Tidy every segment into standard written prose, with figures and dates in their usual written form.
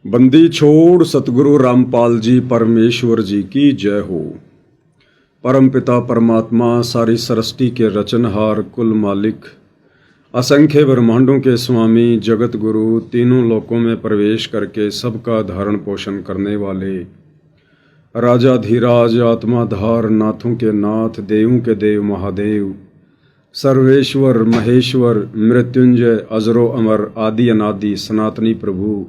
बंदी छोड़ सतगुरु रामपाल जी परमेश्वर जी की जय हो। परम पिता परमात्मा सारी सृष्टि के रचनहार कुल मालिक असंख्य ब्रह्मांडों के स्वामी जगत गुरु तीनों लोकों में प्रवेश करके सबका धारण पोषण करने वाले राजा धीराज आत्माधार नाथों के नाथ देवों के देव महादेव सर्वेश्वर महेश्वर मृत्युंजय अजरो अमर आदि अनादि सनातनी प्रभु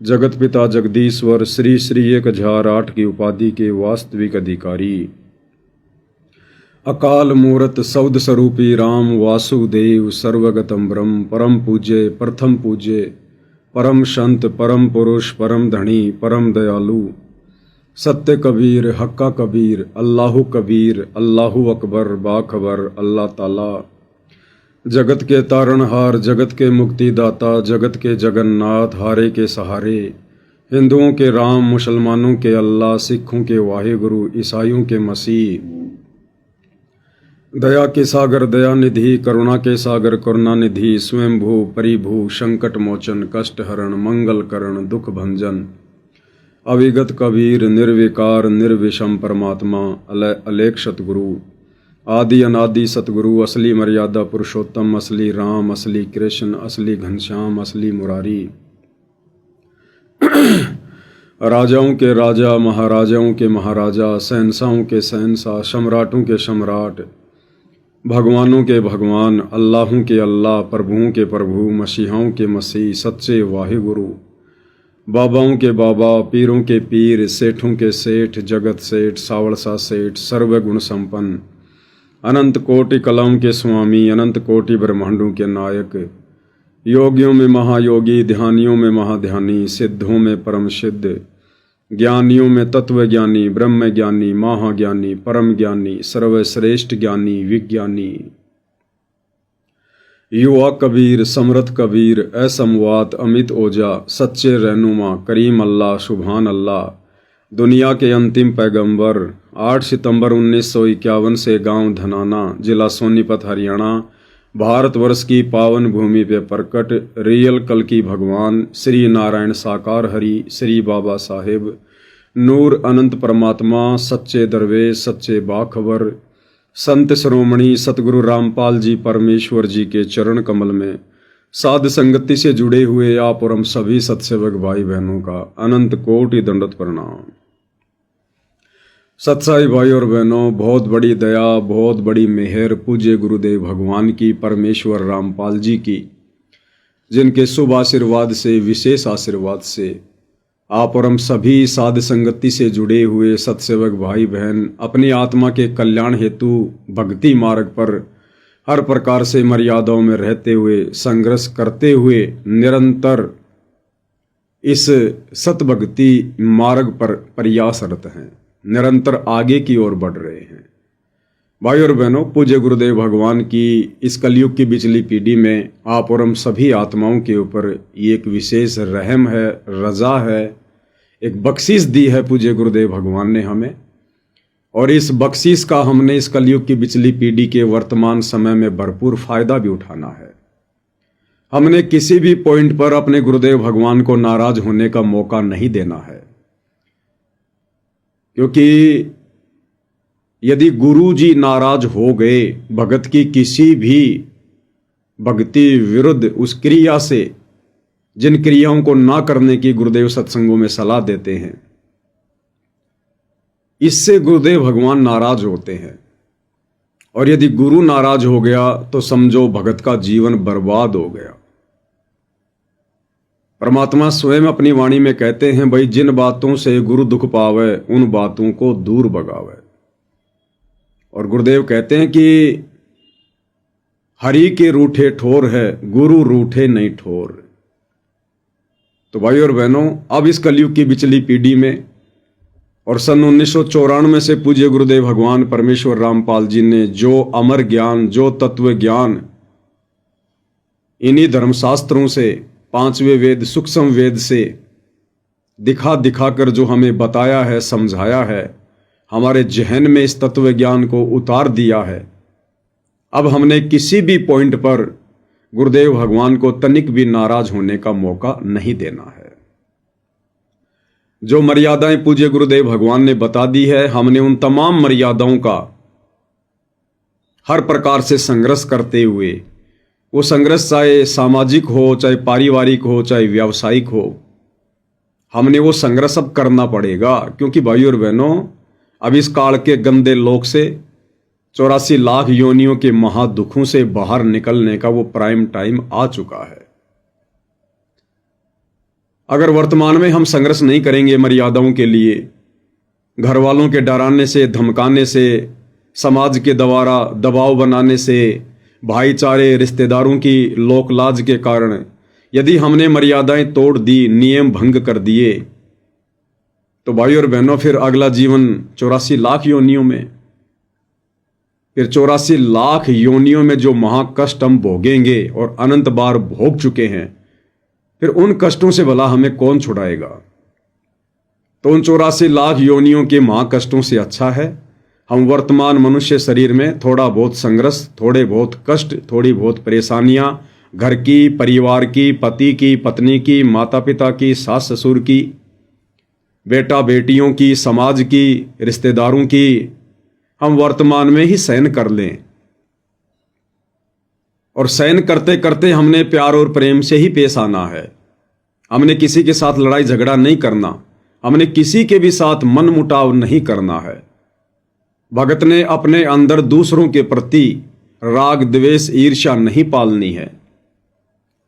जगत पिता जगदीश्वर श्री श्री 1008 की उपाधि के वास्तविक अधिकारी अकाल मूरत सौद स्वरूपी राम वासुदेव सर्वगतम ब्रह्म परम पूज्य प्रथम पूज्य परम संत परम पुरुष परम धनी परम दयालु सत्य कबीर हक्का कबीर अल्लाहु अकबर बाखबर अल्लाह ताला जगत के तारणहार जगत के मुक्तिदाता जगत के जगन्नाथ हारे के सहारे हिंदुओं के राम मुसलमानों के अल्लाह सिखों के वाहिगुरु ईसाइयों के मसीह दया के सागर दया निधि करुणा के सागर करुणा निधि स्वयंभू परिभू संकट मोचन कष्ट हरण मंगल करण दुख भंजन अविगत कबीर निर्विकार निर्विषम परमात्मा अलेख सतगुरु आदि अनादि सतगुरु असली मर्यादा पुरुषोत्तम असली राम असली कृष्ण असली घनश्याम असली मुरारी राजाओं के राजा महाराजाओं के महाराजा शहंशाहों के शहंशाह सम्राटों के सम्राट भगवानों के भगवान अल्लाहों के अल्लाह प्रभुओं के प्रभु मसीहाओं के मसीह सच्चे वाहिगुरु बाबाओं के बाबा पीरों के पीर सेठों के सेठ जगत सेठ सावड़सा सेठ सर्वगुण संपन्न अनंत कोटि कलाओं के स्वामी अनंत कोटि ब्रह्मांडों के नायक योगियों में महायोगी ध्यानियों में महाध्यानी सिद्धों में परम सिद्ध ज्ञानियों में तत्व ज्ञानी ब्रह्म ज्ञानी महाज्ञानी परम ज्ञानी सर्वश्रेष्ठ ज्ञानी विज्ञानी युवा कबीर समृद्ध कबीर असमवात अमित ओजा सच्चे रहनुमा करीम अल्लाह सुभान अल्लाह दुनिया के अंतिम पैगंबर 8 सितंबर 1951 से गांव धनाना जिला सोनीपत हरियाणा भारतवर्ष की पावन भूमि पे प्रकट रियल कल की भगवान श्री नारायण साकार हरि श्री बाबा साहेब नूर अनंत परमात्मा सच्चे दरवेश सच्चे बाखबर संत श्रोमणी सतगुरु रामपाल जी परमेश्वर जी के चरण कमल में साध संगति से जुड़े हुए आप और हम सभी सत्सेवक भाई बहनों का अनंत कोटि दंडवत प्रणाम। सत्साई भाई और बहनों, बहुत बड़ी दया बहुत बड़ी मेहर पूज्य गुरुदेव भगवान की परमेश्वर रामपाल जी की, जिनके शुभ आशीर्वाद से विशेष आशीर्वाद से आप और हम सभी साध संगति से जुड़े हुए सत्सेवक भाई बहन अपनी आत्मा के कल्याण हेतु भक्ति मार्ग पर हर प्रकार से मर्यादाओं में रहते हुए संघर्ष करते हुए निरंतर इस सतभक्ति मार्ग पर प्रयासरत हैं, निरंतर आगे की ओर बढ़ रहे हैं। भाई और बहनों, पूज्य गुरुदेव भगवान की इस कलयुग की बिचली पीढ़ी में आप और हम सभी आत्माओं के ऊपर ये एक विशेष रहम है, रजा है, एक बख्शीश दी है पूज्य गुरुदेव भगवान ने हमें, और इस बख्शीश का हमने इस कलयुग की बिचली पीढ़ी के वर्तमान समय में भरपूर फायदा भी उठाना है। हमने किसी भी पॉइंट पर अपने गुरुदेव भगवान को नाराज होने का मौका नहीं देना है, क्योंकि यदि गुरु जी नाराज हो गए भगत की किसी भी भक्ति विरुद्ध उस क्रिया से, जिन क्रियाओं को ना करने की गुरुदेव सत्संगों में सलाह देते हैं, इससे गुरुदेव भगवान नाराज होते हैं। और यदि गुरु नाराज हो गया तो समझो भगत का जीवन बर्बाद हो गया। परमात्मा स्वयं अपनी वाणी में कहते हैं, भाई जिन बातों से गुरु दुख पावे उन बातों को दूर भगावे। और गुरुदेव कहते हैं कि हरि के रूठे ठोर है गुरु रूठे नहीं ठोर। तो भाई और बहनों, अब इस कलयुग की बिचली पीढ़ी में और सन 1994 से पूज्य गुरुदेव भगवान परमेश्वर रामपाल जी ने जो अमर ज्ञान जो तत्व ज्ञान इन्हीं धर्मशास्त्रों से, पांचवें वेद सूक्ष्म वेद से दिखा दिखाकर जो हमें बताया है, समझाया है, हमारे जहन में इस तत्व ज्ञान को उतार दिया है। अब हमने किसी भी पॉइंट पर गुरुदेव भगवान को तनिक भी नाराज होने का मौका नहीं देना है। जो मर्यादाएं पूज्य गुरुदेव भगवान ने बता दी है, हमने उन तमाम मर्यादाओं का हर प्रकार से संघर्ष करते हुए, वो संघर्ष चाहे सामाजिक हो, चाहे पारिवारिक हो, चाहे व्यावसायिक हो, हमने वो संघर्ष अब करना पड़ेगा। क्योंकि भाइयों और बहनों, अब इस काल के गंदे लोक से 84 लाख योनियों के महादुखों से बाहर निकलने का वो प्राइम टाइम आ चुका है। अगर वर्तमान में हम संघर्ष नहीं करेंगे मर्यादाओं के लिए, घर वालों के डराने से, धमकाने से, समाज के द्वारा दबाव बनाने से, भाईचारे रिश्तेदारों की लोकलाज के कारण यदि हमने मर्यादाएं तोड़ दी, नियम भंग कर दिए, तो भाई और बहनों फिर अगला जीवन 84 लाख योनियों में, फिर 84 लाख योनियों में जो महाकष्ट हम भोगेंगे और अनंत बार भोग चुके हैं, फिर उन कष्टों से भला हमें कौन छुड़ाएगा। तो उन 84 लाख योनियों के महाकष्टों से अच्छा है हम वर्तमान मनुष्य शरीर में थोड़ा बहुत संघर्ष, थोड़े बहुत कष्ट, थोड़ी बहुत परेशानियां, घर की, परिवार की, पति की, पत्नी की, माता पिता की, सास ससुर की, बेटा बेटियों की, समाज की, रिश्तेदारों की, हम वर्तमान में ही सहन कर लें। और सहन करते करते हमने प्यार और प्रेम से ही पेश आना है। हमने किसी के साथ लड़ाई झगड़ा नहीं करना, हमने किसी के भी साथ मन मुटाव नहीं करना है। भगत ने अपने अंदर दूसरों के प्रति राग द्वेष ईर्ष्या नहीं पालनी है।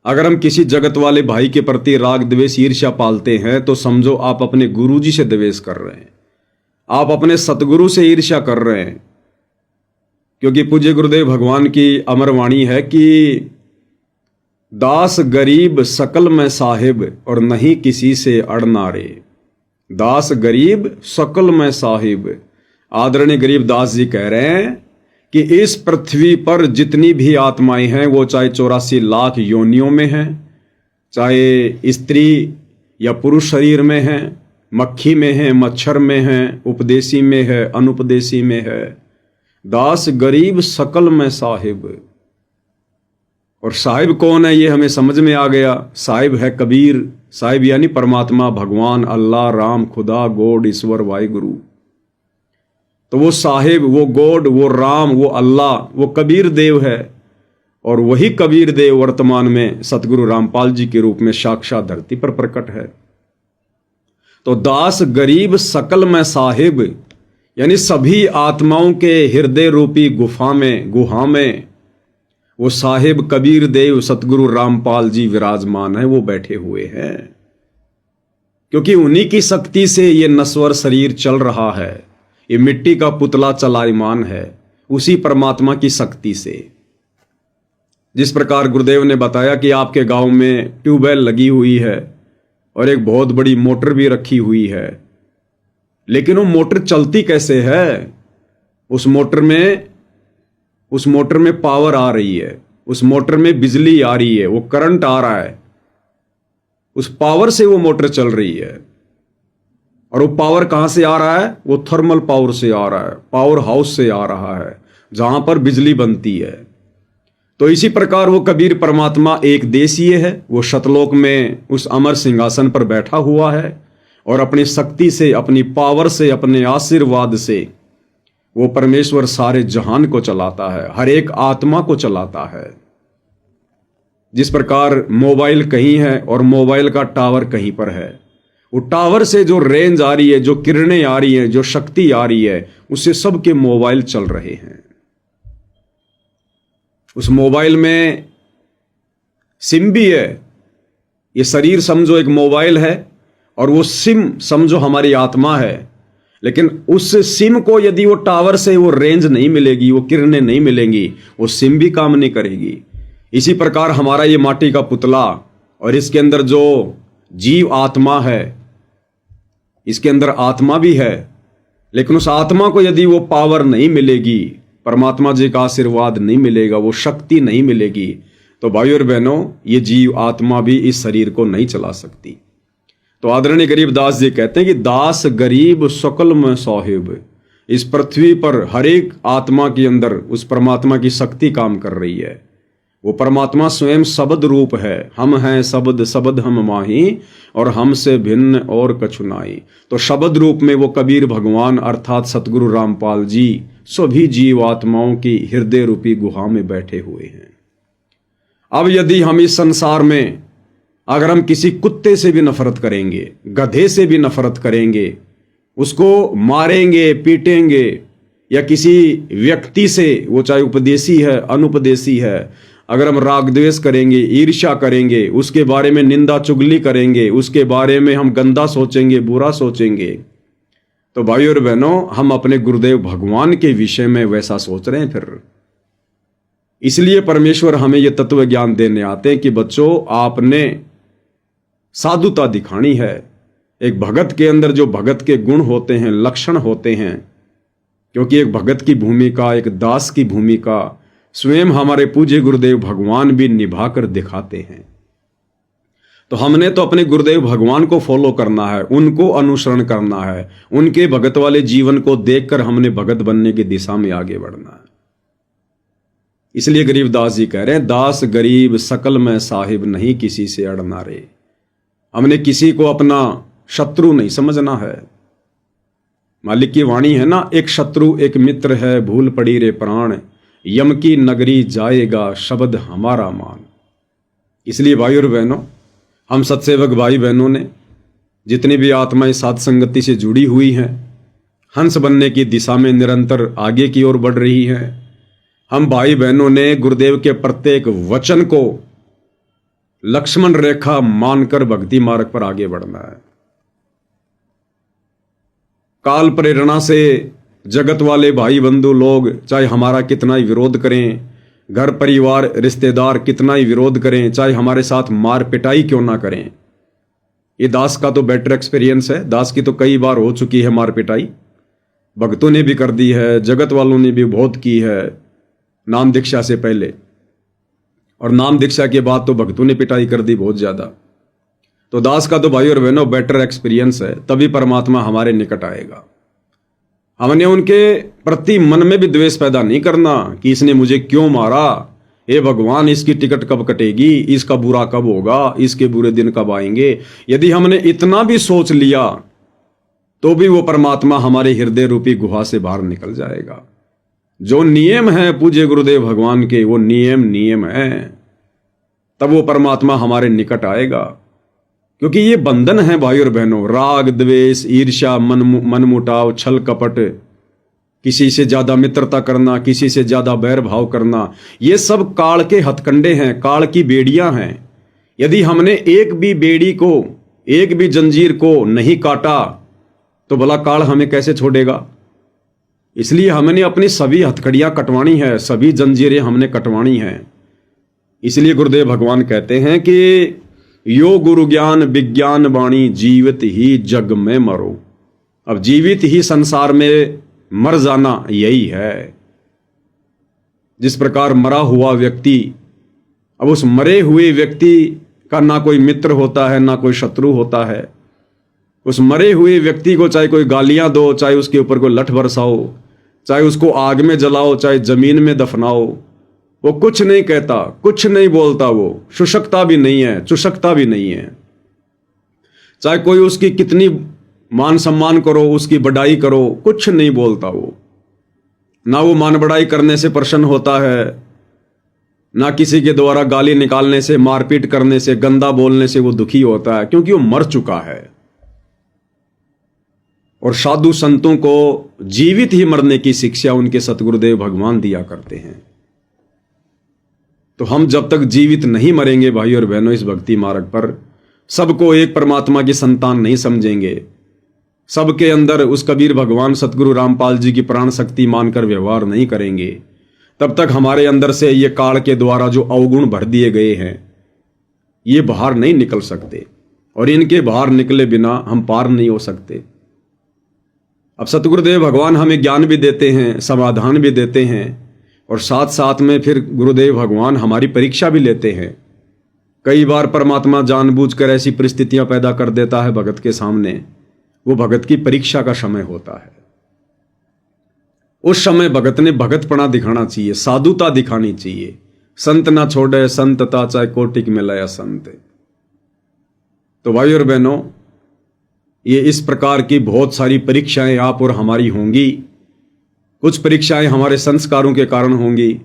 अगर हम किसी जगत वाले भाई के प्रति राग द्वेष ईर्ष्या पालते हैं तो समझो आप अपने गुरुजी से द्वेष कर रहे हैं, आप अपने सतगुरु से ईर्ष्या कर रहे हैं। क्योंकि पूज्य गुरुदेव भगवान की अमर वाणी है कि दास गरीब सकल में साहिब और नहीं किसी से अड़ना रे। दास गरीब सकल में साहिब। आदरणीय गरीब दास जी कह रहे हैं कि इस पृथ्वी पर जितनी भी आत्माएं हैं, वो चाहे 84 लाख योनियों में हैं, चाहे स्त्री या पुरुष शरीर में हैं, मक्खी में हैं, मच्छर में हैं, उपदेशी में है, अनुपदेशी में है। दास गरीब सकल में साहिब। और साहिब कौन है ये हमें समझ में आ गया। साहिब है कबीर। साहिब यानी परमात्मा, भगवान, अल्लाह, राम, खुदा, गॉड, ईश्वर, वाहिगुरु। तो वो साहिब, वो गॉड, वो राम, वो अल्लाह, वो कबीर देव है। और वही कबीर देव वर्तमान में सतगुरु रामपाल जी के रूप में साक्षात धरती पर प्रकट है। तो दास गरीब सकल में साहिब यानी सभी आत्माओं के हृदय रूपी गुहा में वो साहिब कबीर देव सतगुरु रामपाल जी विराजमान है, वो बैठे हुए हैं। क्योंकि उन्हीं की शक्ति से ये नश्वर शरीर चल रहा है, ये मिट्टी का पुतला चलायमान है, उसी परमात्मा की शक्ति से। जिस प्रकार गुरुदेव ने बताया कि आपके गांव में ट्यूबवेल लगी हुई है और एक बहुत बड़ी मोटर भी रखी हुई है, लेकिन वो मोटर चलती कैसे है? उस मोटर में पावर आ रही है, उस मोटर में बिजली आ रही है, वो करंट आ रहा है, उस पावर से वो मोटर चल रही है। और वो पावर कहां से आ रहा है? वो थर्मल पावर से आ रहा है, पावर हाउस से आ रहा है, जहां पर बिजली बनती है। तो इसी प्रकार वो कबीर परमात्मा एक देशीय है, वो शतलोक में उस अमर सिंहासन पर बैठा हुआ है और अपनी शक्ति से, अपनी पावर से, अपने आशीर्वाद से वो परमेश्वर सारे जहान को चलाता है, हर एक आत्मा को चलाता है। जिस प्रकार मोबाइल कहीं है और मोबाइल का टावर कहीं पर है, वो टावर से जो रेंज आ रही है, जो किरणें आ रही हैं, जो शक्ति आ रही है, उससे सबके मोबाइल चल रहे हैं। उस मोबाइल में सिम भी है। ये शरीर समझो एक मोबाइल है और वो सिम समझो हमारी आत्मा है। लेकिन उस सिम को यदि वो टावर से वो रेंज नहीं मिलेगी, वो किरणें नहीं मिलेंगी, वो सिम भी काम नहीं करेगी। इसी प्रकार हमारा ये माटी का पुतला और इसके अंदर जो जीव आत्मा है, इसके अंदर आत्मा भी है, लेकिन उस आत्मा को यदि वो पावर नहीं मिलेगी, परमात्मा जी का आशीर्वाद नहीं मिलेगा, वो शक्ति नहीं मिलेगी, तो भाइयों और बहनों ये जीव आत्मा भी इस शरीर को नहीं चला सकती। तो आदरणीय गरीब दास जी कहते हैं कि दास गरीब सकल में साहिब। इस पृथ्वी पर हर एक आत्मा के अंदर उस परमात्मा की शक्ति काम कर रही है। वो परमात्मा स्वयं शब्द रूप है। हम हैं शब्द, शब्द हम माही, और हमसे भिन्न और कछु नाई। तो शब्द रूप में वो कबीर भगवान अर्थात सतगुरु रामपाल जी सभी जीवात्माओं की हृदय रूपी गुहा में बैठे हुए हैं। अब यदि हम इस संसार में अगर हम किसी कुत्ते से भी नफरत करेंगे, गधे से भी नफरत करेंगे, उसको मारेंगे, पीटेंगे, या किसी व्यक्ति से, वो चाहे उपदेशी है, अनुपदेशी है, अगर हम राग द्वेष करेंगे, ईर्ष्या करेंगे, उसके बारे में निंदा चुगली करेंगे, उसके बारे में हम गंदा सोचेंगे, बुरा सोचेंगे, तो भाइयों और बहनों, हम अपने गुरुदेव भगवान के विषय में वैसा सोच रहे हैं फिर। इसलिए परमेश्वर हमें यह तत्व ज्ञान देने आते हैं कि बच्चों, आपने साधुता दिखानी है। एक भगत के अंदर जो भगत के गुण होते हैं, लक्षण होते हैं, क्योंकि एक भगत की भूमिका, एक दास की भूमिका स्वयं हमारे पूज्य गुरुदेव भगवान भी निभाकर दिखाते हैं। तो हमने तो अपने गुरुदेव भगवान को फॉलो करना है, उनको अनुसरण करना है, उनके भगत वाले जीवन को देखकर हमने भगत बनने की दिशा में आगे बढ़ना है। इसलिए गरीबदास जी कह रहे हैं, दास गरीब सकल में साहिब, नहीं किसी से अड़ना रे। हमने किसी को अपना शत्रु नहीं समझना है। मालिक की वाणी है ना, एक शत्रु एक मित्र है, भूल पड़ी रे प्राण, यम की नगरी जाएगा शब्द हमारा मान। इसलिए भाई और बहनों, हम सत्सेवक भाई बहनों ने जितनी भी आत्माएं साध संगति से जुड़ी हुई हैं, हंस बनने की दिशा में निरंतर आगे की ओर बढ़ रही हैं। हम भाई बहनों ने गुरुदेव के प्रत्येक वचन को लक्ष्मण रेखा मानकर भक्ति मार्ग पर आगे बढ़ना है। काल प्रेरणा से जगत वाले भाई बंधु लोग चाहे हमारा कितना ही विरोध करें, घर परिवार रिश्तेदार कितना ही विरोध करें, चाहे हमारे साथ मार पिटाई क्यों ना करें, ये दास का तो बेटर एक्सपीरियंस है। दास की तो कई बार हो चुकी है मार पिटाई, भक्तों ने भी कर दी है, जगत वालों ने भी बहुत की है, नाम दीक्षा से पहले, और नाम दीक्षा के बाद तो भक्तों ने पिटाई कर दी बहुत ज्यादा। तो दास का तो भाई और बहनों बेटर एक्सपीरियंस है, तभी परमात्मा हमारे निकट आएगा। हमने उनके प्रति मन में भी द्वेष पैदा नहीं करना कि इसने मुझे क्यों मारा, हे भगवान इसकी टिकट कब कटेगी, इसका बुरा कब होगा, इसके बुरे दिन कब आएंगे। यदि हमने इतना भी सोच लिया तो भी वो परमात्मा हमारे हृदय रूपी गुहा से बाहर निकल जाएगा। जो नियम है पूज्य गुरुदेव भगवान के, वो नियम है, तब वो परमात्मा हमारे निकट आएगा। क्योंकि ये बंधन है भाई और बहनों, राग द्वेष ईर्ष्या मनमुटाव छल कपट, किसी से ज्यादा मित्रता करना, किसी से ज्यादा बैर भाव करना, ये सब काल के हथकंडे हैं, काल की बेड़ियां हैं। यदि हमने एक भी बेड़ी को, एक भी जंजीर को नहीं काटा तो भला काल हमें कैसे छोड़ेगा। इसलिए हमने अपनी सभी हथकड़ियां कटवानी है, सभी जंजीरें हमने कटवानी हैं। इसलिए गुरुदेव भगवान कहते हैं कि यो गुरु ज्ञान विज्ञान वाणी, जीवित ही जग में मरो। अब जीवित ही संसार में मर जाना यही है। जिस प्रकार मरा हुआ व्यक्ति, अब उस मरे हुए व्यक्ति का ना कोई मित्र होता है ना कोई शत्रु होता है। उस मरे हुए व्यक्ति को चाहे कोई गालियां दो, चाहे उसके ऊपर कोई लठ बरसाओ, चाहे उसको आग में जलाओ, चाहे जमीन में दफनाओ, वो कुछ नहीं कहता, कुछ नहीं बोलता, वो शुशकता भी नहीं है, चुशकता भी नहीं है। चाहे कोई उसकी कितनी मान सम्मान करो, उसकी बढ़ाई करो, कुछ नहीं बोलता वो। ना वो मान बढ़ाई करने से प्रसन्न होता है, ना किसी के द्वारा गाली निकालने से, मारपीट करने से, गंदा बोलने से वो दुखी होता है, क्योंकि वो मर चुका है। और साधु संतों को जीवित ही मरने की शिक्षा उनके सतगुरुदेव भगवान दिया करते हैं। तो हम जब तक जीवित नहीं मरेंगे भाई और बहनों इस भक्ति मार्ग पर, सबको एक परमात्मा की संतान नहीं समझेंगे, सबके अंदर उस कबीर भगवान सतगुरु रामपाल जी की प्राण शक्ति मानकर व्यवहार नहीं करेंगे, तब तक हमारे अंदर से ये काल के द्वारा जो अवगुण भर दिए गए हैं ये बाहर नहीं निकल सकते, और इनके बाहर निकले बिना हम पार नहीं हो सकते। अब सतगुरुदेव भगवान हमें ज्ञान भी देते हैं, समाधान भी देते हैं, और साथ साथ में फिर गुरुदेव भगवान हमारी परीक्षा भी लेते हैं। कई बार परमात्मा जानबूझकर ऐसी परिस्थितियां पैदा कर देता है भगत के सामने, वो भगत की परीक्षा का समय होता है। उस समय भगत ने भगतपना दिखाना चाहिए, साधुता दिखानी चाहिए, संत ना छोड़े संतता, चाहे कोटिक में लया संत। तो भाई और बहनों, ये इस प्रकार की बहुत सारी परीक्षाएं आप और हमारी होंगी। कुछ परीक्षाएं हमारे संस्कारों के कारण होंगी,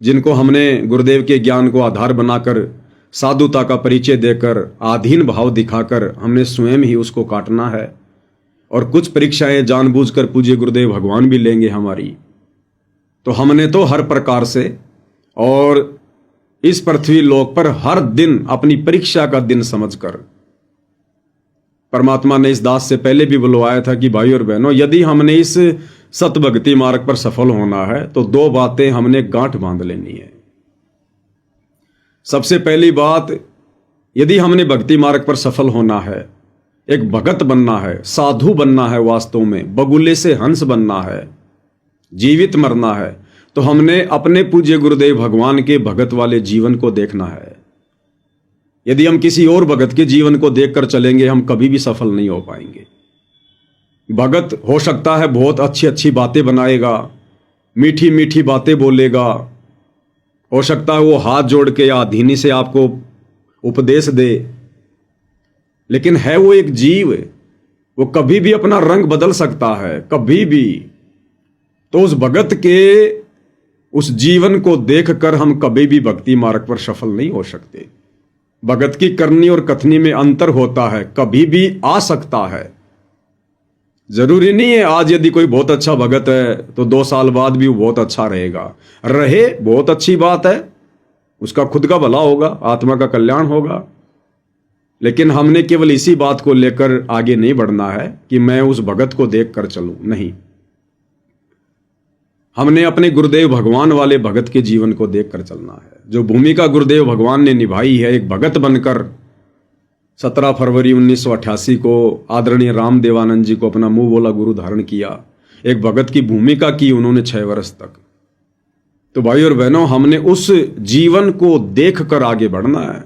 जिनको हमने गुरुदेव के ज्ञान को आधार बनाकर, साधुता का परिचय देकर, आधीन भाव दिखाकर हमने स्वयं ही उसको काटना है। और कुछ परीक्षाएं जानबूझकर पूज्य गुरुदेव भगवान भी लेंगे हमारी। तो हमने तो हर प्रकार से और इस पृथ्वी लोक पर हर दिन अपनी परीक्षा का दिन समझकर, परमात्मा ने इस दास से पहले भी बुलवाया था कि भाई और बहनों, यदि हमने इस सतभक्ति मार्ग पर सफल होना है तो 2 बातें हमने गांठ बांध लेनी है। सबसे पहली बात, यदि हमने भक्ति मार्ग पर सफल होना है, एक भगत बनना है, साधु बनना है, वास्तव में बगुले से हंस बनना है, जीवित मरना है, तो हमने अपने पूज्य गुरुदेव भगवान के भगत वाले जीवन को देखना है। यदि हम किसी और भगत के जीवन को देखकर चलेंगे, हम कभी भी सफल नहीं हो पाएंगे। भगत हो सकता है बहुत अच्छी अच्छी बातें बनाएगा, मीठी मीठी बातें बोलेगा, हो सकता है वो हाथ जोड़ के या अधीनी से आपको उपदेश दे, लेकिन है वो एक जीव, वो कभी भी अपना रंग बदल सकता है, कभी भी। तो उस भगत के उस जीवन को देखकर हम कभी भी भक्ति मार्ग पर सफल नहीं हो सकते। भगत की करनी और कथनी में अंतर होता है, कभी भी आ सकता है। जरूरी नहीं है आज यदि कोई बहुत अच्छा भगत है तो 2 साल बाद भी वो बहुत अच्छा रहेगा। रहे, बहुत अच्छी बात है, उसका खुद का भला होगा, आत्मा का कल्याण होगा। लेकिन हमने केवल इसी बात को लेकर आगे नहीं बढ़ना है कि मैं उस भगत को देख कर चलूं, नहीं। हमने अपने गुरुदेव भगवान वाले भगत के जीवन को देखकर चलना है। जो भूमिका गुरुदेव भगवान ने निभाई है एक भगत बनकर, 17 फरवरी 1988 को आदरणीय रामदेवानंद जी को अपना मुंह बोला गुरु धारण किया, एक भगत की भूमिका की उन्होंने 6 वर्ष तक। तो भाई और बहनों, हमने उस जीवन को देखकर आगे बढ़ना है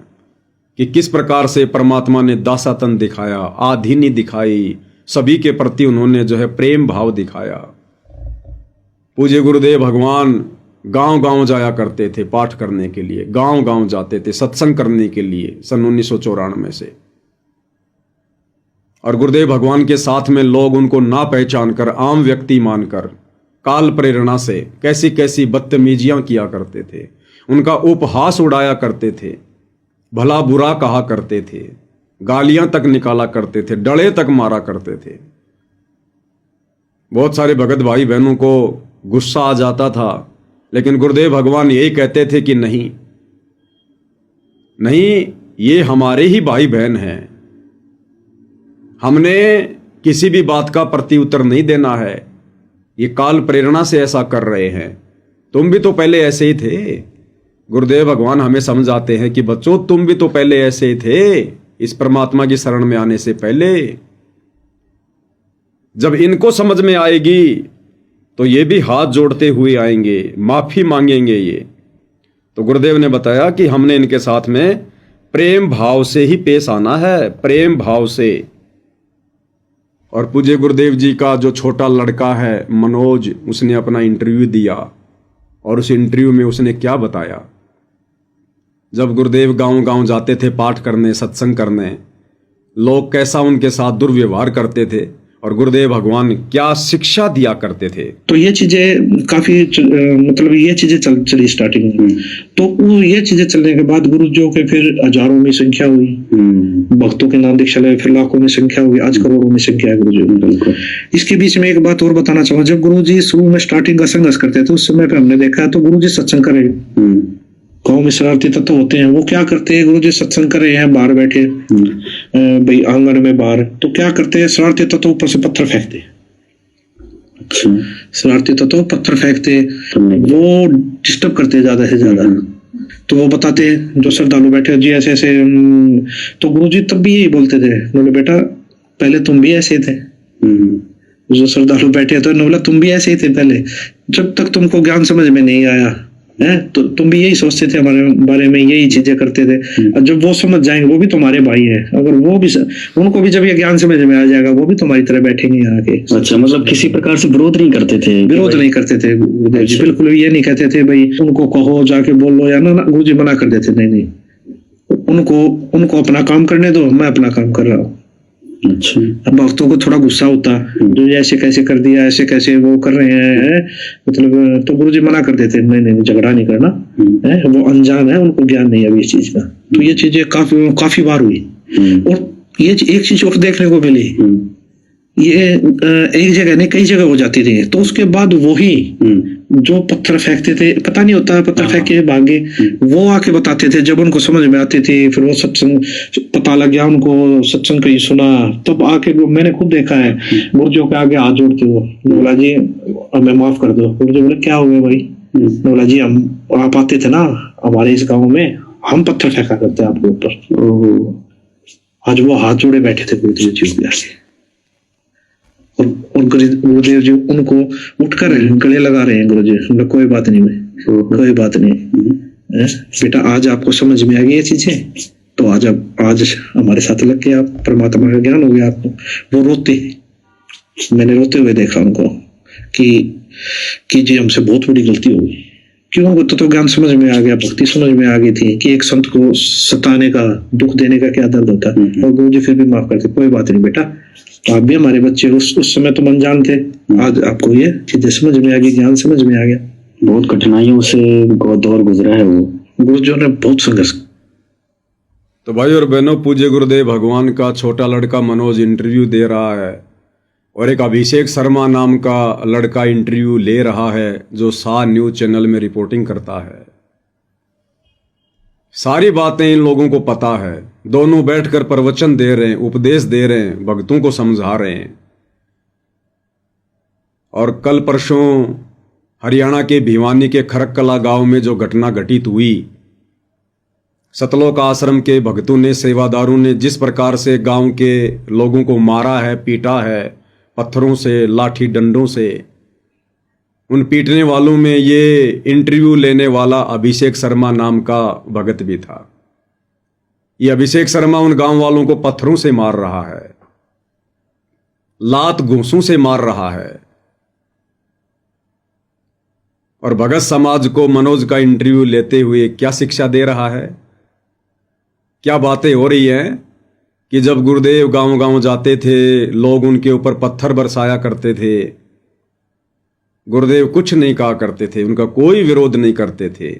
कि किस प्रकार से परमात्मा ने दासातन दिखाया, आधीनी दिखाई, सभी के प्रति उन्होंने जो है प्रेम भाव दिखाया। पूज्य गुरुदेव भगवान गांव-गांव जाया करते थे पाठ करने के लिए, गांव-गांव जाते थे सत्संग करने के लिए सन 1994 से। और गुरुदेव भगवान के साथ में लोग उनको ना पहचान कर, आम व्यक्ति मानकर, काल प्रेरणा से कैसी कैसी बदतमीजियां किया करते थे, उनका उपहास उड़ाया करते थे, भला बुरा कहा करते थे, गालियां तक निकाला करते थे, डले तक मारा करते थे। बहुत सारे भगत भाई बहनों को गुस्सा आ जाता था, लेकिन गुरुदेव भगवान यही कहते थे कि नहीं नहीं, ये हमारे ही भाई बहन हैं, हमने किसी भी बात का प्रत्युत्तर नहीं देना है, ये काल प्रेरणा से ऐसा कर रहे हैं, तुम भी तो पहले ऐसे ही थे। गुरुदेव भगवान हमें समझाते हैं कि बच्चों, तुम भी तो पहले ऐसे ही थे इस परमात्मा की शरण में आने से पहले। जब इनको समझ में आएगी तो ये भी हाथ जोड़ते हुए आएंगे, माफी मांगेंगे ये। तो गुरुदेव ने बताया कि हमने इनके साथ में प्रेम भाव से ही पेश आना है, प्रेम भाव से। और पूज्य गुरुदेव जी का जो छोटा लड़का है मनोज, उसने अपना इंटरव्यू दिया और उस इंटरव्यू में उसने क्या बताया। जब गुरुदेव गांव-गांव जाते थे पाठ करने, सत्संग करने, लोग कैसा उनके साथ दुर्व्यवहार करते थे और गुरुदेव भगवान क्या शिक्षा दिया करते थे। तो ये चीजें काफी मतलब ये चीजें चली स्टार्टिंग में। तो वो ये चीजें चलने के बाद गुरुजियों के फिर हजारों में संख्या हुई, भक्तों के नाम दीक्षा ले, फिर लाखों में संख्या हुई, आज करोड़ों में संख्या है गुरुजी। इसके बीच में एक बात और बताना चाहूंगा, जब गुरुजी शुरू में स्टार्टिंग का संघर्ष करते थे उस समय पे हमने देखा तो गुरुजी सत्संग कर रहे हैं, गाँव में शरारती तत्व होते हैं, वो क्या करते हैं, गुरुजी सत्संग कर रहे हैं, बाहर बैठे भाई आंगन में बाहर, तो क्या करते हैं, शरारती तत्व ऊपर से पत्थर फेंकते, शरारती तत्व पत्थर फेंकते, वो डिस्टर्ब करते ज्यादा से ज्यादा। तो वो बताते हैं जो श्रद्धालु बैठे जी ऐसे ऐसे, तो गुरुजी तब भी यही बोलते थे, बोले बेटा पहले तुम भी ऐसे थे। जो श्रद्धालु बैठे तो बोला तुम भी ऐसे ही थे पहले, जब तक तुमको ज्ञान समझ में नहीं आया है, तो तुम भी यही सोचते थे हमारे बारे में, यही चीजें करते थे। और जब वो समझ जाएंगे, वो भी तुम्हारे भाई है, अगर वो भी उनको भी जब ये ज्ञान समझ में आ जाएगा, वो भी तुम्हारी तरह बैठेंगे आके। अच्छा, मतलब किसी प्रकार से विरोध नहीं करते थे? विरोध नहीं करते थे गुरुदेव जी, बिल्कुल ये नहीं कहते थे भाई उनको कहो जाके बोल लो, या ना गुरु जी मना कर देते, नहीं नहीं, उनको अपना काम करने दो, मैं अपना काम कर रहा हूँ। अच्छा। अब भक्तों को थोड़ा गुस्सा होता, जो ऐसे कैसे कर दिया, ऐसे कैसे वो कर रहे हैं, मतलब तो गुरुजी मना कर देते, नहीं नहीं झगड़ा नहीं करना है, वो अनजान है, उनको ज्ञान नहीं है अभी इस चीज का। तो ये चीजें काफी बार हुई। और ये एक चीज और देखने को मिली, ये एक जगह नहीं कई जगह हो जाती थी। तो उसके बाद वही जो पत्थर फेंकते थे, पता नहीं होता पत्थर फेंक के भागे, वो आके बताते थे जब उनको समझ में आती थी। फिर वो सत्संग पता लग गया उनको, सत्संग कहीं सुना, तब आके मैंने खुद देखा है गुरुजियों के आगे हाथ जोड़ते हो, बोला जी हमें माफ कर दो। गुरुजी बोले क्या हो गया भाई? बोला जी हम आप आते थे ना हमारे इस गाँव में, हम पत्थर फेंका करते आपके ऊपर। आज वो हाथ जोड़े बैठे थे गुरुदेव जी के आगे, और गुरुदेव जी उनको उठकर गले लगा रहे हैं। गुरुजी बोले कोई बात नहीं भाई, कोई बात नहीं बेटा, आज आपको समझ में आ गई ये चीजें, तो आज हमारे साथ लग के आप परमात्मा का ज्ञान हो गया आपको। वो रोते, मैंने रोते हुए देखा उनको कि जी हमसे बहुत बड़ी गलती हो गई। क्यों? उनको तो ज्ञान समझ में आ गया, भक्ति समझ में आ गई थी कि एक संत को सताने का, दुख देने का क्या दर्द होता है। और गुरुजी फिर भी माफ करते, कोई बात नहीं बेटा, आप भी हमारे बच्चे, उस समय तो अनजान थे, आज आपको ये चीजें समझ में आ गई, ज्ञान समझ में आ गया। बहुत कठिनाइयों से दौर गुजरा है वो गुरुजियों ने, बहुत संघर्ष। तो भाई और बहनों, पूज्य गुरुदेव भगवान का छोटा लड़का मनोज इंटरव्यू दे रहा है, और एक अभिषेक शर्मा नाम का लड़का इंटरव्यू ले रहा है, जो सा न्यूज चैनल में रिपोर्टिंग करता है। सारी बातें इन लोगों को पता है, दोनों बैठकर प्रवचन दे रहे हैं, उपदेश दे रहे हैं, भक्तों को समझा रहे हैं। और कल परसों हरियाणा के भिवानी के खरककला गांव में जो घटना घटित हुई, सतलोक आश्रम के भक्तों ने, सेवादारों ने जिस प्रकार से गांव के लोगों को मारा है, पीटा है, पत्थरों से, लाठी डंडों से, उन पीटने वालों में ये इंटरव्यू लेने वाला अभिषेक शर्मा नाम का भगत भी था। ये अभिषेक शर्मा उन गांव वालों को पत्थरों से मार रहा है, लात घूंसों से मार रहा है। और भगत समाज को मनोज का इंटरव्यू लेते हुए क्या शिक्षा दे रहा है, क्या बातें हो रही हैं कि जब गुरुदेव गांव गांव जाते थे, लोग उनके ऊपर पत्थर बरसाया करते थे, गुरुदेव कुछ नहीं कहा करते थे, उनका कोई विरोध नहीं करते थे।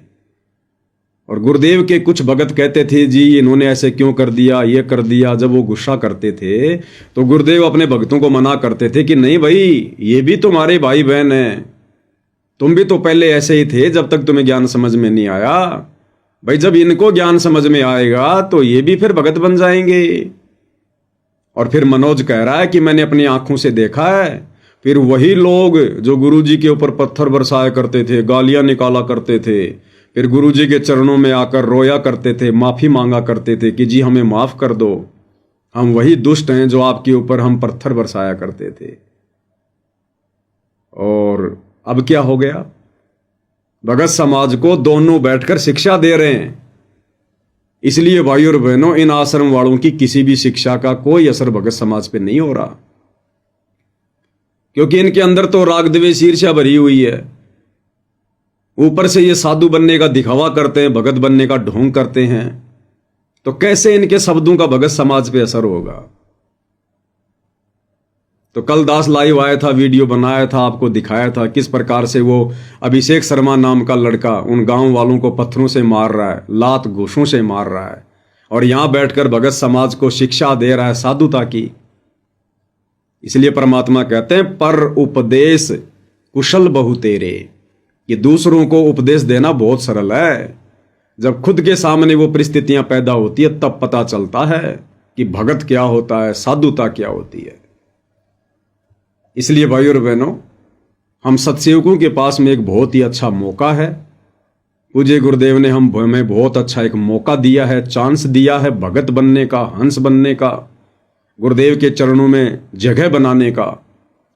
और गुरुदेव के कुछ भगत कहते थे जी इन्होंने ऐसे क्यों कर दिया, ये कर दिया। जब वो गुस्सा करते थे तो गुरुदेव अपने भक्तों को मना करते थे कि नहीं भाई, ये भी तुम्हारे भाई बहन हैं, तुम भी तो पहले ऐसे ही थे जब तक तुम्हें ज्ञान समझ में नहीं आया। भाई जब इनको ज्ञान समझ में आएगा तो ये भी फिर भगत बन जाएंगे। और फिर मनोज कह रहा है कि मैंने अपनी आंखों से देखा है, फिर वही लोग जो गुरुजी के ऊपर पत्थर बरसाया करते थे, गालियां निकाला करते थे, फिर गुरुजी के चरणों में आकर रोया करते थे, माफी मांगा करते थे कि जी हमें माफ कर दो, हम वही दुष्ट हैं जो आपके ऊपर हम पत्थर बरसाया करते थे। और अब क्या हो गया, भगत समाज को दोनों बैठकर शिक्षा दे रहे हैं। इसलिए भाई और बहनों, इन आश्रम वालों की किसी भी शिक्षा का कोई असर भगत समाज पे नहीं हो रहा, क्योंकि इनके अंदर तो राग द्वेष ईर्ष्या भरी हुई है। ऊपर से ये साधु बनने का दिखावा करते हैं, भगत बनने का ढोंग करते हैं, तो कैसे इनके शब्दों का भगत समाज पे असर होगा। तो कल दास लाइव आया था, वीडियो बनाया था, आपको दिखाया था किस प्रकार से वो अभिषेक शर्मा नाम का लड़का उन गांव वालों को पत्थरों से मार रहा है, लात घूंसों से मार रहा है, और यहां बैठकर भगत समाज को शिक्षा दे रहा है साधुता की। इसलिए परमात्मा कहते हैं पर उपदेश कुशल बहु तेरे, कि दूसरों को उपदेश देना बहुत सरल है, जब खुद के सामने वो परिस्थितियां पैदा होती है तब पता चलता है कि भगत क्या होता है, साधुता क्या होती है। इसलिए भाई और बहनों, हम सत्सेवकों के पास में एक बहुत ही अच्छा मौका है। पूज्य गुरुदेव ने हमें बहुत अच्छा एक मौका दिया है, चांस दिया है भगत बनने का, हंस बनने का, गुरुदेव के चरणों में जगह बनाने का,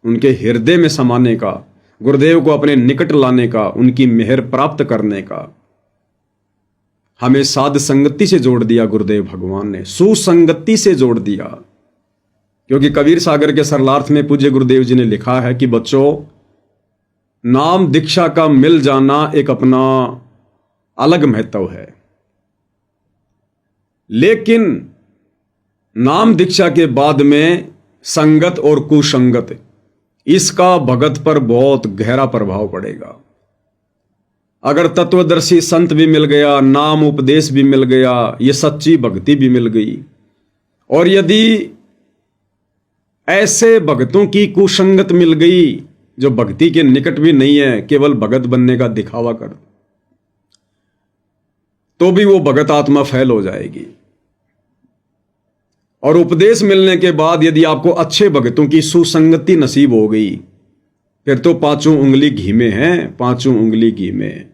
उनके हृदय में समाने का, गुरुदेव को अपने निकट लाने का, उनकी मेहर प्राप्त करने का। हमें साध संगति से जोड़ दिया गुरुदेव भगवान ने, सुसंगति से जोड़ दिया। क्योंकि कबीर सागर के सरलार्थ में पूज्य गुरुदेव जी ने लिखा है कि बच्चों, नाम दीक्षा का मिल जाना एक अपना अलग महत्व है, लेकिन नाम दीक्षा के बाद में संगत और कुसंगत, इसका भगत पर बहुत गहरा प्रभाव पड़ेगा। अगर तत्वदर्शी संत भी मिल गया, नाम उपदेश भी मिल गया, ये सच्ची भक्ति भी मिल गई, और यदि ऐसे भक्तों की कुसंगत मिल गई जो भक्ति के निकट भी नहीं है, केवल भगत बनने का दिखावा कर, तो भी वो भगत आत्मा फैल हो जाएगी। और उपदेश मिलने के बाद यदि आपको अच्छे भक्तों की सुसंगति नसीब हो गई, फिर तो पांचों उंगली घी में है, पांचों उंगली घी में।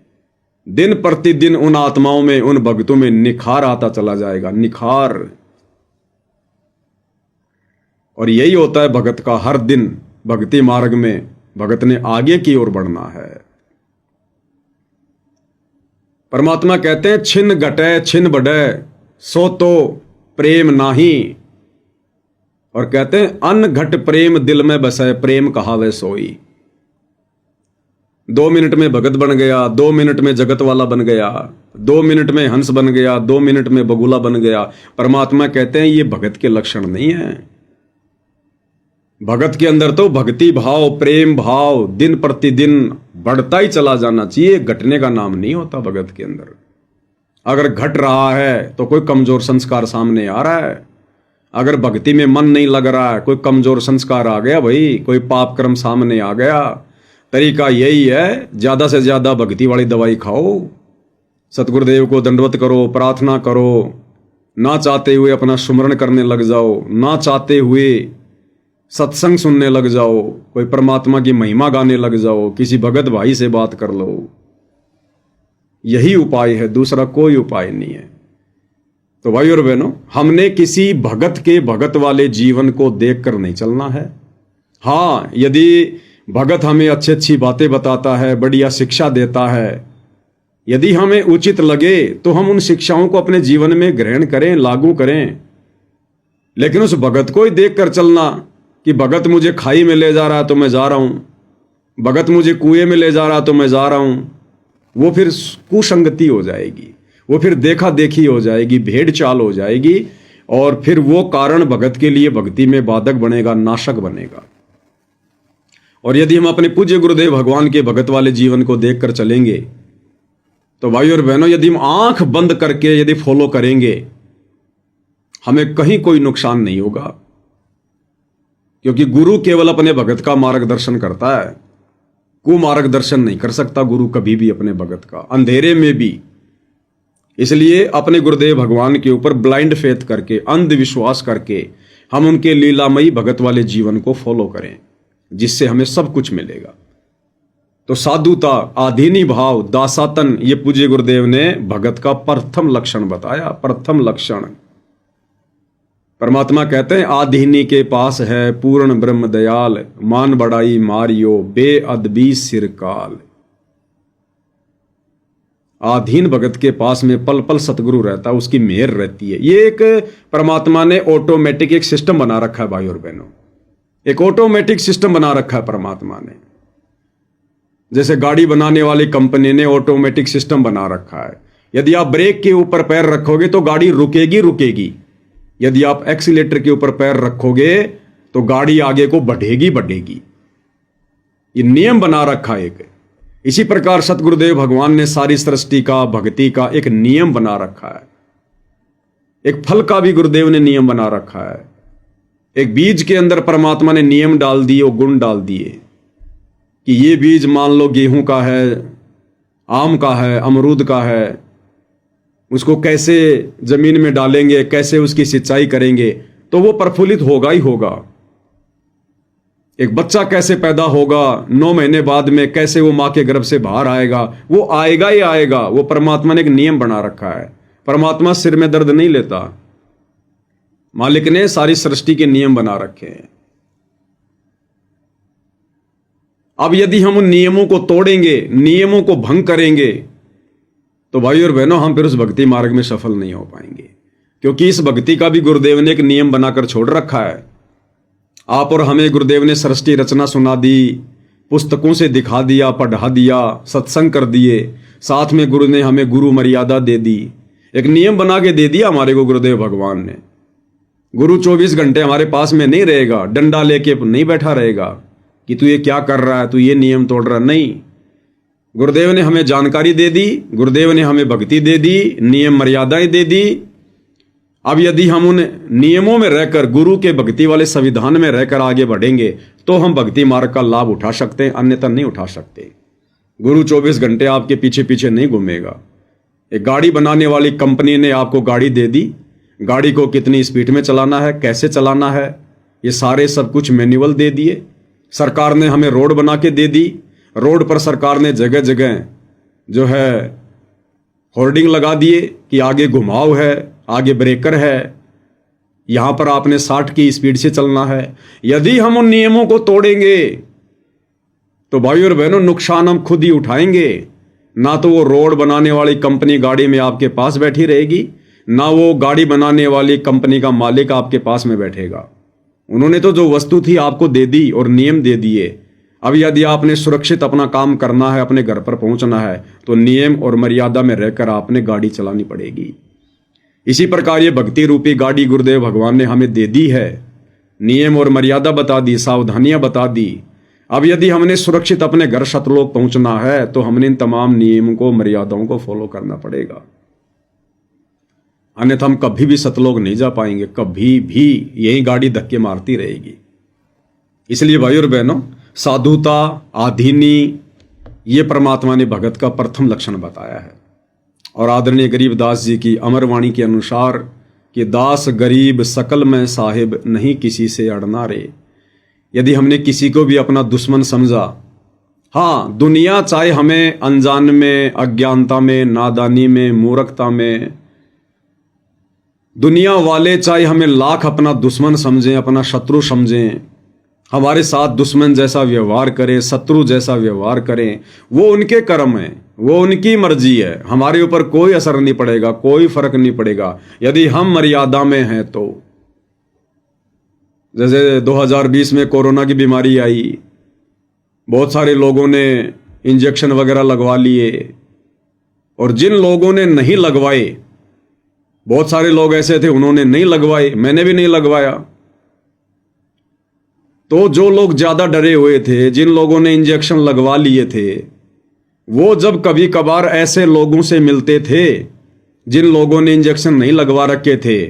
दिन प्रतिदिन उन आत्माओं में, उन भक्तों में निखार आता चला जाएगा, निखार। और यही होता है भगत का। हर दिन भक्ति मार्ग में भगत ने आगे की ओर बढ़ना है। परमात्मा कहते हैं, छिन घटे छिन बढ़े सो तो प्रेम नाही, और कहते हैं अन घट प्रेम दिल में बसे, प्रेम कहावे सोई। 2 मिनट में भगत बन गया, 2 मिनट में जगत वाला बन गया, 2 मिनट में हंस बन गया, 2 मिनट में बगुला बन गया। परमात्मा कहते हैं ये भगत के लक्षण नहीं है। भगत के अंदर तो भक्ति भाव, प्रेम भाव दिन प्रतिदिन बढ़ता ही चला जाना चाहिए, घटने का नाम नहीं होता भगत के अंदर। अगर घट रहा है तो कोई कमजोर संस्कार सामने आ रहा है। अगर भक्ति में मन नहीं लग रहा है, कोई कमजोर संस्कार आ गया भाई, कोई पाप कर्म सामने आ गया। तरीका यही है, ज्यादा से ज्यादा भक्ति वाली दवाई खाओ, सतगुरुदेव को दंडवत करो, प्रार्थना करो, ना चाहते हुए अपना सुमरण करने लग जाओ, ना चाहते हुए सत्संग सुनने लग जाओ, कोई परमात्मा की महिमा गाने लग जाओ, किसी भगत भाई से बात कर लो। यही उपाय है, दूसरा कोई उपाय नहीं है। तो भाई और बहनों, हमने किसी भगत के भगत वाले जीवन को देखकर नहीं चलना है। हाँ, यदि भगत हमें अच्छी अच्छी बातें बताता है, बढ़िया शिक्षा देता है, यदि हमें उचित लगे तो हम उन शिक्षाओं को अपने जीवन में ग्रहण करें, लागू करें। लेकिन उस भगत को ही देखकर चलना कि भगत मुझे खाई में ले जा रहा है तो मैं जा रहा हूं, भगत मुझे कुएं में ले जा रहा है तो मैं जा रहा हूं, वो फिर कुसंगति हो जाएगी, वो फिर देखा देखी हो जाएगी, भेड़ चाल हो जाएगी, और फिर वो कारण भगत के लिए भक्ति में बाधक बनेगा, नाशक बनेगा। और यदि हम अपने पूज्य गुरुदेव भगवान के भगत वाले जीवन को देखकर चलेंगे तो भाई और बहनों, यदि हम आंख बंद करके यदि फॉलो करेंगे, हमें कहीं कोई नुकसान नहीं होगा। क्योंकि गुरु केवल अपने भगत का मार्गदर्शन करता है, कुमार्गदर्शन नहीं कर सकता गुरु कभी भी अपने भगत का, अंधेरे में भी। इसलिए अपने गुरुदेव भगवान के ऊपर ब्लाइंड फेथ करके, अंधविश्वास करके हम उनके लीलामयी भगत वाले जीवन को फॉलो करें, जिससे हमें सब कुछ मिलेगा। तो साधुता, आधीनी भाव, दासातन, ये पूज्य गुरुदेव ने भगत का प्रथम लक्षण बताया, प्रथम लक्षण। परमात्मा कहते हैं, आधीनी के पास है पूर्ण ब्रह्म दयाल, मान बड़ाई मारियो बेअदबी सिरकाल। आधीन भगत के पास में पल पल सतगुरु रहता है, उसकी मेहर रहती है। ये एक परमात्मा ने ऑटोमेटिक एक सिस्टम बना रखा है भाई और बहनों, एक ऑटोमेटिक सिस्टम बना रखा है परमात्मा ने। जैसे गाड़ी बनाने वाली कंपनी ने ऑटोमेटिक सिस्टम बना रखा है। यदि आप ब्रेक के ऊपर पैर रखोगे तो गाड़ी रुकेगी रुकेगी, यदि आप एक्सीलेटर के ऊपर पैर रखोगे तो गाड़ी आगे को बढ़ेगी बढ़ेगी। ये नियम बना रखा है एक। इसी प्रकार सतगुरुदेव भगवान ने सारी सृष्टि का, भक्ति का एक नियम बना रखा है। एक फल का भी गुरुदेव ने नियम बना रखा है। एक बीज के अंदर परमात्मा ने नियम डाल दिए, गुण डाल दिए कि ये बीज मान लो गेहूं का है, आम का है, अमरूद का है, उसको कैसे जमीन में डालेंगे, कैसे उसकी सिंचाई करेंगे तो वो प्रफुल्लित होगा ही होगा। एक बच्चा कैसे पैदा होगा, 9 महीने बाद में कैसे वो मां के गर्भ से बाहर आएगा, वो आएगा ही आएगा। वो परमात्मा ने एक नियम बना रखा है। परमात्मा सिर में दर्द नहीं लेता, मालिक ने सारी सृष्टि के नियम बना रखे हैं। अब यदि हम उन नियमों को तोड़ेंगे, नियमों को भंग करेंगे, तो भाई और बहनों हम फिर उस भक्ति मार्ग में सफल नहीं हो पाएंगे, क्योंकि इस भक्ति का भी गुरुदेव ने एक नियम बनाकर छोड़ रखा है। आप और हमें गुरुदेव ने सृष्टि रचना सुना दी, पुस्तकों से दिखा दिया, पढ़ा दिया, सत्संग कर दिए, साथ में गुरु ने हमें गुरु मर्यादा दे दी, एक नियम बना के दे दिया हमारे को गुरुदेव भगवान ने। गुरु 24 घंटे हमारे पास में नहीं रहेगा, डंडा लेके नहीं बैठा रहेगा कि तू ये क्या कर रहा है, तू ये नियम तोड़ रहा है, नहीं। गुरुदेव ने हमें जानकारी दे दी, गुरुदेव ने हमें भक्ति दे दी, नियम मर्यादाएं दे दी। अब यदि हम उन नियमों में रहकर, गुरु के भक्ति वाले संविधान में रहकर आगे बढ़ेंगे तो हम भक्ति मार्ग का लाभ उठा सकते हैं, अन्यथा नहीं उठा सकते। गुरु 24 घंटे आपके पीछे पीछे नहीं घूमेगा। एक गाड़ी बनाने वाली कंपनी ने आपको गाड़ी दे दी, गाड़ी को कितनी स्पीड में चलाना है, कैसे चलाना है, ये सारे सब कुछ मैनुअल दे दिए। सरकार ने हमें रोड बना के दे दी, रोड पर सरकार ने जगह जगह जो है होर्डिंग लगा दिए कि आगे घुमाव है, आगे ब्रेकर है, यहां पर आपने 60 की स्पीड से चलना है। यदि हम उन नियमों को तोड़ेंगे तो भाई और बहनों नुकसान हम खुद ही उठाएंगे। ना तो वो रोड बनाने वाली कंपनी गाड़ी में आपके पास बैठी रहेगी, ना वो गाड़ी बनाने वाली कंपनी का मालिक आपके पास में बैठेगा। उन्होंने तो जो वस्तु थी आपको दे दी और नियम दे दिए। अब यदि आपने सुरक्षित अपना काम करना है, अपने घर पर पहुंचना है, तो नियम और मर्यादा में रहकर आपने गाड़ी चलानी पड़ेगी। इसी प्रकार ये भक्ति रूपी गाड़ी गुरुदेव भगवान ने हमें दे दी है, नियम और मर्यादा बता दी, सावधानियां बता दी। अब यदि हमने सुरक्षित अपने घर सतलोक पहुंचना है तो हमने इन तमाम नियमों को, मर्यादाओं को फॉलो करना पड़ेगा, अन्यथा हम कभी भी सतलोक नहीं जा पाएंगे, कभी भी यही गाड़ी धक्के मारती रहेगी। इसलिए भाई और बहनों, साधुता, आधीनी, ये परमात्मा ने भगत का प्रथम लक्षण बताया है। और आदरणीय गरीबदास जी की अमरवाणी के अनुसार कि दास गरीब सकल में साहिब, नहीं किसी से अड़ना रे। यदि हमने किसी को भी अपना दुश्मन समझा, हाँ, दुनिया चाहे हमें अनजान में, अज्ञानता में, नादानी में, मूर्खता में, दुनिया वाले चाहे हमें लाख अपना दुश्मन समझें, अपना शत्रु समझें, हमारे साथ दुश्मन जैसा व्यवहार करें, शत्रु जैसा व्यवहार करें, वो उनके कर्म है, वो उनकी मर्जी है, हमारे ऊपर कोई असर नहीं पड़ेगा, कोई फर्क नहीं पड़ेगा यदि हम मर्यादा में हैं तो। जैसे 2020 में कोरोना की बीमारी आई, बहुत सारे लोगों ने इंजेक्शन वगैरह लगवा लिए, और जिन लोगों ने नहीं लगवाए, बहुत सारे लोग ऐसे थे उन्होंने नहीं लगवाए, मैंने भी नहीं लगवाया। तो जो लोग ज्यादा डरे हुए थे, जिन लोगों ने इंजेक्शन लगवा लिए थे, वो जब कभी कभार ऐसे लोगों से मिलते थे जिन लोगों ने इंजेक्शन नहीं लगवा रखे थे,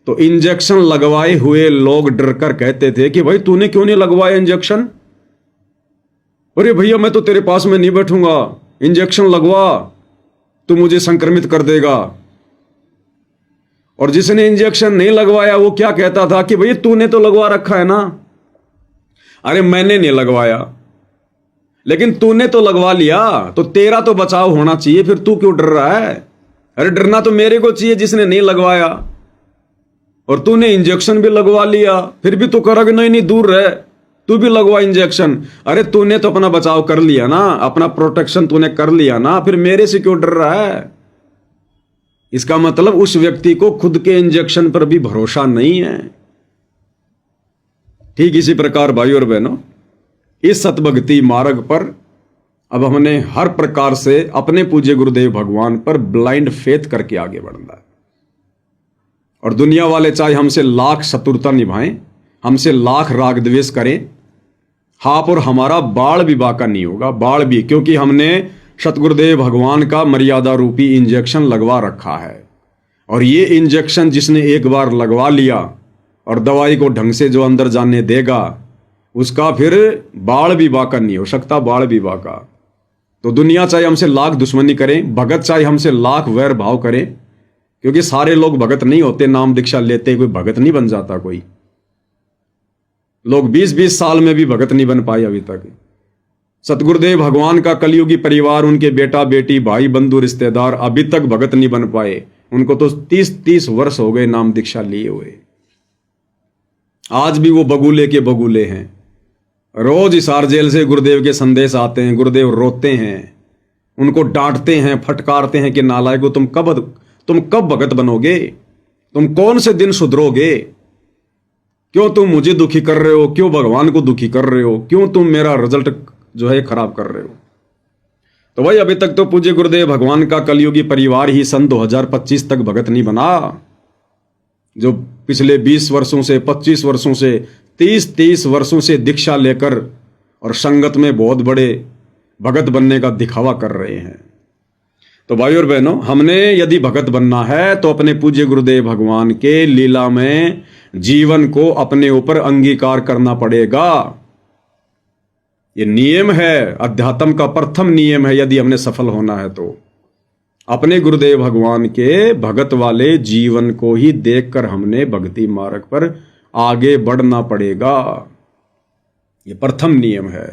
तो इंजेक्शन लगवाए हुए लोग डर कर कहते थे कि भाई तूने क्यों नहीं लगवाया इंजेक्शन? अरे भैया मैं तो तेरे पास में नहीं बैठूंगा, इंजेक्शन लगवा, तू मुझे संक्रमित कर देगा। और जिसने इंजेक्शन नहीं लगवाया वो क्या कहता था कि भैया तूने तो लगवा रखा है ना। अरे मैंने नहीं लगवाया, लेकिन तूने तो लगवा लिया, तो तेरा तो बचाव होना चाहिए, फिर तू क्यों डर रहा है? अरे डरना तो मेरे को चाहिए जिसने नहीं लगवाया, और तूने इंजेक्शन भी लगवा लिया, फिर भी तू करोगे नहीं दूर रह, तू भी लगवा इंजेक्शन। अरे तूने तो अपना बचाव कर लिया ना, अपना प्रोटेक्शन तूने कर लिया ना, फिर मेरे से क्यों डर रहा है? इसका मतलब उस व्यक्ति को खुद के इंजेक्शन पर भी भरोसा नहीं है। ठीक इसी प्रकार भाई और बहनों, इस सतभक्ति मार्ग पर अब हमने हर प्रकार से अपने पूज्य गुरुदेव भगवान पर ब्लाइंड फेथ करके आगे बढ़ना है। और दुनिया वाले चाहे हमसे लाख शत्रुता निभाएं, हमसे लाख राग द्वेष करें, आप और हमारा बाढ़ भी बाका नहीं होगा, बाढ़ भी, क्योंकि हमने सतगुरुदेव भगवान का मर्यादा रूपी इंजेक्शन लगवा रखा है। और ये इंजेक्शन जिसने एक बार लगवा लिया और दवाई को ढंग से जो अंदर जाने देगा, उसका फिर बाढ़ भी बाका नहीं हो सकता, बाढ़ भी बाका। तो दुनिया चाहे हमसे लाख दुश्मनी करें, भगत चाहे हमसे लाख वैर भाव करें, क्योंकि सारे लोग भगत नहीं होते, नाम दीक्षा लेते कोई भगत नहीं बन जाता। कोई लोग 20-20 साल में भी भगत नहीं बन पाए अभी तक। सतगुरुदेव भगवान का कलयुगी परिवार, उनके बेटा बेटी, भाई बंधु रिश्तेदार अभी तक भगत नहीं बन पाए। उनको तो 30-30 वर्ष हो गए नाम दीक्षा लिए हुए, आज भी वो बगुले के बगुले हैं। रोज हिसार जेल से गुरुदेव के संदेश आते हैं, गुरुदेव रोते हैं, उनको डांटते हैं, फटकारते हैं कि नालायको तुम कब भगत बनोगे, तुम कौन से दिन सुधरोगे, क्यों तुम मुझे दुखी कर रहे हो, क्यों भगवान को दुखी कर रहे हो, क्यों तुम मेरा रिजल्ट जो है खराब कर रहे हो। तो भाई अभी तक तो पूज्य गुरुदेव भगवान का कलयुगी परिवार ही सन 2025 तक भगत नहीं बना। जो पिछले 20 वर्षों से, 25 वर्षों से, 30 वर्षों से दीक्षा लेकर और संगत में बहुत बड़े भगत बनने का दिखावा कर रहे हैं। तो भाई और बहनों, हमने यदि भगत बनना है तो अपने पूज्य गुरुदेव भगवान के लीला में जीवन को अपने ऊपर अंगीकार करना पड़ेगा। ये नियम है, अध्यात्म का प्रथम नियम है। यदि हमने सफल होना है तो अपने गुरुदेव भगवान के भगत वाले जीवन को ही देखकर हमने भक्ति मार्ग पर आगे बढ़ना पड़ेगा। ये प्रथम नियम है।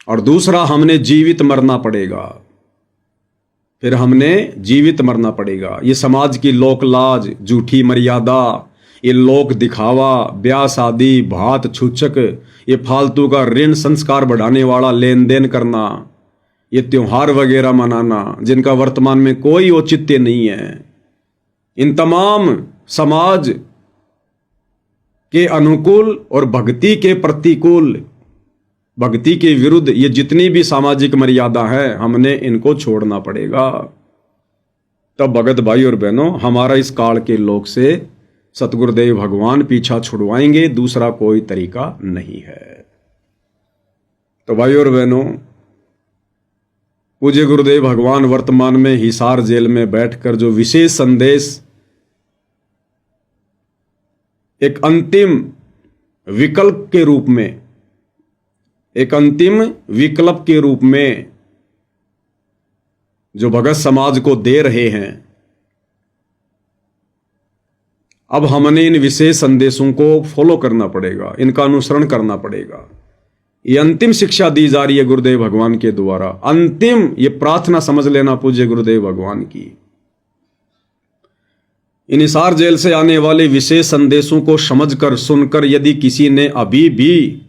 और दूसरा, हमने जीवित मरना पड़ेगा। फिर हमने जीवित मरना पड़ेगा। ये समाज की लोक लाज, झूठी मर्यादा, ये लोक दिखावा, ब्याह शादी, भात छूचक, ये फालतू का ऋण संस्कार बढ़ाने वाला लेन देन करना, ये त्योहार वगैरह मनाना जिनका वर्तमान में कोई औचित्य नहीं है, इन तमाम समाज के अनुकूल और भक्ति के प्रतिकूल, भक्ति के विरुद्ध ये जितनी भी सामाजिक मर्यादा है, हमने इनको छोड़ना पड़ेगा। तब भगत भाई और बहनों, हमारा इस काल के लोक से सतगुरुदेव भगवान पीछा छुड़वाएंगे, दूसरा कोई तरीका नहीं है। तो भाई और बहनों, पूज्य गुरुदेव भगवान वर्तमान में हिसार जेल में बैठकर जो विशेष संदेश एक अंतिम विकल्प के रूप में, एक अंतिम विकल्प के रूप में जो भगत समाज को दे रहे हैं, अब हमने इन विशेष संदेशों को फॉलो करना पड़ेगा, इनका अनुसरण करना पड़ेगा। ये अंतिम शिक्षा दी जा रही है गुरुदेव भगवान के द्वारा। अंतिम ये प्रार्थना समझ लेना पूज्य गुरुदेव भगवान की। इन हिसार जेल से आने वाले विशेष संदेशों को समझकर, सुनकर यदि किसी ने अभी भी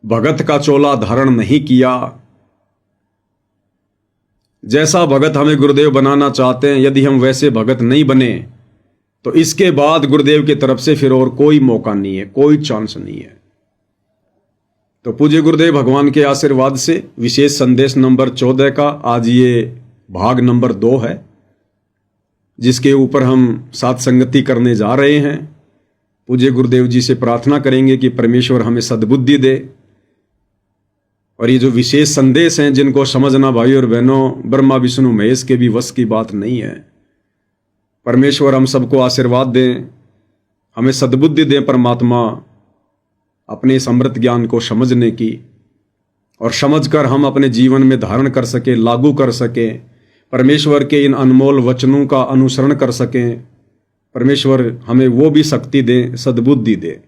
भगत का चोला धारण नहीं किया, जैसा भगत हमें गुरुदेव बनाना चाहते हैं, यदि हम वैसे भगत नहीं बने, तो इसके बाद गुरुदेव की तरफ से फिर और कोई मौका नहीं है, कोई चांस नहीं है। तो पूज्य गुरुदेव भगवान के आशीर्वाद से विशेष संदेश नंबर 14 का आज ये भाग नंबर 2 है, जिसके ऊपर हम साथ संगति करने जा रहे हैं। पूज्य गुरुदेव जी से प्रार्थना करेंगे कि परमेश्वर हमें सद्बुद्धि दे, और ये जो विशेष संदेश हैं जिनको समझना भाई और बहनों ब्रह्मा विष्णु महेश के भी वश की बात नहीं है। परमेश्वर हम सबको आशीर्वाद दें, हमें सद्बुद्धि दें परमात्मा, अपने इस अमृत ज्ञान को समझने की, और समझकर हम अपने जीवन में धारण कर सकें, लागू कर सकें, परमेश्वर के इन अनमोल वचनों का अनुसरण कर सकें। परमेश्वर हमें वो भी शक्ति दें, सद्बुद्धि दे।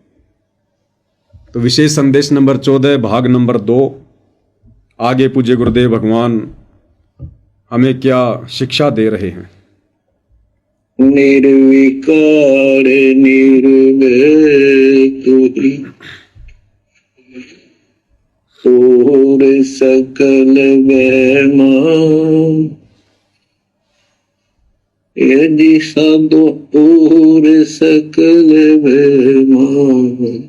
तो विशेष संदेश नंबर 14 भाग नंबर 2, आगे पूज्य गुरुदेव भगवान हमें क्या शिक्षा दे रहे हैं। निर्विकार निर्भय तुही और सकल वैमान, यदि साधो और सकल वैमान,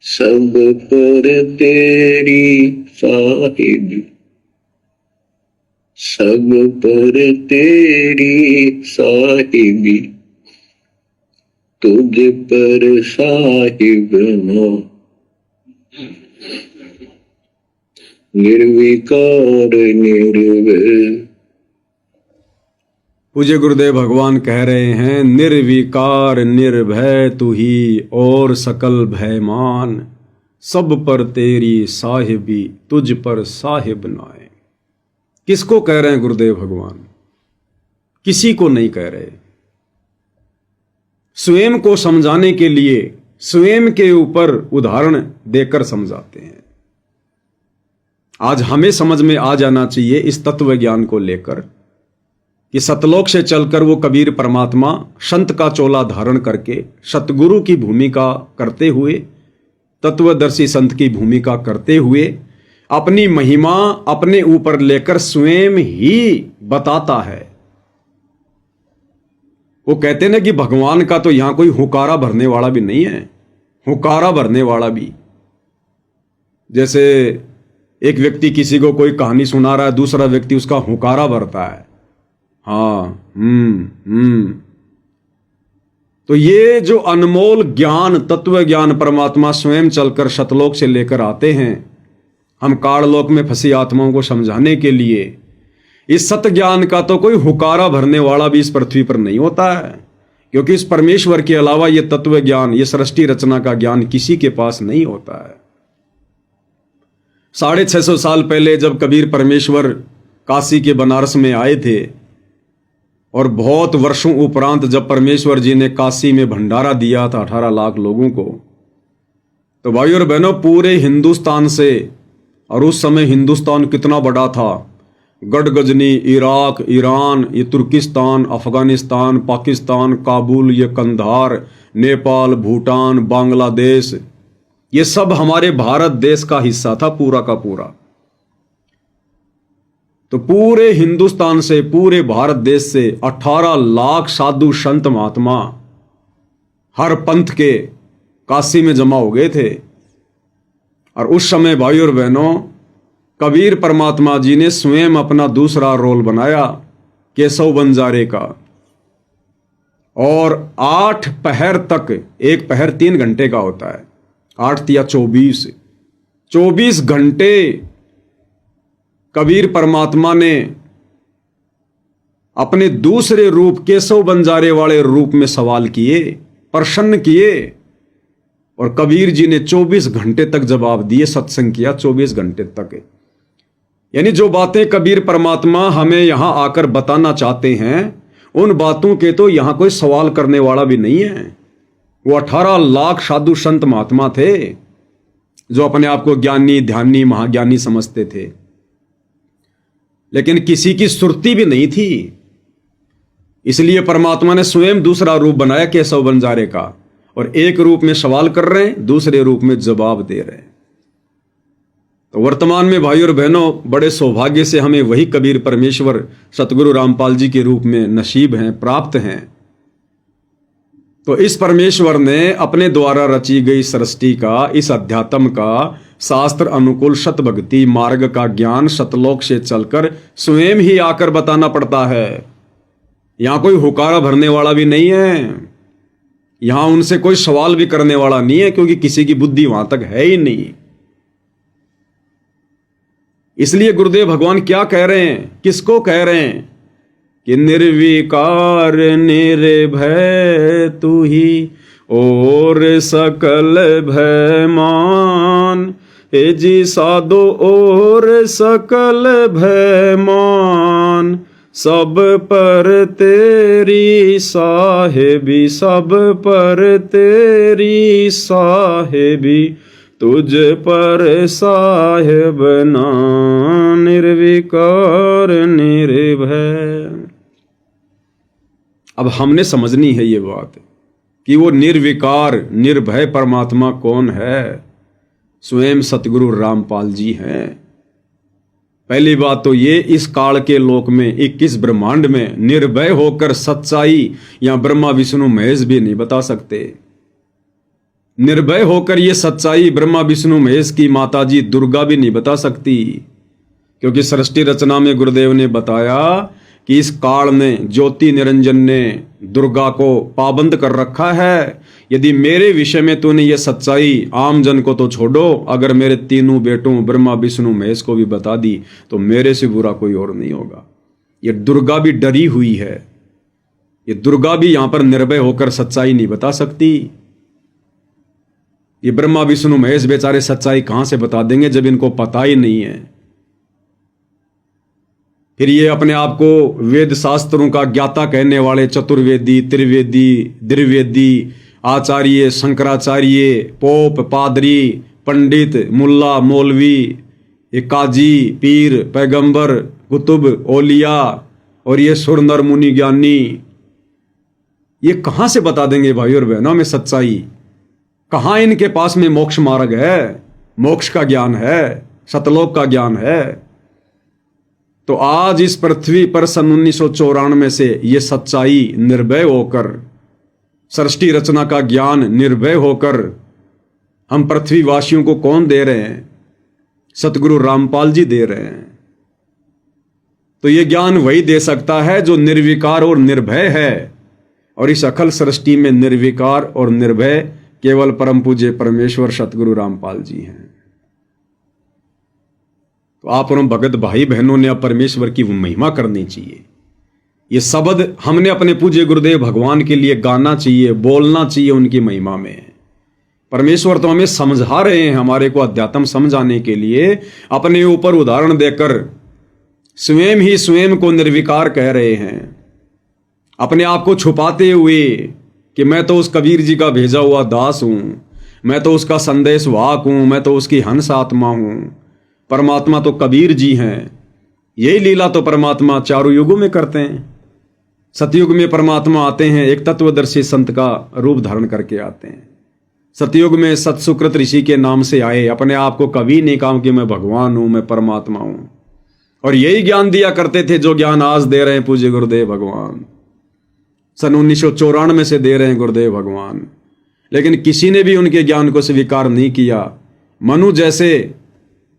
सब पर तेरी साहिबी, सब पर तेरी साहिबी, तुझ पर साहिब ना। निर्विकार निर्भय, पूज्य गुरुदेव भगवान कह रहे हैं, निर्विकार निर्भय तू ही और सकल भयमान, सब पर तेरी साहिबी, तुझ पर साहिब नाए। किसको कह रहे हैं गुरुदेव भगवान? किसी को नहीं कह रहे। स्वयं को समझाने के लिए स्वयं के ऊपर उदाहरण देकर समझाते हैं। आज हमें समझ में आ जाना चाहिए इस तत्व ज्ञान को लेकर कि सतलोक से चलकर वो कबीर परमात्मा संत का चोला धारण करके सतगुरु की भूमिका करते हुए तत्वदर्शी संत की भूमिका करते हुए अपनी महिमा अपने ऊपर लेकर स्वयं ही बताता है। वो कहते ना कि भगवान का तो यहां कोई हुकारा भरने वाला भी नहीं है, हुकारा भरने वाला भी। जैसे एक व्यक्ति किसी को कोई कहानी सुना रहा है, दूसरा व्यक्ति उसका हुकारा भरता है, हाँ तो ये जो अनमोल ज्ञान, तत्व ज्ञान परमात्मा स्वयं चलकर शतलोक से लेकर आते हैं हम काललोक में फंसी आत्माओं को समझाने के लिए, इस सत्य ज्ञान का तो कोई हुकारा भरने वाला भी इस पृथ्वी पर नहीं होता है, क्योंकि इस परमेश्वर के अलावा ये तत्व ज्ञान, ये सृष्टि रचना का ज्ञान किसी के पास नहीं होता है। 650 साल पहले जब कबीर परमेश्वर काशी के बनारस में आए थे और बहुत वर्षों उपरांत जब परमेश्वर जी ने काशी में भंडारा दिया था 18 लाख लोगों को, तो भाई और बहनों पूरे हिंदुस्तान से, और उस समय हिंदुस्तान कितना बड़ा था, गढ़गजनी, इराक, ईरान, ये तुर्किस्तान, अफगानिस्तान, पाकिस्तान, काबुल, ये कंधार, नेपाल, भूटान, बांग्लादेश, ये सब हमारे भारत देश का हिस्सा था पूरा का पूरा। तो पूरे हिंदुस्तान से, पूरे भारत देश से 18 लाख साधु संत महात्मा हर पंथ के काशी में जमा हो गए थे। और उस समय भाई और बहनों कबीर परमात्मा जी ने स्वयं अपना दूसरा रोल बनाया केशव बंजारे का, और 8 पहर तक, एक पहर 3 घंटे का होता है, 8 या 24 घंटे कबीर परमात्मा ने अपने दूसरे रूप केशव बंजारे वाले रूप में सवाल किए, प्रश्न किए, और कबीर जी ने 24 घंटे तक जवाब दिए, सत्संग किया 24 घंटे तक। यानी जो बातें कबीर परमात्मा हमें यहां आकर बताना चाहते हैं, उन बातों के तो यहां कोई सवाल करने वाला भी नहीं है। वो 18 लाख साधु संत महात्मा थे जो अपने आप को ज्ञानी, ध्यानी, महाज्ञानी समझते थे, लेकिन किसी की सुरती भी नहीं थी। इसलिए परमात्मा ने स्वयं दूसरा रूप बनाया केशव बंजारे का, और एक रूप में सवाल कर रहे हैं, दूसरे रूप में जवाब दे रहे हैं। तो वर्तमान में भाई और बहनों बड़े सौभाग्य से हमें वही कबीर परमेश्वर सतगुरु रामपाल जी के रूप में नसीब हैं, प्राप्त हैं। तो इस परमेश्वर ने अपने द्वारा रची गई सृष्टि का, इस अध्यात्म का, शास्त्र अनुकूल सत भक्ति मार्ग का ज्ञान सतलोक से चलकर स्वयं ही आकर बताना पड़ता है। यहां कोई हुकारा भरने वाला भी नहीं है, यहां उनसे कोई सवाल भी करने वाला नहीं है, क्योंकि किसी की बुद्धि वहां तक है ही नहीं। इसलिए गुरुदेव भगवान क्या कह रहे हैं, किसको कह रहे हैं कि निर्विकार निर्भय तू ही और सकल भय मान, हे जी साधो और सकल भय मान, सब पर तेरी साहेबी, सब पर तेरी साहेबी, तुझ पर साहेब ना निर्विकार निर्भय। अब हमने समझनी है ये बात कि वो निर्विकार निर्भय परमात्मा कौन है। स्वयं सतगुरु रामपाल जी हैं। पहली बात तो ये, इस काल के लोक में 21 ब्रह्मांड में निर्भय होकर सच्चाई या ब्रह्मा विष्णु महेश भी नहीं बता सकते। निर्भय होकर ये सच्चाई ब्रह्मा विष्णु महेश की माताजी दुर्गा भी नहीं बता सकती, क्योंकि सृष्टि रचना में गुरुदेव ने बताया कि इस काल में ज्योति निरंजन ने दुर्गा को पाबंद कर रखा है। यदि मेरे विषय में तूने ये सच्चाई आम जन को तो छोड़ो, अगर मेरे तीनों बेटों ब्रह्मा विष्णु महेश को भी बता दी तो मेरे से बुरा कोई और नहीं होगा। ये दुर्गा भी डरी हुई है, ये दुर्गा भी यहां पर निर्भय होकर सच्चाई नहीं बता सकती। ये ब्रह्मा विष्णु महेश बेचारे सच्चाई कहां से बता देंगे जब इनको पता ही नहीं है। फिर ये अपने आप को वेद शास्त्रों का ज्ञाता कहने वाले चतुर्वेदी, त्रिवेदी, द्विवेदी, आचार्य, शंकराचार्य, पोप, पादरी, पंडित, मुल्ला, मौलवी, ये काजी, पीर, पैगंबर, कुतुब, ओलिया और ये सुर नर मुनि ज्ञानी, ये कहां से बता देंगे भाई और बहनों में सच्चाई। कहां इनके पास में मोक्ष मार्ग है, मोक्ष का ज्ञान है, सतलोक का ज्ञान है। तो आज इस पृथ्वी पर सन 1994 से ये सच्चाई निर्भय होकर, सृष्टि रचना का ज्ञान निर्भय होकर हम पृथ्वीवासियों को कौन दे रहे हैं? सतगुरु रामपाल जी दे रहे हैं। तो ये ज्ञान वही दे सकता है जो निर्विकार और निर्भय है, और इस अखल सृष्टि में निर्विकार और निर्भय केवल परम पूज्य परमेश्वर सतगुरु रामपाल जी हैं। तो आप और भगत भाई बहनों ने अब परमेश्वर की महिमा करनी चाहिए। ये शब्द हमने अपने पूज्य गुरुदेव भगवान के लिए गाना चाहिए, बोलना चाहिए उनकी महिमा में। परमेश्वर तो हमें समझा रहे हैं, हमारे को अध्यात्म समझाने के लिए अपने ऊपर उदाहरण देकर स्वयं ही स्वयं को निर्विकार कह रहे हैं, अपने आप को छुपाते हुए कि मैं तो उस कबीर जी का भेजा हुआ दास हूं, मैं तो उसका संदेश वाहक हूं, मैं तो उसकी हंस आत्मा हूं। परमात्मा तो कबीर जी हैं। यही लीला तो परमात्मा चारों युगों में करते हैं। सतयुग में परमात्मा आते हैं, एक तत्वदर्शी संत का रूप धारण करके आते हैं। सतयुग में सतसुकृत ऋषि के नाम से आए, अपने आप को कभी नहीं कहा कि मैं भगवान हूं, मैं परमात्मा हूं, और यही ज्ञान दिया करते थे जो ज्ञान आज दे रहे हैं पूज्य गुरुदेव भगवान। सन 1994 से दे रहे हैं गुरुदेव भगवान, लेकिन किसी ने भी उनके ज्ञान को स्वीकार नहीं किया। मनु जैसे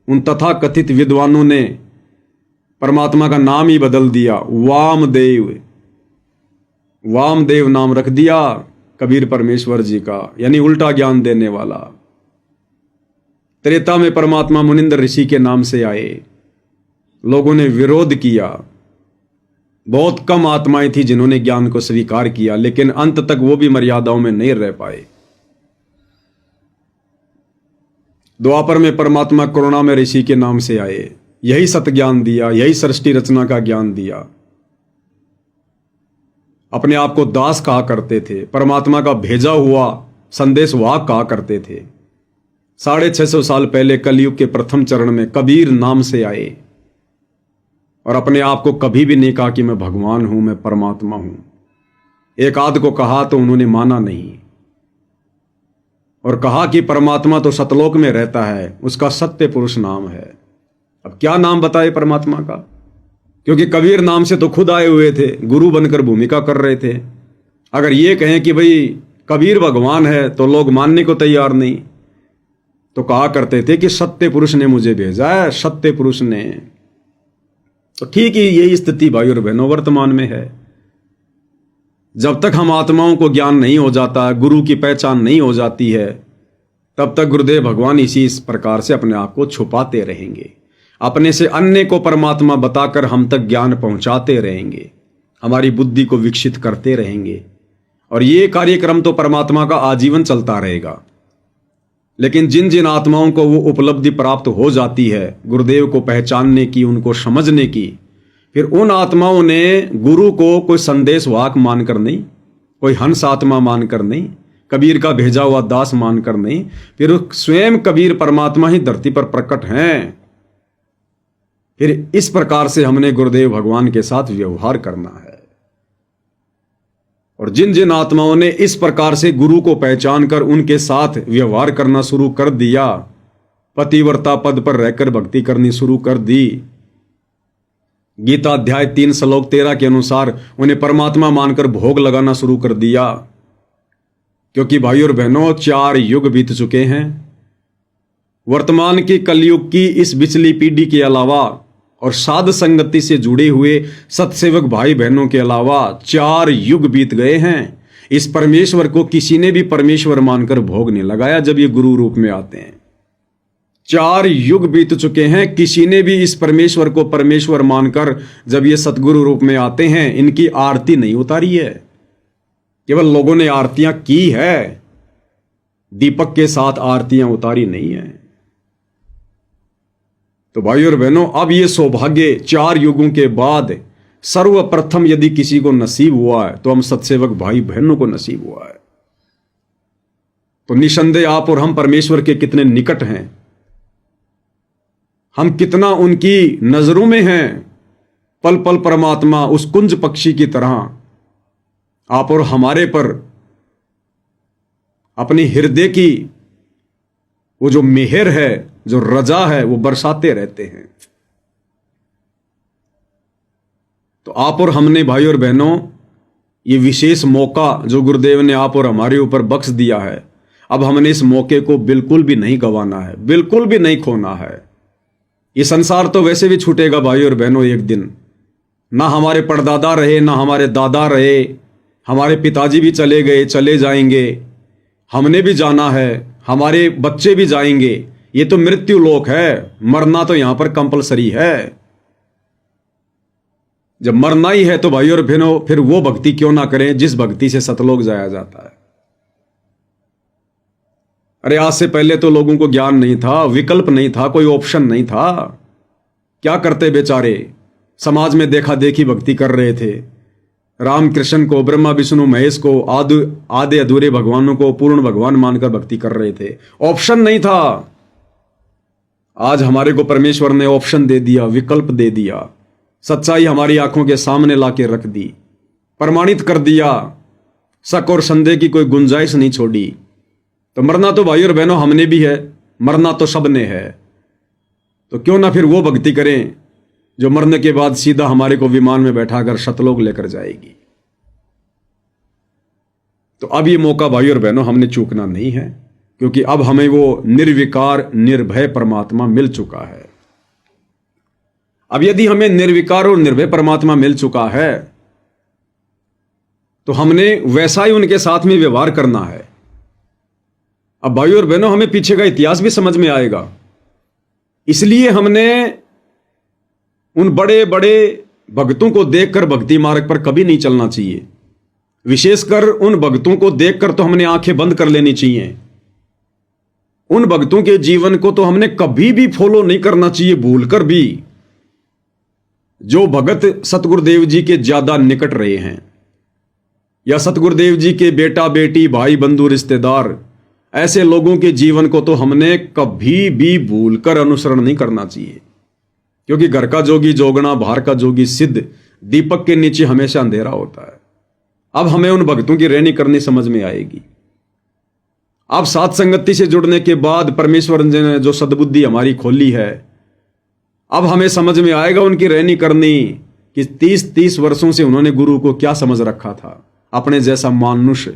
उन तथाकथित विद्वानों ने परमात्मा का नाम ही बदल दिया, वामदेव, वामदेव नाम रख दिया कबीर परमेश्वर जी का, यानी उल्टा ज्ञान देने वाला। त्रेता में परमात्मा मुनिंद्र ऋषि के नाम से आए, लोगों ने विरोध किया। बहुत कम आत्माएं थी जिन्होंने ज्ञान को स्वीकार किया, लेकिन अंत तक वो भी मर्यादाओं में नहीं रह पाए। द्वापर में परमात्मा करुणा में ऋषि के नाम से आए, यही सत ज्ञान दिया, यही सृष्टि रचना का ज्ञान दिया। अपने आप को दास कहा करते थे, परमात्मा का भेजा हुआ संदेश वाहक कहा करते थे। 650 साल पहले कलयुग के प्रथम चरण में कबीर नाम से आए और अपने आप को कभी भी नहीं कहा कि मैं भगवान हूं, मैं परमात्मा हूं। एक आध को कहा तो उन्होंने माना नहीं और कहा कि परमात्मा तो सतलोक में रहता है, उसका सत्य पुरुष नाम है। अब क्या नाम बताए परमात्मा का, क्योंकि कबीर नाम से तो खुद आए हुए थे, गुरु बनकर भूमिका कर रहे थे। अगर ये कहें कि भाई कबीर भगवान है तो लोग मानने को तैयार नहीं, तो कहा करते थे कि सत्य पुरुष ने मुझे भेजा है, सत्य पुरुष ने। तो ठीक ही यही स्थिति भाई और बहनों वर्तमान में है। जब तक हम आत्माओं को ज्ञान नहीं हो जाता, गुरु की पहचान नहीं हो जाती है, तब तक गुरुदेव भगवान इस प्रकार से अपने आप को छुपाते रहेंगे, अपने से अन्य को परमात्मा बताकर हम तक ज्ञान पहुंचाते रहेंगे, हमारी बुद्धि को विकसित करते रहेंगे। और ये कार्यक्रम तो परमात्मा का आजीवन चलता रहेगा। लेकिन जिन जिन आत्माओं को वो उपलब्धि प्राप्त हो जाती है गुरुदेव को पहचानने की, उनको समझने की, फिर उन आत्माओं ने गुरु को कोई संदेश वाहक मानकर नहीं, कोई हंस आत्मा मानकर नहीं, कबीर का भेजा हुआ दास मानकर नहीं, फिर स्वयं कबीर परमात्मा ही धरती पर प्रकट हैं। फिर इस प्रकार से हमने गुरुदेव भगवान के साथ व्यवहार करना है। और जिन जिन आत्माओं ने इस प्रकार से गुरु को पहचान कर उनके साथ व्यवहार करना शुरू कर दिया, पतिव्रता पद पर रहकर भक्ति करनी शुरू कर दी, गीता अध्याय 3 श्लोक 13 के अनुसार उन्हें परमात्मा मानकर भोग लगाना शुरू कर दिया। क्योंकि भाई और बहनों 4 युग बीत चुके हैं। वर्तमान की कलयुग की इस बिचली पीढ़ी के अलावा और साध संगति से जुड़े हुए सत्सेवक भाई बहनों के अलावा 4 युग बीत गए हैं। इस परमेश्वर को किसी ने भी परमेश्वर मानकर भोग नहीं लगाया जब ये गुरु रूप में आते हैं। 4 युग बीत चुके हैं, किसी ने भी इस परमेश्वर को परमेश्वर मानकर जब ये सतगुरु रूप में आते हैं इनकी आरती नहीं उतारी है। केवल लोगों ने आरतियां की है, दीपक के साथ आरतियां उतारी नहीं है। तो भाई और बहनों, अब ये सौभाग्य 4 युगों के बाद सर्वप्रथम यदि किसी को नसीब हुआ है तो हम सत्सेवक भाई बहनों को नसीब हुआ है। तो निसंदेह आप और हम परमेश्वर के कितने निकट हैं, हम कितना उनकी नजरों में हैं। पल पल परमात्मा उस कुंज पक्षी की तरह आप और हमारे पर अपनी हृदय की वो जो मेहर है, जो रजा है, वो बरसाते रहते हैं। तो आप और हमने भाई और बहनों ये विशेष मौका जो गुरुदेव ने आप और हमारे ऊपर बख्श दिया है, अब हमने इस मौके को बिल्कुल भी नहीं गंवाना है, बिल्कुल भी नहीं खोना है। ये संसार तो वैसे भी छूटेगा भाई और बहनों एक दिन। ना हमारे परदादा रहे, ना हमारे दादा रहे, हमारे पिताजी भी चले गए, चले जाएंगे, हमने भी जाना है, हमारे बच्चे भी जाएंगे। ये तो मृत्यु लोक है, मरना तो यहां पर कंपलसरी है। जब मरना ही है तो भाई और बहनों फिर वो भक्ति क्यों ना करें जिस भक्ति से सतलोक जाया जाता है। अरे आज से पहले तो लोगों को ज्ञान नहीं था, विकल्प नहीं था, कोई ऑप्शन नहीं था। क्या करते बेचारे, समाज में देखा देखी भक्ति कर रहे थे। राम कृष्ण को, ब्रह्मा विष्णु महेश को, आधे अधूरे भगवानों को पूर्ण भगवान मानकर भक्ति कर रहे थे। ऑप्शन नहीं था। आज हमारे को परमेश्वर ने ऑप्शन दे दिया, विकल्प दे दिया, सच्चाई हमारी आंखों के सामने लाके रख दी, प्रमाणित कर दिया, शक और संदेह की कोई गुंजाइश नहीं छोड़ी। तो मरना तो भाई और बहनों हमने भी है, मरना तो सबने है। तो क्यों ना फिर वो भक्ति करें जो मरने के बाद सीधा हमारे को विमान में बैठाकर सतलोक लेकर जाएगी। तो अब ये मौका भाई और बहनों हमने चूकना नहीं है, क्योंकि अब हमें वो निर्विकार निर्भय परमात्मा मिल चुका है। अब यदि हमें निर्विकार और निर्भय परमात्मा मिल चुका है तो हमने वैसा ही उनके साथ में व्यवहार करना है। अब भाई और बहनों हमें पीछे का इतिहास भी समझ में आएगा। इसलिए हमने उन बड़े बड़े भक्तों को देखकर भक्ति मार्ग पर कभी नहीं चलना चाहिए। विशेषकर उन भक्तों को देखकर तो हमने आंखें बंद कर लेनी चाहिए। उन भक्तों के जीवन को तो हमने कभी भी फॉलो नहीं करना चाहिए, भूलकर भी। जो भगत सतगुरुदेव जी के ज्यादा निकट रहे हैं या सतगुरुदेव जी के बेटा बेटी भाई बंधु रिश्तेदार, ऐसे लोगों के जीवन को तो हमने कभी भी भूलकर अनुसरण नहीं करना चाहिए। क्योंकि घर का जोगी जोगना, बाहर का जोगी सिद्ध, दीपक के नीचे हमेशा अंधेरा होता है। अब हमें उन भक्तों की रहनी करनी समझ में आएगी। अब साथ संगति से जुड़ने के बाद परमेश्वर ने जो सद्बुद्धि हमारी खोली है, अब हमें समझ में आएगा उनकी रहनी करनी कि 30 वर्षों से उन्होंने गुरु को क्या समझ रखा था, अपने जैसा मानुष।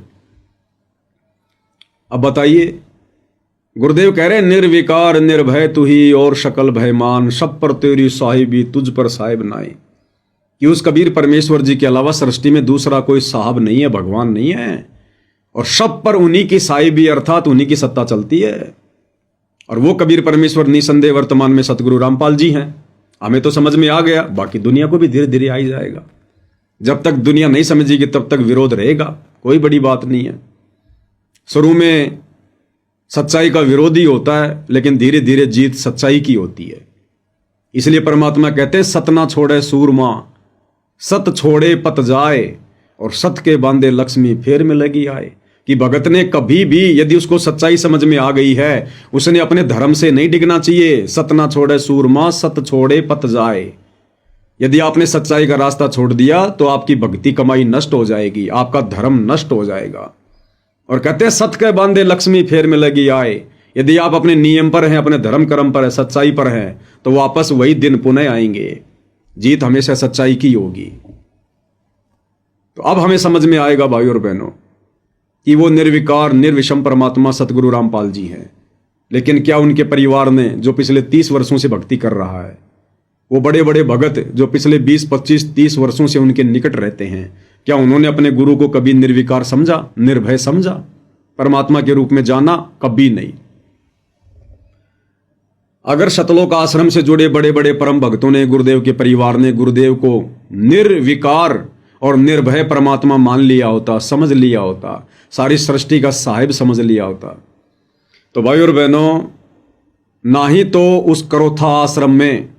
अब बताइए, गुरुदेव कह रहे निर्विकार निर्भय तू ही और शकल भयमान, सब पर तेरी साहिबी तुझ पर साहिब नाई। कि उस कबीर परमेश्वर जी के अलावा सृष्टि में दूसरा कोई साहब नहीं है, भगवान नहीं है, और सब पर उन्हीं की साहिबी अर्थात उन्हीं की सत्ता चलती है। और वो कबीर परमेश्वर निसंदेह वर्तमान में सतगुरु रामपाल जी हैं। हमें तो समझ में आ गया, बाकी दुनिया को भी धीरे धीरे आ ही जाएगा। जब तक दुनिया नहीं समझेगी तब तक विरोध रहेगा, कोई बड़ी बात नहीं है। शुरू में सच्चाई का विरोध ही होता है, लेकिन धीरे धीरे जीत सच्चाई की होती है। इसलिए परमात्मा कहते हैं सत ना छोड़े सूरमा, सत छोड़े पत जाए, और सत के बांधे लक्ष्मी फेर में लगी आए। कि भगत ने कभी भी यदि उसको सच्चाई समझ में आ गई है, उसने अपने धर्म से नहीं डिगना चाहिए। सत ना छोड़े सूरमा, सत छोड़े पत जाए। यदि आपने सच्चाई का रास्ता छोड़ दिया तो आपकी भक्ति कमाई नष्ट हो जाएगी, आपका धर्म नष्ट हो जाएगा। और कहते हैं सत के बांधे लक्ष्मी फेर में लगी आए। यदि आप अपने नियम पर हैं, अपने धर्म कर्म पर है, सच्चाई पर हैं, तो वापस वही दिन पुनः आएंगे। जीत हमेशा सच्चाई की होगी। तो अब हमें समझ में आएगा भाई और बहनों कि वो निर्विकार निर्विषम परमात्मा सतगुरु रामपाल जी हैं। लेकिन क्या उनके परिवार ने, जो पिछले 30 वर्षों से भक्ति कर रहा है, वो बड़े बड़े भगत जो पिछले 20, 25, 30 वर्षों से उनके निकट रहते हैं, क्या उन्होंने अपने गुरु को कभी निर्विकार समझा, निर्भय समझा, परमात्मा के रूप में जाना? कभी नहीं। अगर सतलोक आश्रम से जुड़े बड़े बड़े परम भक्तों ने, गुरुदेव के परिवार ने गुरुदेव को निर्विकार और निर्भय परमात्मा मान लिया होता, समझ लिया होता, सारी सृष्टि का साहिब समझ लिया होता, तो भाई और बहनों, ना ही तो उस करोथा आश्रम में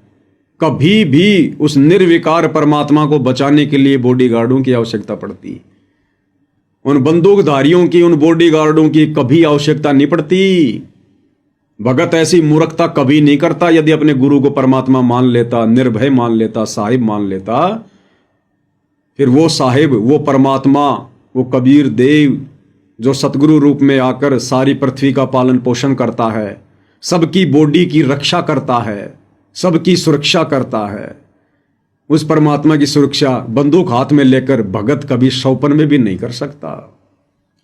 कभी भी उस निर्विकार परमात्मा को बचाने के लिए बॉडीगार्डों की आवश्यकता पड़ती। उन बंदूकधारियों की, उन बॉडीगार्डों की कभी आवश्यकता नहीं पड़ती। भगत ऐसी मूर्खता कभी नहीं करता। यदि अपने गुरु को परमात्मा मान लेता, निर्भय मान लेता, साहिब मान लेता, फिर वो साहिब, वो परमात्मा, वो कबीर देव, जो सतगुरु रूप में आकर सारी पृथ्वी का पालन पोषण करता है, सबकी बॉडी की रक्षा करता है, सबकी सुरक्षा करता है, उस परमात्मा की सुरक्षा बंदूक हाथ में लेकर भगत कभी सौपन में भी नहीं कर सकता।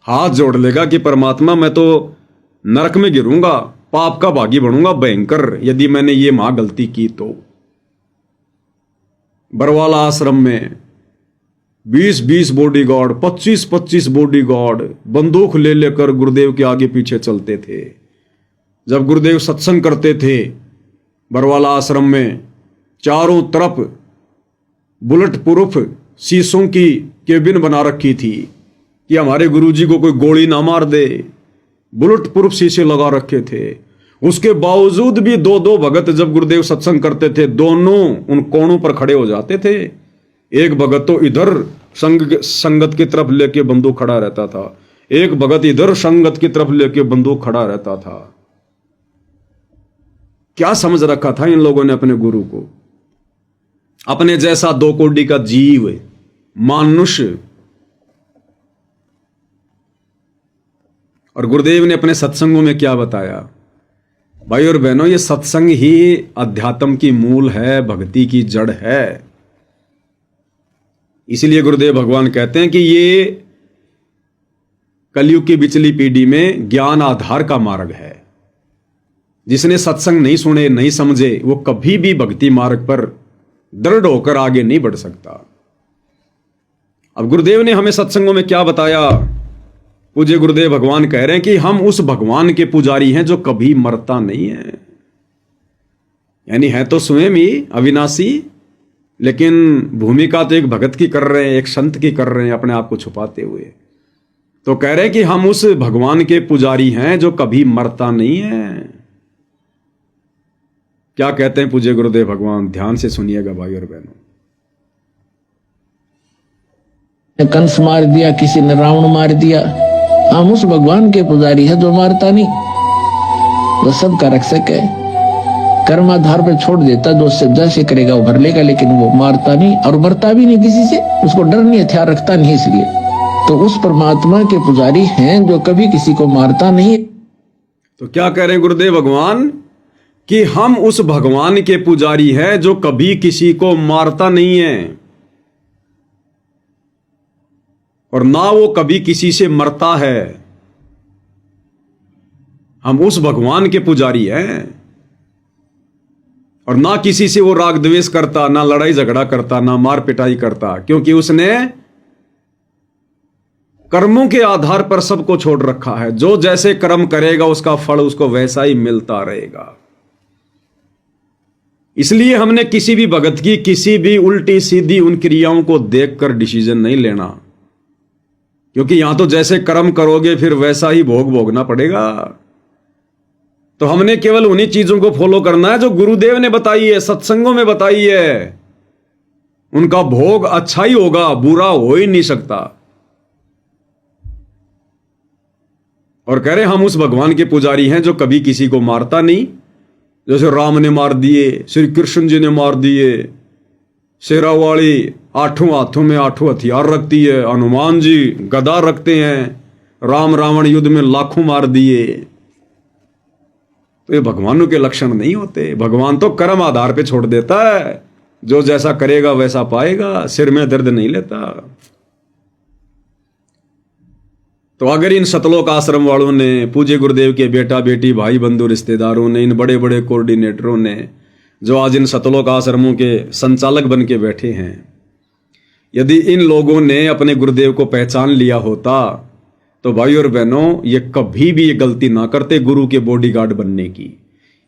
हाथ जोड़ लेगा कि परमात्मा मैं तो नरक में गिरूंगा, पाप का भागी बनूंगा भयंकर, यदि मैंने ये महा गलती की तो। बरवाला आश्रम में 20-20 बॉडीगार्ड, 25-25 बॉडीगार्ड बंदूक ले लेकर गुरुदेव के आगे पीछे चलते थे। जब गुरुदेव सत्संग करते थे बरवाला आश्रम में, चारों तरफ बुलेट प्रूफ शीशों की केबिन बना रखी थी कि हमारे गुरुजी को कोई गोली ना मार दे। बुलेट प्रूफ शीशे लगा रखे थे। उसके बावजूद भी दो दो भगत जब गुरुदेव सत्संग करते थे, दोनों उन कोणों पर खड़े हो जाते थे। एक भगत तो इधर संगत की तरफ लेके बंदूक खड़ा रहता था, एक भगत इधर संगत की तरफ लेके बंदूक खड़ा रहता था। क्या समझ रखा था इन लोगों ने अपने गुरु को? अपने जैसा 2 कोड़ी का जीव, मानुष्य। और गुरुदेव ने अपने सत्संगों में क्या बताया? भाई और बहनों, ये सत्संग ही अध्यात्म की मूल है, भक्ति की जड़ है। इसलिए गुरुदेव भगवान कहते हैं कि ये कलयुग की बिचली पीढ़ी में ज्ञान आधार का मार्ग है। जिसने सत्संग नहीं सुने, नहीं समझे, वो कभी भी भक्ति मार्ग पर दृढ़ होकर आगे नहीं बढ़ सकता। अब गुरुदेव ने हमें सत्संगों में क्या बताया? पूज्य गुरुदेव भगवान कह रहे हैं कि हम उस भगवान के पुजारी हैं जो कभी मरता नहीं है। यानी है तो स्वयं ही अविनाशी, लेकिन भूमिका तो एक भगत की कर रहे हैं, एक संत की कर रहे हैं, अपने आप को छुपाते हुए। तो कह रहे हैं कि हम उस भगवान के पुजारी हैं जो कभी मरता नहीं है। क्या कहते हैं पूज्य गुरुदेव भगवान? ध्यान से सुनिएगा भाई और बहनों। कंस मार दिया, किसी ने रावण मार दिया। हम उस भगवान के पुजारी है जो मारता नहीं, वो सबका रक्षक है। कर्म आधार पर छोड़ देता, जो उससे जैसे करेगा वो भर लेगा, लेकिन वो मारता नहीं और मरता भी नहीं किसी से। उसको डर नहीं, हथियार रखता नहीं। इसलिए तो उस परमात्मा के पुजारी हैं जो कभी किसी को मारता नहीं। तो क्या कह रहे हैं गुरुदेव भगवान? कि हम उस भगवान के पुजारी हैं जो कभी किसी को मारता नहीं है, और ना वो कभी किसी से मरता है। हम उस भगवान के पुजारी हैं, और ना किसी से वो राग द्वेष करता, ना लड़ाई झगड़ा करता, ना मार पिटाई करता, क्योंकि उसने कर्मों के आधार पर सबको छोड़ रखा है। जो जैसे कर्म करेगा उसका फल उसको वैसा ही मिलता रहेगा। इसलिए हमने किसी भी भगत की किसी भी उल्टी सीधी उन क्रियाओं को देखकर डिसीजन नहीं लेना, क्योंकि यहां तो जैसे कर्म करोगे फिर वैसा ही भोग भोगना पड़ेगा। तो हमने केवल उन्हीं चीजों को फॉलो करना है जो गुरुदेव ने बताई है, सत्संगों में बताई है। उनका भोग अच्छा ही होगा, बुरा हो ही नहीं सकता। और कह रहे हम उस भगवान के पुजारी हैं जो कभी किसी को मारता नहीं। जैसे राम ने मार दिए, श्री कृष्ण जी ने मार दिए, शेरावाली 8 हाथों में 8 हथियार रखती है, हनुमान जी गदा रखते हैं, राम रावण युद्ध में लाखों मार दिए। तो ये भगवानों के लक्षण नहीं होते। भगवान तो कर्म आधार पे छोड़ देता है, जो जैसा करेगा वैसा पाएगा, सिर में दर्द नहीं लेता। तो अगर इन सतलोक आश्रम वालों ने, पूज्य गुरुदेव के बेटा बेटी भाई बंधु रिश्तेदारों ने, इन बड़े बड़े कोऑर्डिनेटरों ने जो आज इन सतलोक आश्रमों के संचालक बन के बैठे हैं, यदि इन लोगों ने अपने गुरुदेव को पहचान लिया होता तो भाई और बहनों, ये कभी भी ये गलती ना करते गुरु के बॉडीगार्ड बनने की।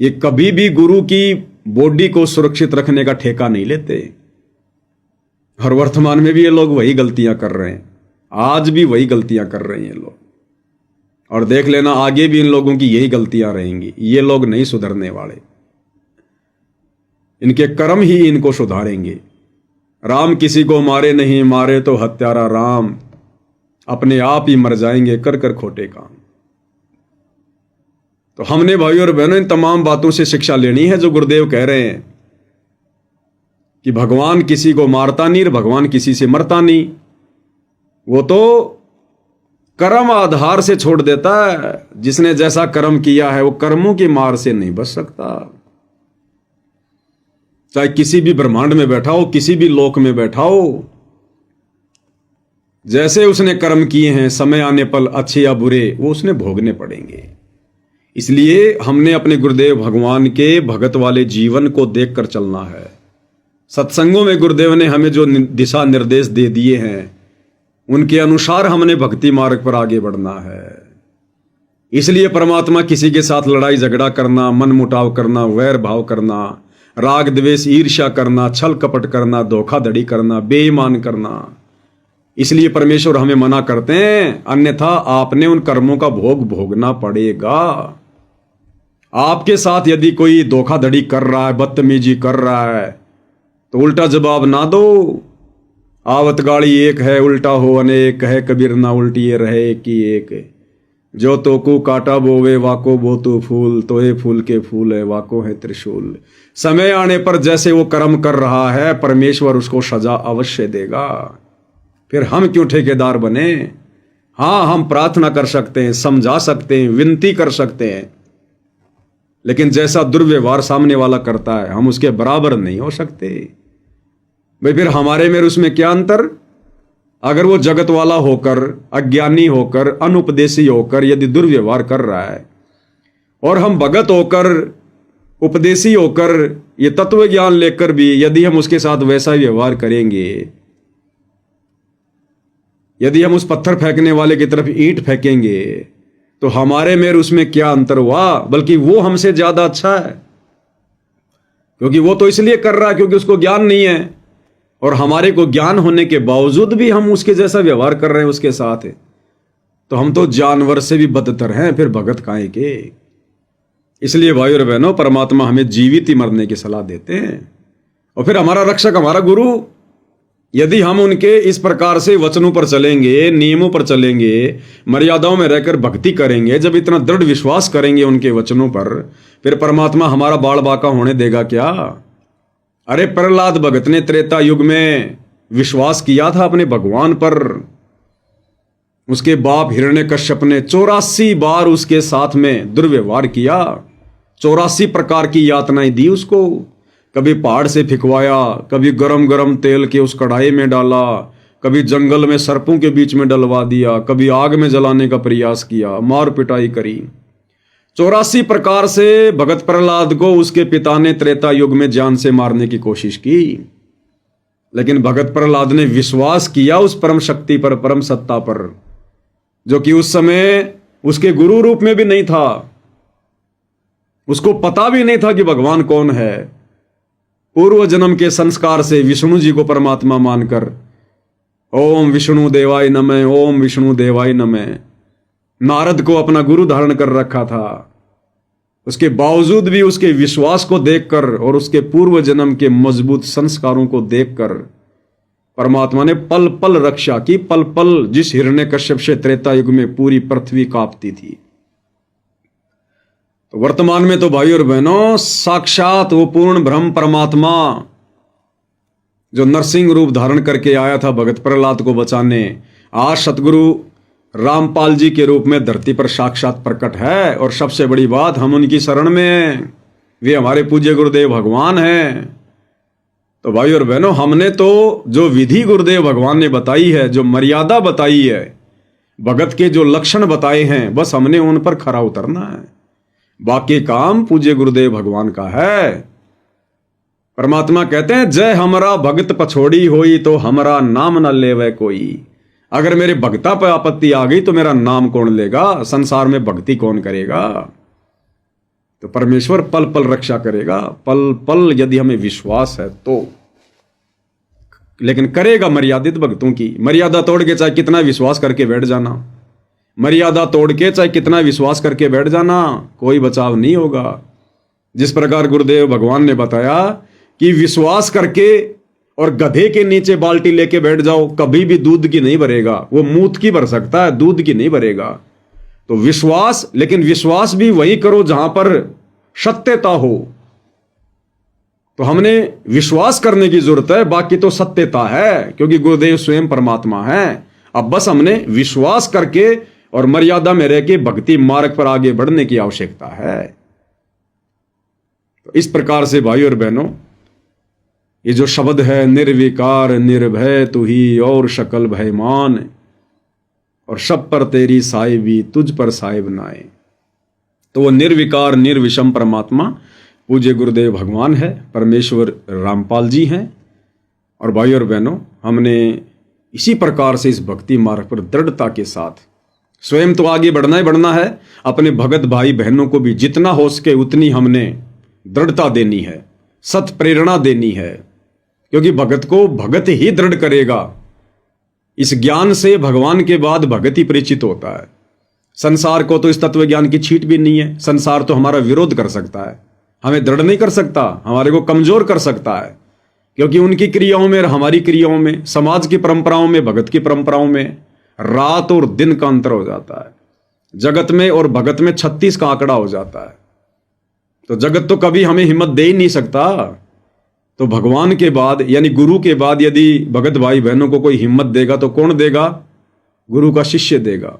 ये कभी भी गुरु की बॉडी को सुरक्षित रखने का ठेका नहीं लेते। और वर्तमान में भी ये लोग वही गलतियां कर रहे हैं, आज भी वही गलतियां कर रहे हैं लोग। और देख लेना आगे भी इन लोगों की यही गलतियां रहेंगी। ये लोग नहीं सुधरने वाले, इनके कर्म ही इनको सुधारेंगे। राम किसी को मारे नहीं, मारे तो हत्यारा राम, अपने आप ही मर जाएंगे कर कर खोटे काम। तो हमने भाई और बहनों इन तमाम बातों से शिक्षा लेनी है जो गुरुदेव कह रहे हैं कि भगवान किसी को मारता नहीं और भगवान किसी से मरता नहीं। वो तो कर्म आधार से छोड़ देता है। जिसने जैसा कर्म किया है वो कर्मों की मार से नहीं बच सकता। चाहे किसी भी ब्रह्मांड में बैठा हो, किसी भी लोक में बैठा हो, जैसे उसने कर्म किए हैं समय आने पर अच्छे या बुरे वो उसने भोगने पड़ेंगे। इसलिए हमने अपने गुरुदेव भगवान के भगत वाले जीवन को देखकर चलना है। सत्संगों में गुरुदेव ने हमें जो दिशा निर्देश दे दिए हैं उनके अनुसार हमने भक्ति मार्ग पर आगे बढ़ना है। इसलिए परमात्मा किसी के साथ लड़ाई झगड़ा करना, मन मुटाव करना, वैर भाव करना, राग द्वेष ईर्ष्या करना, छल कपट करना, धोखाधड़ी करना, बेईमान करना, इसलिए परमेश्वर हमें मना करते हैं, अन्यथा आपने उन कर्मों का भोग भोगना पड़ेगा। आपके साथ यदि कोई धोखाधड़ी कर रहा है, बदतमीजी कर रहा है, तो उल्टा जवाब ना दो। आवत गाड़ी एक है, उल्टा हो अनेक है, कबीर ना उल्टी रहे एक ही एक। जो तो को काटा बोवे वाको बो तो फूल, तो ये फूल के फूल है वाको है त्रिशूल। समय आने पर जैसे वो कर्म कर रहा है परमेश्वर उसको सजा अवश्य देगा। फिर हम क्यों ठेकेदार बने? हाँ, हम प्रार्थना कर सकते हैं, समझा सकते हैं, विनती कर सकते हैं, लेकिन जैसा दुर्व्यवहार सामने वाला करता है हम उसके बराबर नहीं हो सकते। भाई फिर हमारे में उसमें क्या अंतर? अगर वो जगत वाला होकर, अज्ञानी होकर, अनुपदेशी होकर यदि दुर्व्यवहार कर रहा है और हम भगत होकर, उपदेशी होकर, ये तत्व ज्ञान लेकर भी यदि हम उसके साथ वैसा व्यवहार करेंगे, यदि हम उस पत्थर फेंकने वाले की तरफ ईंट फेंकेंगे, तो हमारे में उसमें क्या अंतर हुआ? बल्कि वो हमसे ज्यादा अच्छा है, क्योंकि वो तो इसलिए कर रहा है क्योंकि उसको ज्ञान नहीं है, और हमारे को ज्ञान होने के बावजूद भी हम उसके जैसा व्यवहार कर रहे हैं उसके साथ है। तो हम तो जानवर से भी बदतर हैं, फिर भगत काहे के? इसलिए भाई और बहनों, परमात्मा हमें जीवित ही मरने की सलाह देते हैं। और फिर हमारा रक्षक, हमारा गुरु, यदि हम उनके इस प्रकार से वचनों पर चलेंगे, नियमों पर चलेंगे, मर्यादाओं में रहकर भक्ति करेंगे, जब इतना दृढ़ विश्वास करेंगे उनके वचनों पर, फिर परमात्मा हमारा बाल बाका होने देगा क्या? अरे प्रहलाद भगत ने त्रेता युग में विश्वास किया था अपने भगवान पर। उसके बाप हिरण्यकश्यप ने 84 बार उसके साथ में दुर्व्यवहार किया, 84 प्रकार की यातनाएं दी उसको। कभी पहाड़ से फिकवाया, कभी गरम गरम तेल के उस कढ़ाई में डाला, कभी जंगल में सर्पों के बीच में डलवा दिया, कभी आग में जलाने का प्रयास किया, मार पिटाई करी। 84 प्रकार से भगत प्रहलाद को उसके पिता ने त्रेता युग में जान से मारने की कोशिश की, लेकिन भगत प्रहलाद ने विश्वास किया उस परम शक्ति पर, परम सत्ता पर, जो कि उस समय उसके गुरु रूप में भी नहीं था। उसको पता भी नहीं था कि भगवान कौन है। पूर्व जन्म के संस्कार से विष्णु जी को परमात्मा मानकर ओम विष्णु देवाय नमः, ओम विष्णु देवाय नमः, नारद को अपना गुरु धारण कर रखा था। उसके बावजूद भी उसके विश्वास को देखकर और उसके पूर्व जन्म के मजबूत संस्कारों को देखकर परमात्मा ने पल पल रक्षा की। पल पल जिस हिरण्यकश्यप से त्रेता युग में पूरी पृथ्वी कांपती थी, तो वर्तमान में तो भाई और बहनों साक्षात वो पूर्ण ब्रह्म परमात्मा जो नरसिंह रूप धारण करके आया था भगत प्रहलाद को बचाने, आज सतगुरु रामपाल जी के रूप में धरती पर साक्षात प्रकट है। और सबसे बड़ी बात, हम उनकी शरण में हैं, वे हमारे पूज्य गुरुदेव भगवान हैं। तो भाई और बहनों, हमने तो जो विधि गुरुदेव भगवान ने बताई है, जो मर्यादा बताई है, भगत के जो लक्षण बताए हैं, बस हमने उन पर खरा उतरना है। बाकी काम पूज्य गुरुदेव भगवान का है। परमात्मा कहते हैं, जय हमरा भगत पछोड़ी होई तो हमरा नाम न लेवे कोई। अगर मेरे भक्ता पर आपत्ति आ गई तो मेरा नाम कौन लेगा? संसार में भक्ति कौन करेगा? तो परमेश्वर पल पल रक्षा करेगा, पल पल यदि हमें विश्वास है तो। लेकिन करेगा मर्यादित भक्तों की। मर्यादा तोड़ के चाहे कितना विश्वास करके बैठ जाना, मर्यादा तोड़ के चाहे कितना विश्वास करके बैठ जाना, कोई बचाव नहीं होगा। जिस प्रकार गुरुदेव भगवान ने बताया कि विश्वास करके और गधे के नीचे बाल्टी लेके बैठ जाओ, कभी भी दूध की नहीं भरेगा, वो मूत की भर सकता है, दूध की नहीं भरेगा। तो विश्वास, लेकिन विश्वास भी वही करो जहां पर सत्यता हो। तो हमने विश्वास करने की जरूरत है, बाकी तो सत्यता है, क्योंकि गुरुदेव स्वयं परमात्मा है। अब बस हमने विश्वास करके और मर्यादा में रह के भक्ति मार्ग पर आगे बढ़ने की आवश्यकता है। तो इस प्रकार से भाई और बहनों, ये जो शब्द है निर्विकार निर्भय तू ही और शकल भयमान, और सब पर तेरी साहिबी तुझ पर साहिब नाए, तो वो निर्विकार निर्विषम परमात्मा पूज्य गुरुदेव भगवान है, परमेश्वर रामपाल जी हैं। और भाई और बहनों, हमने इसी प्रकार से इस भक्ति मार्ग पर दृढ़ता के साथ स्वयं तो आगे बढ़ना ही बढ़ना है, अपने भगत भाई बहनों को भी जितना हो सके उतनी हमने दृढ़ता देनी है, सत प्रेरणा देनी है, क्योंकि भगत को भगत ही दृढ़ करेगा। इस ज्ञान से भगवान के बाद भगत ही परिचित होता है। संसार को तो इस तत्व ज्ञान की छीट भी नहीं है। संसार तो हमारा विरोध कर सकता है, हमें दृढ़ नहीं कर सकता, हमारे को कमजोर कर सकता है, क्योंकि उनकी क्रियाओं में और हमारी क्रियाओं में, समाज की परंपराओं में, भगत की परंपराओं में रात और दिन का अंतर हो जाता है। जगत में और भगत में 36 का आंकड़ा हो जाता है। तो जगत तो कभी हमें हिम्मत दे ही नहीं सकता। तो भगवान के बाद यानी गुरु के बाद यदि भगत भाई बहनों को कोई हिम्मत देगा तो कौन देगा? गुरु का शिष्य देगा,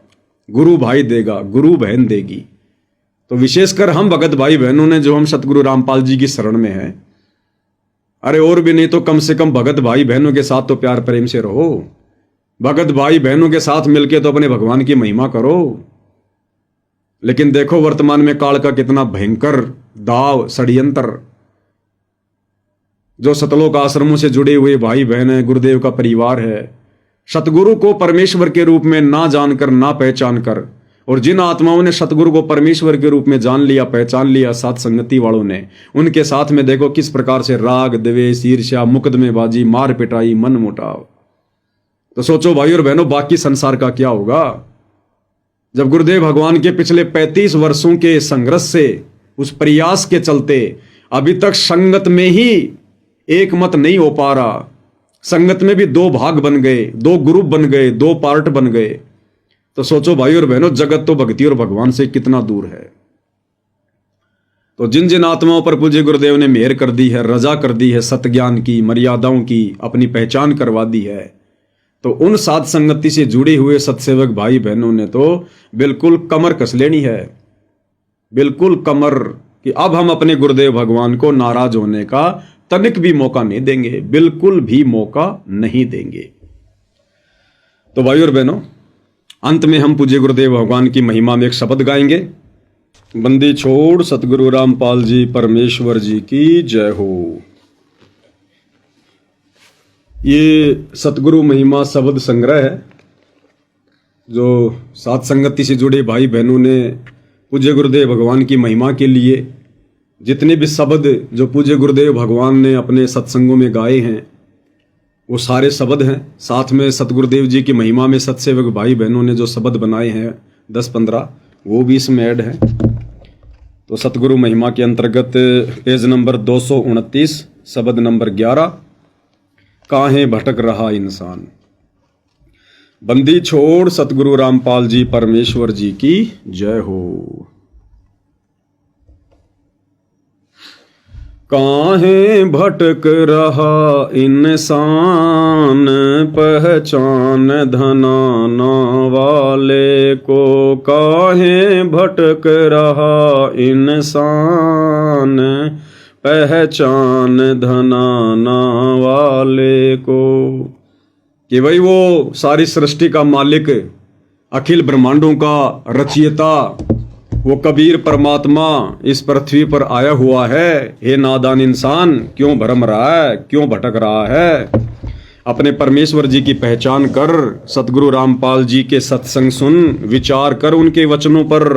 गुरु भाई देगा, गुरु बहन देगी। तो विशेषकर हम भगत भाई बहनों ने जो हम सतगुरु रामपाल जी की शरण में हैं, अरे और भी नहीं तो कम से कम भगत भाई बहनों के साथ तो प्यार प्रेम से रहो। भगत भाई बहनों के साथ मिलके तो अपने भगवान की महिमा करो। लेकिन देखो वर्तमान में काल का कितना भयंकर दाव षड्यंत्र, जो सतलोक आश्रमों से जुड़े हुए भाई बहन है, गुरुदेव का परिवार है, सतगुरु को परमेश्वर के रूप में ना जानकर, ना पहचान कर, और जिन आत्माओं ने सतगुरु को परमेश्वर के रूप में जान लिया, पहचान लिया, साथ संगति वालों ने, उनके साथ में देखो किस प्रकार से राग द्वेष ईर्ष्या मुकदमेबाजी मार पिटाई मन मुटाव। तो सोचो भाई और बहनों, बाकी संसार का क्या होगा जब गुरुदेव भगवान के पिछले 35 वर्षों के संघर्ष से, उस प्रयास के चलते अभी तक संगत में ही एक मत नहीं हो पा रहा। संगत में भी 2 भाग बन गए, 2 ग्रुप बन गए, 2 पार्ट बन गए। तो सोचो भाई और बहनों, जगत तो भक्ति और भगवान से कितना दूर है। तो जिन जिन आत्माओं पर पूज्य गुरुदेव ने मेहर कर दी है, रजा कर दी है, सतज्ञान की, मर्यादाओं की अपनी पहचान करवा दी है, तो उन साध संगति से जुड़े हुए सत्सेवक भाई बहनों ने तो बिल्कुल कमर कस लेनी है, बिल्कुल कमर, कि अब हम अपने गुरुदेव भगवान को नाराज होने का तनिक भी मौका नहीं देंगे, बिल्कुल भी मौका नहीं देंगे। तो भाई और बहनों, अंत में हम पूज्य गुरुदेव भगवान की महिमा में एक शब्द गाएंगे। बंदी छोड़ सतगुरु रामपाल जी परमेश्वर जी की जय हो। ये सतगुरु महिमा शब्द संग्रह है जो साथ संगति से जुड़े भाई बहनों ने पूज्य गुरुदेव भगवान की महिमा के लिए जितने भी शब्द जो पूज्य गुरुदेव भगवान ने अपने सत्संगों में गाए हैं वो सारे शब्द हैं। साथ में सतगुरुदेव जी की महिमा में सत्सेवक भाई बहनों ने जो शब्द बनाए हैं 10-15 वो भी इसमें ऐड है। तो सतगुरु महिमा के अंतर्गत पेज नंबर 229 शब्द नंबर 11, काहे भटक रहा इंसान। बंदी छोड़ सतगुरु रामपाल जी परमेश्वर जी की जय हो। काहे भटक रहा इंसान, पहचान धनाना वाले को। काहे भटक रहा इंसान, पहचान धनाना वाले को। कि भाई वो सारी सृष्टि का मालिक, अखिल ब्रह्मांडों का रचयिता, वो कबीर परमात्मा इस पृथ्वी पर आया हुआ है। हे नादान इंसान, क्यों भरम रहा है, क्यों भटक रहा है? अपने परमेश्वर जी की पहचान कर, सतगुरु रामपाल जी के सत्संग सुन, विचार कर उनके वचनों पर।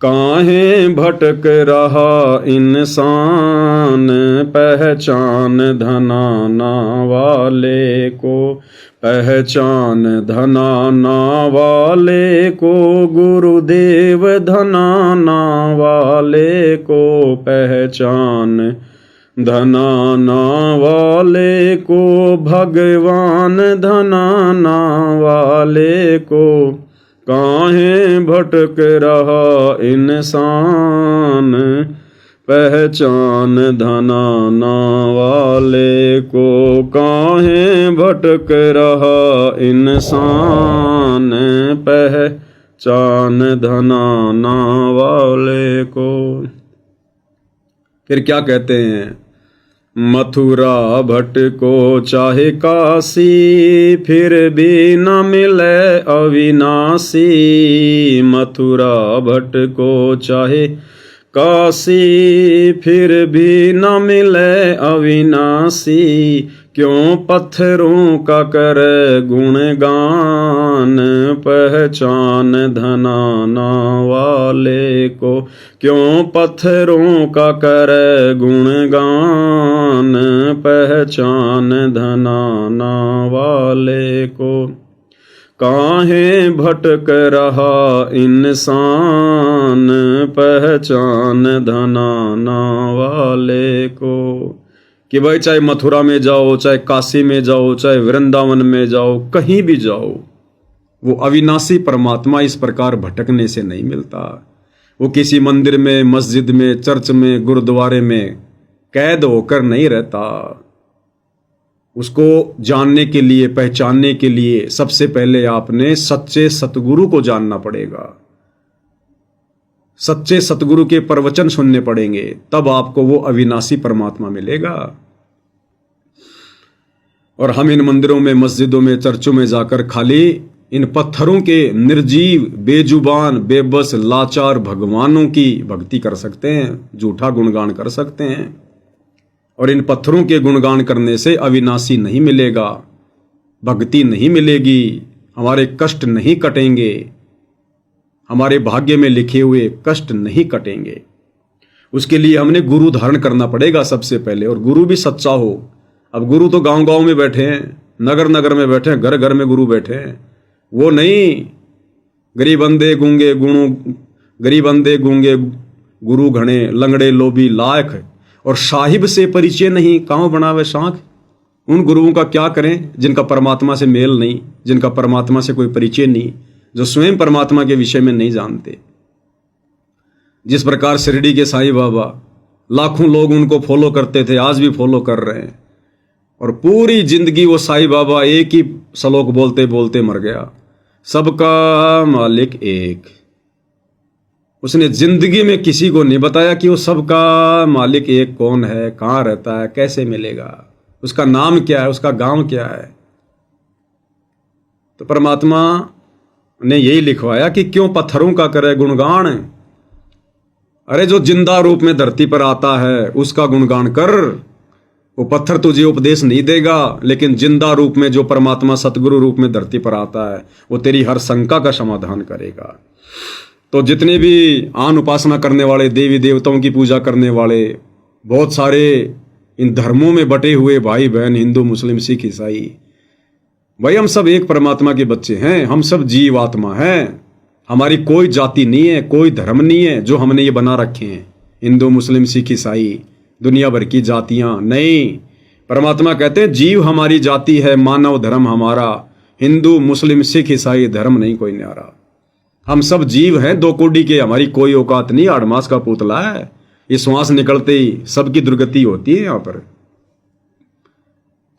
काहे भटक रहा इंसान, पहचान धनाना वाले को। पहचान धनाना वाले को, गुरुदेव धनाना वाले को। पहचान धनाना वाले को, भगवान धनाना वाले को। काहे भटक रहा इंसान, पहचान धनाना वाले को, काहे भटक रहा इंसान, पहचान धनाना वाले को। फिर क्या कहते हैं, मथुरा भटको चाहे काशी, फिर भी न मिले अविनाशी। मथुरा भटको चाहे काशी, फिर भी न मिले अविनाशी। क्यों पत्थरों का कर गुणगान, पहचान धनाना वाले को। क्यों पत्थरों का कर गुणगान, पहचान धनाना वाले को। काहे भटक रहा इंसान, पहचान धनाना वाले को। कि भाई चाहे मथुरा में जाओ, चाहे काशी में जाओ, चाहे वृंदावन में जाओ, कहीं भी जाओ, वो अविनाशी परमात्मा इस प्रकार भटकने से नहीं मिलता। वो किसी मंदिर में, मस्जिद में, चर्च में, गुरुद्वारे में कैद होकर नहीं रहता। उसको जानने के लिए, पहचानने के लिए सबसे पहले आपने सच्चे सतगुरु को जानना पड़ेगा। सच्चे सतगुरु के प्रवचन सुनने पड़ेंगे, तब आपको वो अविनाशी परमात्मा मिलेगा। और हम इन मंदिरों में, मस्जिदों में, चर्चों में जाकर खाली इन पत्थरों के निर्जीव, बेजुबान, बेबस, लाचार भगवानों की भक्ति कर सकते हैं, झूठा गुणगान कर सकते हैं। और इन पत्थरों के गुणगान करने से अविनाशी नहीं मिलेगा, भक्ति नहीं मिलेगी, हमारे कष्ट नहीं कटेंगे, हमारे भाग्य में लिखे हुए कष्ट नहीं कटेंगे। उसके लिए हमने गुरु धारण करना पड़ेगा सबसे पहले, और गुरु भी सच्चा हो। अब गुरु तो गांव गांव में बैठे हैं, नगर नगर में बैठे हैं, घर घर में गुरु बैठे हैं। वो नहीं, गरीब अंधे गूंगे गुणु, गरीब अंधे गूंगे गुरु घणे, लंगड़े लोभी लायक, और साहिब से परिचय नहीं, कांव बनावे शाख। उन गुरुओं का क्या करें जिनका परमात्मा से मेल नहीं, जिनका परमात्मा से कोई परिचय नहीं, जो स्वयं परमात्मा के विषय में नहीं जानते। जिस प्रकार शिरडी के साईं बाबा, लाखों लोग उनको फॉलो करते थे, आज भी फॉलो कर रहे हैं, और पूरी जिंदगी वो साईं बाबा एक ही श्लोक बोलते बोलते मर गया, सबका मालिक एक। उसने जिंदगी में किसी को नहीं बताया कि वो सबका मालिक एक कौन है, कहाँ रहता है, कैसे मिलेगा, उसका नाम क्या है, उसका गांव क्या है। तो परमात्मा ने यही लिखवाया कि क्यों पत्थरों का करे गुणगान। अरे जो जिंदा रूप में धरती पर आता है उसका गुणगान कर। वो पत्थर तुझे उपदेश नहीं देगा, लेकिन जिंदा रूप में जो परमात्मा सतगुरु रूप में धरती पर आता है वो तेरी हर शंका का समाधान करेगा। तो जितने भी आन उपासना करने वाले, देवी देवताओं की पूजा करने वाले, बहुत सारे इन धर्मों में बटे हुए भाई बहन, हिंदू, मुस्लिम, सिख, ईसाई, भाई हम सब एक परमात्मा के बच्चे हैं, हम सब जीव आत्मा हैं। हमारी कोई जाति नहीं है, कोई धर्म नहीं है जो हमने ये बना रखे हैं, हिंदू, मुस्लिम, सिख, ईसाई, दुनिया भर की जातियां नहीं। परमात्मा कहते हैं जीव हमारी जाति है, मानव धर्म हमारा, हिंदू, मुस्लिम, सिख, ईसाई धर्म नहीं कोई न्यारा। हम सब जीव हैं, दो कोडी के, हमारी कोई औकात नहीं, 8 मास का पुतला है। ये श्वास निकलते ही सबकी दुर्गति होती है यहाँ पर।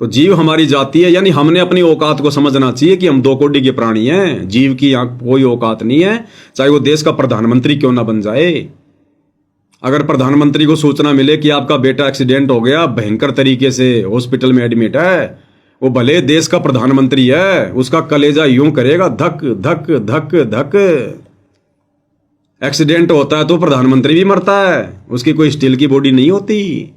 तो जीव हमारी जाति है, यानी हमने अपनी औकात को समझना चाहिए कि हम 2 कोडी के प्राणी हैं। जीव की यहाँ कोई औकात नहीं है, चाहे वो देश का प्रधानमंत्री क्यों ना बन जाए। अगर प्रधानमंत्री को सूचना मिले कि आपका बेटा एक्सीडेंट हो गया, भयंकर तरीके से हॉस्पिटल में एडमिट है, वो भले देश का प्रधानमंत्री है, उसका कलेजा यूं करेगा धक धक धक धक। एक्सीडेंट होता है तो प्रधानमंत्री भी मरता है, उसकी कोई स्टील की बॉडी नहीं होती।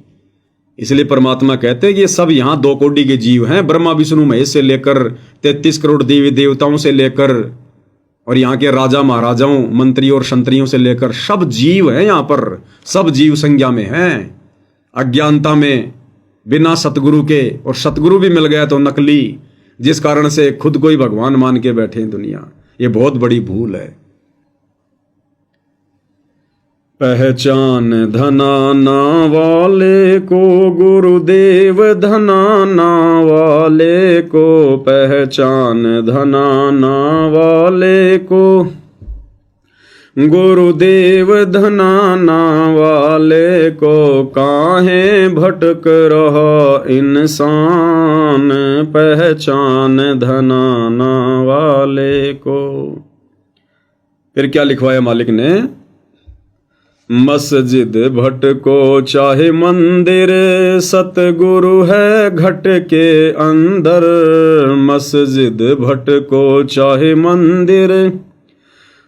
इसलिए परमात्मा कहते हैं कि ये सब यहाँ 2 कोडी के जीव हैं, ब्रह्मा विष्णु महेश से लेकर 33 करोड़ देवी देवताओं से लेकर, और यहाँ के राजा महाराजाओं, मंत्री और संतरियों से लेकर सब जीव हैं यहाँ पर, सब जीव संज्ञा में हैं। अज्ञानता में, बिना सतगुरु के, और सतगुरु भी मिल गया तो नकली, जिस कारण से खुद को ही भगवान मान के बैठे हैं दुनिया। ये बहुत बड़ी भूल है। पहचान धनाना वाले को, गुरुदेव धनाना वाले को, पहचान धनाना वाले को। गुरुदेव धनाना वाले को काहे भटक रहा इंसान, पहचान धनाना वाले को। फिर क्या लिखवाया मालिक ने, मस्जिद भटको चाहे मंदिर, सतगुरु है घट के अंदर। मस्जिद भटको चाहे मंदिर,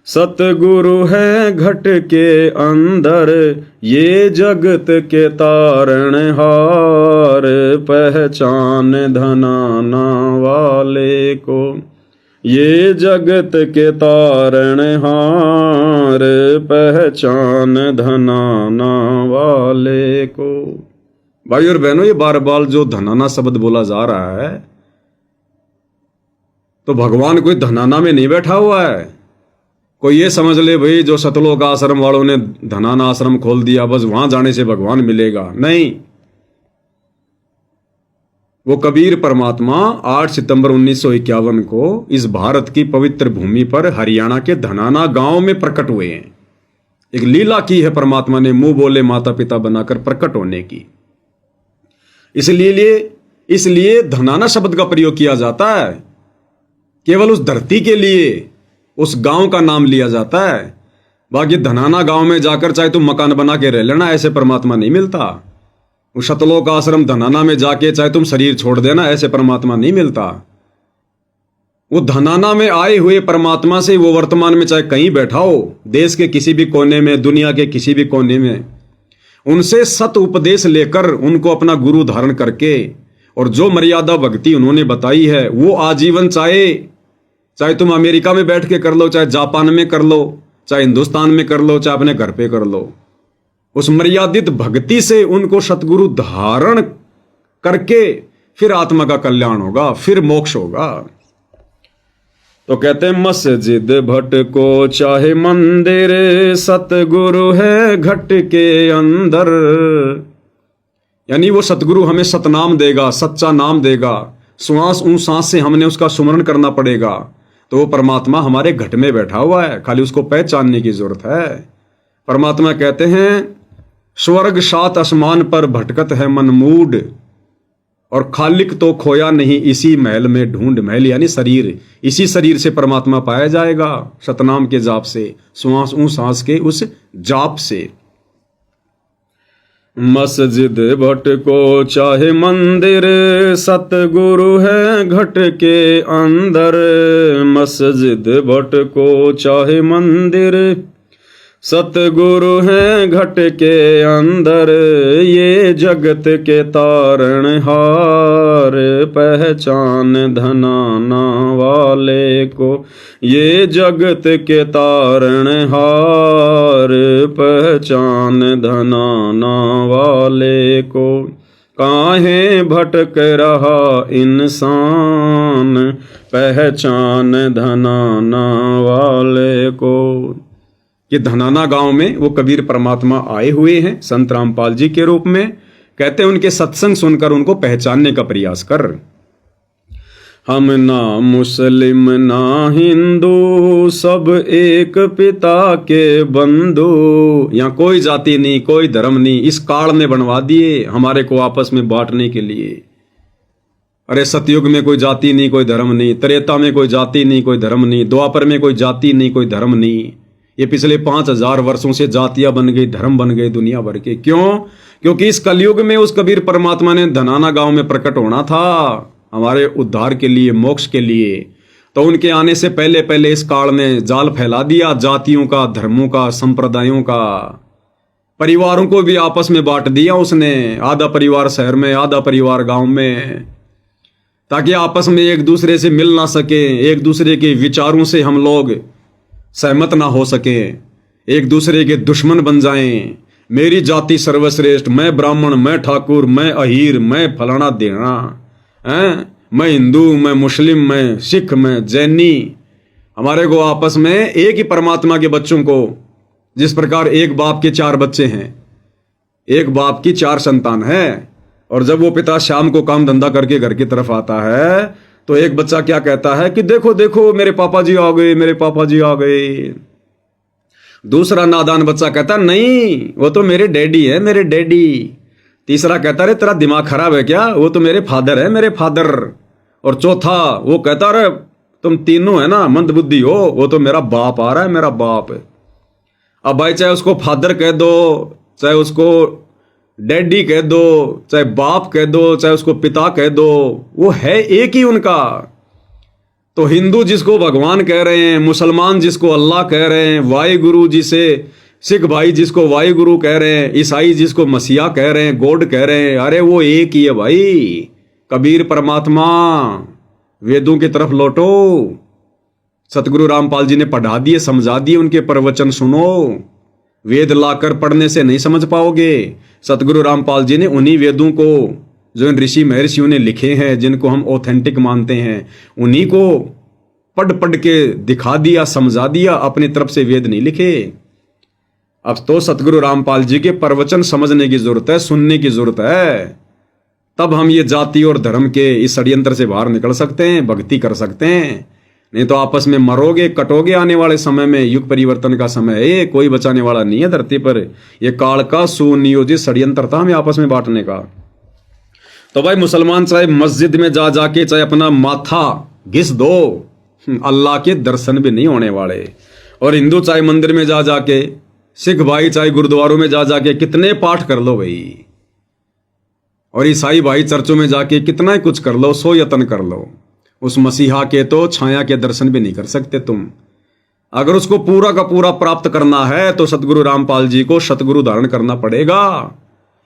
सतगुरु है घट के अंदर। ये जगत के तारणहार, पहचान धनाना वाले को। ये जगत के तारणहार, पहचान धनाना वाले को। भाई और बहनों, ये बार बार जो धनाना शब्द बोला जा रहा है, तो भगवान कोई धनाना में नहीं बैठा हुआ है। कोई ये समझ ले भाई जो सतलोक आश्रम वालों ने धनाना आश्रम खोल दिया, बस वहां जाने से भगवान मिलेगा, नहीं। वो कबीर परमात्मा 8 सितंबर 1951 को इस भारत की पवित्र भूमि पर हरियाणा के धनाना गांव में प्रकट हुए हैं। एक लीला की है परमात्मा ने, मुंह बोले माता पिता बनाकर प्रकट होने की। इसलिए धनाना शब्द का प्रयोग किया जाता है। केवल उस धरती के लिए उस गांव का नाम लिया जाता है। बाकी धनाना गांव में जाकर चाहे तुम मकान बना के रह लेना, ऐसे परमात्मा नहीं मिलता। उस सतलोक आश्रम धनाना में जाके चाहे तुम शरीर छोड़ देना, ऐसे परमात्मा नहीं मिलता। वो धनाना में आए हुए परमात्मा से वो वर्तमान में चाहे कहीं बैठा हो, देश के किसी भी कोने में, दुनिया के किसी भी कोने में, उनसे सत उपदेश लेकर उनको अपना गुरु धारण करके और जो मर्यादा भक्ति उन्होंने बताई है वो आजीवन, चाहे तुम अमेरिका में बैठ के कर लो, चाहे जापान में कर लो, चाहे हिंदुस्तान में कर लो, चाहे अपने घर पे कर लो, उस मर्यादित भक्ति से उनको सतगुरु धारण करके फिर आत्मा का कल्याण होगा, फिर मोक्ष होगा। तो कहते हैं मस्जिद भटको चाहे मंदिर, सतगुरु है घट के अंदर। यानी वो सतगुरु हमें सतनाम देगा, सच्चा नाम देगा। श्वास सांस से हमने उसका सुमरण करना पड़ेगा। तो वो परमात्मा हमारे घट में बैठा हुआ है, खाली उसको पहचानने की जरूरत है। परमात्मा कहते हैं स्वर्ग सात आसमान पर भटकत है मन मूड, और खालिक तो खोया नहीं इसी महल में ढूंढ। महल यानी शरीर, इसी शरीर से परमात्मा पाया जाएगा, सतनाम के जाप से, श्वास सांस के उस जाप से। मस्जिद भटको चाहे मंदिर, सतगुरु है घट के अंदर। मस्जिद भटको चाहे मंदिर, सतगुरु है घट के अंदर। ये जगत के तारणहार, पहचान धनाना वाले को। ये जगत के तारणहार, पहचान धनाना वाले को। काहे भटक रहा इंसान, पहचान धनाना वाले को। कि धनाना गांव में वो कबीर परमात्मा आए हुए हैं संत रामपाल जी के रूप में। कहते हैं उनके सत्संग सुनकर उनको पहचानने का प्रयास कर। हम ना मुस्लिम ना हिंदू, सब एक पिता के बंधु। यहाँ कोई जाति नहीं, कोई धर्म नहीं, इस काल ने बनवा दिए हमारे को आपस में बांटने के लिए। अरे सतयुग में कोई जाति नहीं, कोई धर्म नहीं, त्रेता में कोई जाति नहीं, कोई धर्म नहीं, द्वापर में कोई जाति नहीं, कोई धर्म नहीं। ये पिछले 5000 वर्षों से जातियां बन गई, धर्म बन गए दुनिया भर के। क्यों? क्योंकि इस कलयुग में उस कबीर परमात्मा ने धनाना गांव में प्रकट होना था हमारे उद्धार के लिए, मोक्ष के लिए। तो उनके आने से पहले पहले इस काल ने जाल फैला दिया जातियों का, धर्मों का, संप्रदायों का। परिवारों को भी आपस में बांट दिया उसने, आधा परिवार शहर में, आधा परिवार गांव में, ताकि आपस में एक दूसरे से मिल ना सके, एक दूसरे के विचारों से हम लोग सहमत ना हो सके, एक दूसरे के दुश्मन बन जाएं। मेरी जाति सर्वश्रेष्ठ, मैं ब्राह्मण, मैं ठाकुर, मैं अहीर, मैं फलाना देना, मैं हिंदू, मैं मुस्लिम, मैं सिख, मैं जैनी। हमारे को आपस में एक ही परमात्मा के बच्चों को, जिस प्रकार एक बाप के 4 बच्चे हैं, एक बाप की 4 संतान है, और जब वो पिता शाम को काम धंधा करके घर की तरफ आता है तो एक बच्चा क्या कहता है कि देखो देखो मेरे पापा जी आ गए, मेरे पापा जी आ गए। दूसरा नादान बच्चा कहता नहीं वो तो मेरे डैडी है, मेरे डैडी। तीसरा कहता अरे तेरा दिमाग खराब है क्या, वो तो मेरे फादर है, मेरे फादर। और चौथा वो कहता अरे तुम तीनों है ना मंदबुद्धि हो, वो तो मेरा बाप आ रहा है, मेरा बाप है। अब भाई चाहे उसको फादर कह दो, चाहे उसको डैडी कह दो, चाहे बाप कह दो, चाहे उसको पिता कह दो, वो है एक ही उनका। तो हिंदू जिसको भगवान कह रहे हैं, मुसलमान जिसको अल्लाह कह रहे हैं, वाहिगुरु जिसे सिख भाई जिसको वाहिगुरु कह रहे हैं, ईसाई जिसको मसीहा कह रहे हैं, गॉड कह रहे हैं, अरे वो एक ही है भाई, कबीर परमात्मा। वेदों की तरफ लौटो। सतगुरु रामपाल जी ने पढ़ा दिए, समझा दिए, उनके प्रवचन सुनो। वेद लाकर पढ़ने से नहीं समझ पाओगे। सतगुरु रामपाल जी ने उन्हीं वेदों को जो इन ऋषि महर्षियों ने लिखे हैं, जिनको हम ऑथेंटिक मानते हैं, उन्हीं को पढ़ पढ़ के दिखा दिया, समझा दिया, अपनी तरफ से वेद नहीं लिखे। अब तो सतगुरु रामपाल जी के प्रवचन समझने की जरूरत है, सुनने की जरूरत है, तब हम ये जाति और धर्म के इस षड्यंत्र से बाहर निकल सकते हैं, भक्ति कर सकते हैं। नहीं तो आपस में मरोगे, कटोगे। आने वाले समय में युग परिवर्तन का समय है, ये कोई बचाने वाला नहीं है धरती पर। ये काल का सुनियोजित षड्यंत्र था हमें आपस में बांटने का। तो भाई मुसलमान चाहे मस्जिद में जा जाके चाहे अपना माथा घिस दो, अल्लाह के दर्शन भी नहीं होने वाले। और हिंदू चाहे मंदिर में जा जाके, सिख भाई चाहे गुरुद्वारों में जा जाके कितने पाठ कर लो भाई, और ईसाई भाई चर्चों में जाके कितना ही कुछ कर लो, सो यत्न कर लो, उस मसीहा के तो छाया के दर्शन भी नहीं कर सकते तुम। अगर उसको पूरा का पूरा प्राप्त करना है तो सतगुरु रामपाल जी को सतगुरु धारण करना पड़ेगा।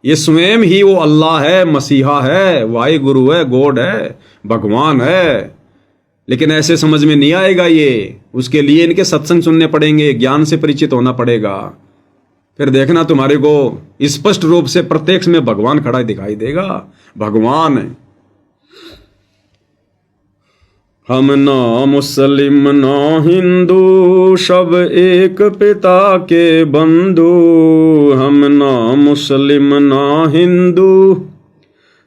ये स्वयं ही वो अल्लाह है, मसीहा है, वाहिगुरु है, गॉड है, भगवान है। लेकिन ऐसे समझ में नहीं आएगा ये, उसके लिए इनके सत्संग सुनने पड़ेंगे, ज्ञान से परिचित होना पड़ेगा। फिर देखना तुम्हारे को स्पष्ट रूप से प्रत्यक्ष में भगवान खड़ा दिखाई देगा। भगवान है। हम ना मुस्लिम ना हिंदू, सब एक पिता के बंधु। हम ना मुस्लिम ना हिंदू,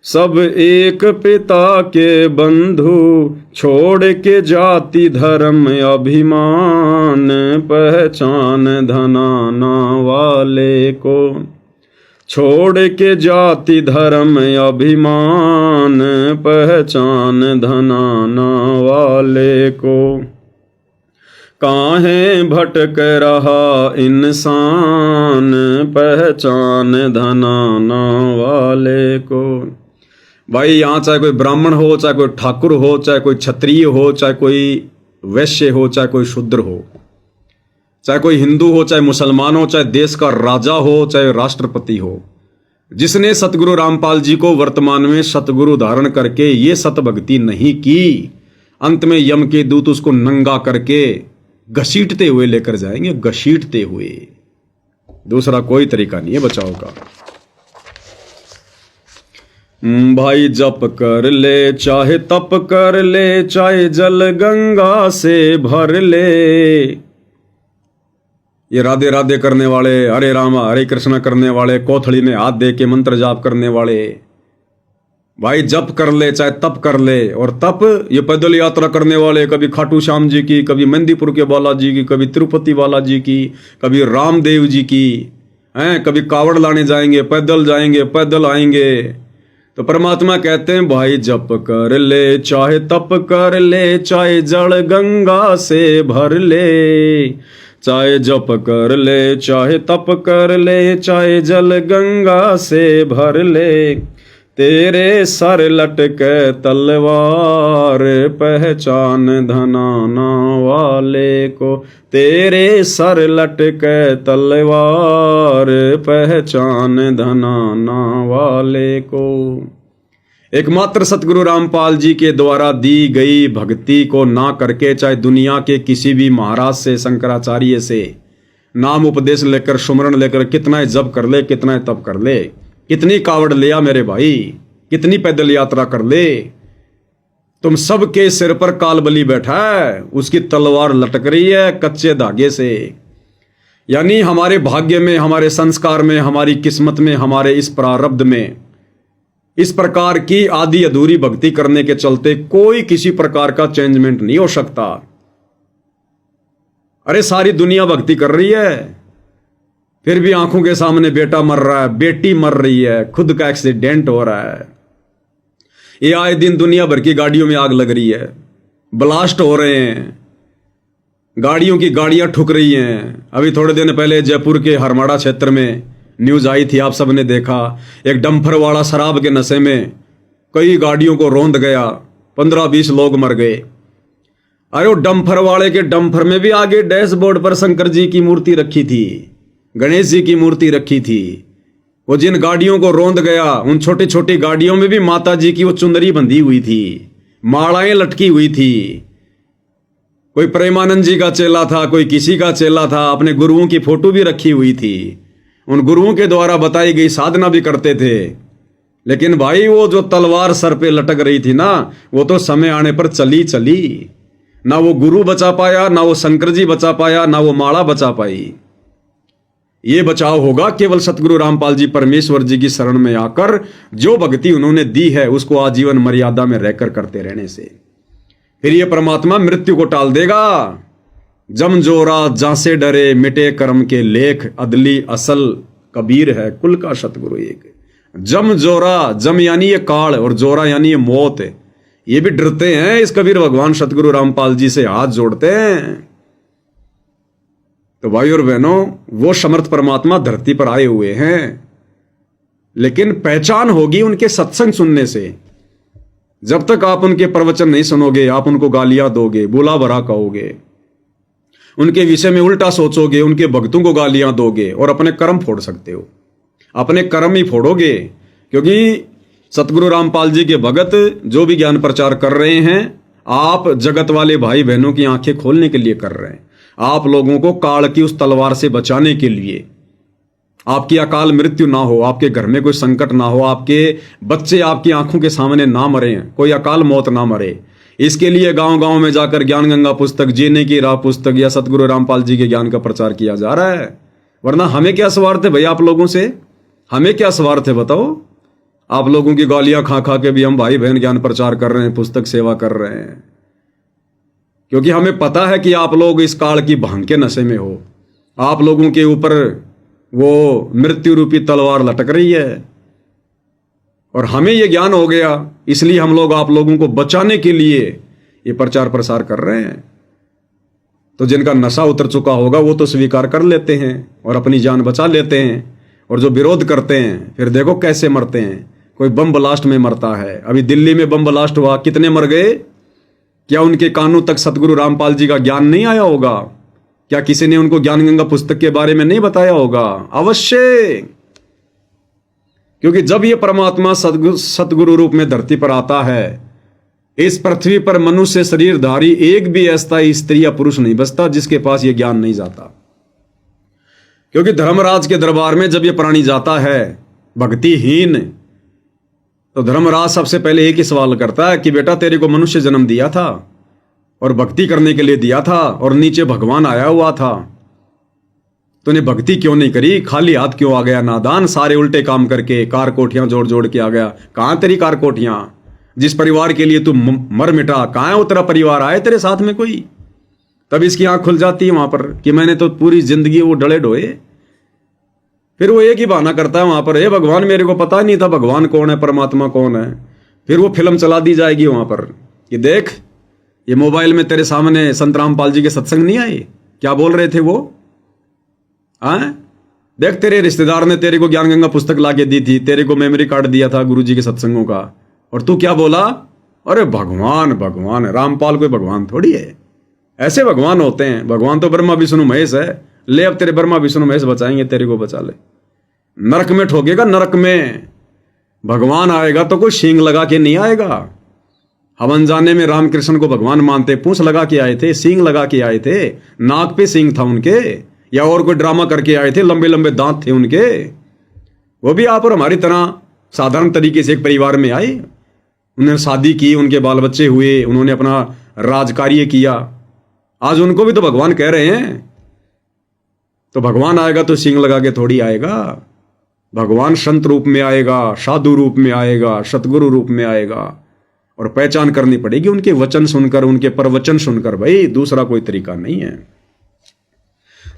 सब एक पिता के बंधु। छोड़ के जाति धर्म अभिमान, पहचान धनाना वाले को। छोड़ के जाति धर्म अभिमान, पहचान धनाना वाले को। काहे भटक रहा इंसान, पहचान धनाना वाले को। भाई यहाँ चाहे कोई ब्राह्मण हो, चाहे कोई ठाकुर हो, चाहे कोई क्षत्रिय हो, चाहे कोई वैश्य हो, चाहे कोई शूद्र हो, चाहे कोई हिंदू हो, चाहे मुसलमान हो, चाहे देश का राजा हो, चाहे राष्ट्रपति हो, जिसने सतगुरु रामपाल जी को वर्तमान में सतगुरु धारण करके ये सत भक्ति नहीं की, अंत में यम के दूत उसको नंगा करके घसीटते हुए लेकर जाएंगे, घसीटते हुए। दूसरा कोई तरीका नहीं है बचाव का। भाई जप कर ले, चाहे तप कर ले, चाहे जल गंगा से भर ले। ये राधे राधे करने वाले, हरे राम हरे कृष्णा करने वाले, कोथड़ी में हाथ दे के मंत्र जाप करने वाले, भाई जप कर ले चाहे तप कर ले। और तप ये पैदल यात्रा करने वाले, कभी खाटू श्याम जी की, कभी मेहंदीपुर के बालाजी की, कभी तिरुपति बालाजी की, कभी रामदेव जी की, हैं, कभी कावड़ लाने जाएंगे, पैदल जाएंगे, पैदल आएंगे। तो परमात्मा कहते हैं भाई जप कर ले, चाहे तप कर ले, चाहे जल गंगा से भर ले। चाहे जप कर ले, चाहे तप कर ले, चाहे जल गंगा से भर ले। तेरे सर लटके तलवार, पहचान धनाना वाले को। तेरे सर लटके तलवार, पहचान धनाना वाले को। एकमात्र सतगुरु रामपाल जी के द्वारा दी गई भक्ति को ना करके, चाहे दुनिया के किसी भी महाराज से, शंकराचार्य से नाम उपदेश लेकर, सुमरण लेकर कितना जप कर ले, कितना तप कर ले, कितनी कावड़ लिया मेरे भाई, कितनी पैदल यात्रा कर ले, तुम सबके सिर पर कालबली बैठा है, उसकी तलवार लटक रही है कच्चे धागे से। यानी हमारे भाग्य में, हमारे संस्कार में, हमारी किस्मत में, हमारे इस प्रारब्ध में इस प्रकार की आधी अधूरी भक्ति करने के चलते कोई किसी प्रकार का चेंजमेंट नहीं हो सकता। अरे सारी दुनिया भक्ति कर रही है, फिर भी आंखों के सामने बेटा मर रहा है, बेटी मर रही है, खुद का एक्सीडेंट हो रहा है। ये आए दिन दुनिया भर की गाड़ियों में आग लग रही है, ब्लास्ट हो रहे हैं, गाड़ियों की गाड़ियां ठुक रही हैं। अभी थोड़े दिन पहले जयपुर के हरमाड़ा क्षेत्र में न्यूज आई थी, आप सबने देखा, एक डंपर वाला शराब के नशे में कई गाड़ियों को रौंद गया, 15-20 लोग मर गए। अरे वो डंपर वाले के डंपर में भी आगे डैशबोर्ड पर शंकर जी की मूर्ति रखी थी, गणेश जी की मूर्ति रखी थी। वो जिन गाड़ियों को रौंद गया, उन छोटी छोटी गाड़ियों में भी माता जी की वो चुंदरी बंधी हुई थी, मालाएं लटकी हुई थी। कोई प्रेमानंद जी का चेला था, कोई किसी का चेला था, अपने गुरुओं की फोटो भी रखी हुई थी, उन गुरुओं के द्वारा बताई गई साधना भी करते थे। लेकिन भाई वो जो तलवार सर पे लटक रही थी ना, वो तो समय आने पर चली चली। ना वो गुरु बचा पाया, ना वो शंकर जी बचा पाया, ना वो माला बचा पाई। ये बचाव होगा केवल सतगुरु रामपाल जी परमेश्वर जी की शरण में आकर जो भक्ति उन्होंने दी है उसको आजीवन मर्यादा में रहकर करते रहने से। फिर ये परमात्मा मृत्यु को टाल देगा। जम जोरा जासे डरे मिटे कर्म के लेख, अदली असल कबीर है कुल का सतगुरु एक। जम जोरा, जम यानी ये काल और जोरा यानी ये मौत, ये भी डरते हैं इस कबीर भगवान सतगुरु रामपाल जी से हाथ जोड़ते हैं। तो भाई और बहनों, वो समर्थ परमात्मा धरती पर आए हुए हैं, लेकिन पहचान होगी उनके सत्संग सुनने से। जब तक आप उनके प्रवचन नहीं सुनोगे, आप उनको गालियां दोगे, बुला भरा कहोगे, उनके विषय में उल्टा सोचोगे, उनके भक्तों को गालियां दोगे और अपने कर्म फोड़ सकते हो। अपने कर्म ही फोड़ोगे, क्योंकि सतगुरु रामपाल जी के भगत जो भी ज्ञान प्रचार कर रहे हैं, आप जगत वाले भाई बहनों की आंखें खोलने के लिए कर रहे हैं। आप लोगों को काल की उस तलवार से बचाने के लिए, आपकी अकाल मृत्यु ना हो, आपके घर में कोई संकट ना हो, आपके बच्चे आपकी आंखों के सामने ना मरे, कोई अकाल मौत ना मरे, इसके लिए गांव गांव में जाकर ज्ञान गंगा पुस्तक, जीने की राह पुस्तक या सतगुरु रामपाल जी के ज्ञान का प्रचार किया जा रहा है। वरना हमें क्या स्वार्थ है भाई आप लोगों से? हमें क्या स्वार्थ है बताओ? आप लोगों की गालियां खा खा के भी हम भाई बहन ज्ञान प्रचार कर रहे हैं, पुस्तक सेवा कर रहे हैं, क्योंकि हमें पता है कि आप लोग इस काल की भांग के नशे में हो। आप लोगों के ऊपर वो मृत्यु रूपी तलवार लटक रही है और हमें ये ज्ञान हो गया, इसलिए हम लोग आप लोगों को बचाने के लिए ये प्रचार प्रसार कर रहे हैं। तो जिनका नशा उतर चुका होगा वो तो स्वीकार कर लेते हैं और अपनी जान बचा लेते हैं, और जो विरोध करते हैं फिर देखो कैसे मरते हैं। कोई बम ब्लास्ट में मरता है, अभी दिल्ली में बम ब्लास्ट हुआ, कितने मर गए? क्या उनके कानों तक सतगुरु रामपाल जी का ज्ञान नहीं आया होगा? क्या किसी ने उनको ज्ञान गंगा पुस्तक के बारे में नहीं बताया होगा? अवश्य, क्योंकि जब ये परमात्मा सतगुरु रूप में धरती पर आता है, इस पृथ्वी पर मनुष्य शरीरधारी एक भी ऐसा स्त्री या पुरुष नहीं बचता जिसके पास ये ज्ञान नहीं जाता। क्योंकि धर्मराज के दरबार में जब ये प्राणी जाता है भक्तिहीन, तो धर्मराज सबसे पहले एक ही सवाल करता है कि बेटा तेरे को मनुष्य जन्म दिया था और भक्ति करने के लिए दिया था, और नीचे भगवान आया हुआ था, तूने भक्ति क्यों नहीं करी? खाली हाथ क्यों आ गया नादान? सारे उल्टे काम करके कार कोठियां जोड़ जोड़ के आ गया। कहां तेरी कार कोठियां? जिस परिवार के लिए तू मर मिटा, कहां है वो तेरा परिवार? आए तेरे साथ में कोई? तब इसकी आंख खुल जाती है वहां पर कि मैंने तो पूरी जिंदगी वो डले ढोए। फिर वो एक ही बहाना करता है वहां पर, हे भगवान मेरे को पता नहीं था भगवान कौन है, परमात्मा कौन है। फिर वो फिल्म चला दी जाएगी वहां पर कि देख ये मोबाइल में तेरे सामने संत रामपाल जी के सत्संग नहीं आए, क्या बोल रहे थे वो? देख तेरे रिश्तेदार ने तेरे को ज्ञान गंगा पुस्तक ला के दी थी, तेरे को मेमोरी कार्ड दिया था गुरु जी के सत्संगों का, और तू क्या बोला? अरे भगवान भगवान है। रामपाल कोई भगवान थोड़ी है, ऐसे भगवान होते हैं। भगवान तो ब्रह्मा विष्णु महेश है। ले अब तेरे ब्रह्मा विष्णु महेश बचाएंगे, तेरे को बचा ले। नरक में ठोकेगा, नरक में। भगवान आएगा तो कोई सींग लगा के नहीं आएगा। हम अनजाने में रामकृष्ण को भगवान मानते, पूंछ लगा के आए थे, सींग लगा के आए थे, नाक पे सींग था उनके, या और कोई ड्रामा करके आए थे, लंबे लंबे दांत थे उनके। वो भी आप और हमारी तरह साधारण तरीके से एक परिवार में आए, उन्होंने शादी की, उनके बाल बच्चे हुए, उन्होंने अपना राजकार्य किया। आज उनको भी तो भगवान कह रहे हैं। तो भगवान आएगा तो सींग लगा के थोड़ी आएगा। भगवान संत रूप में आएगा, साधु रूप में आएगा, सतगुरु रूप में आएगा, और पहचान करनी पड़ेगी उनके वचन सुनकर, उनके प्रवचन सुनकर। भाई दूसरा कोई तरीका नहीं है।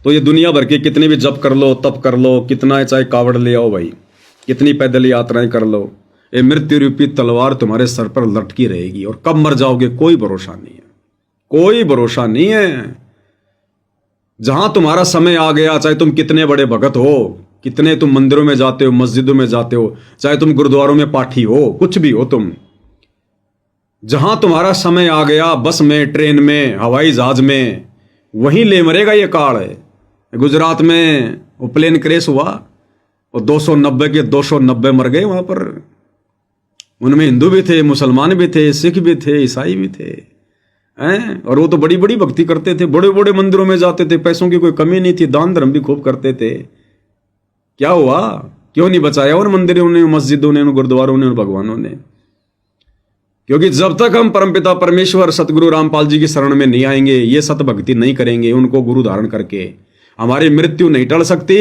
तो ये दुनिया भर के कितने भी जप कर लो, तप कर लो, कितना चाहे कावड़ ले आओ भाई, कितनी पैदल यात्राएं कर लो, ये मृत्यु रूपी तलवार तुम्हारे सर पर लटकी रहेगी और कब मर जाओगे कोई भरोसा नहीं है, कोई भरोसा नहीं है। जहां तुम्हारा समय आ गया, चाहे तुम कितने बड़े भगत हो, कितने तुम मंदिरों में जाते हो, मस्जिदों में जाते हो, चाहे तुम गुरुद्वारों में पाठी हो, कुछ भी हो तुम, जहां तुम्हारा समय आ गया, बस में, ट्रेन में, हवाई जहाज में, वहीं ले मरेगा ये काल है। गुजरात में वो प्लेन क्रैश हुआ और 290 के 290 मर गए वहां पर। उनमें हिंदू भी थे, मुसलमान भी थे, सिख भी थे, ईसाई भी थे, हैं? और वो तो बड़ी बड़ी भक्ति करते थे, बड़े बड़े मंदिरों में जाते थे, पैसों की कोई कमी नहीं थी, दान धर्म भी खूब करते थे। क्या हुआ? क्यों नहीं बचाया उन मंदिरों ने, मस्जिदों ने, उन गुरुद्वारों ने, उन भगवानों ने? क्योंकि जब तक हम परमपिता परमेश्वर सतगुरु रामपाल जी की शरण में नहीं आएंगे, ये सत भक्ति नहीं करेंगे, उनको गुरु धारण करके, हमारी मृत्यु नहीं टल सकती।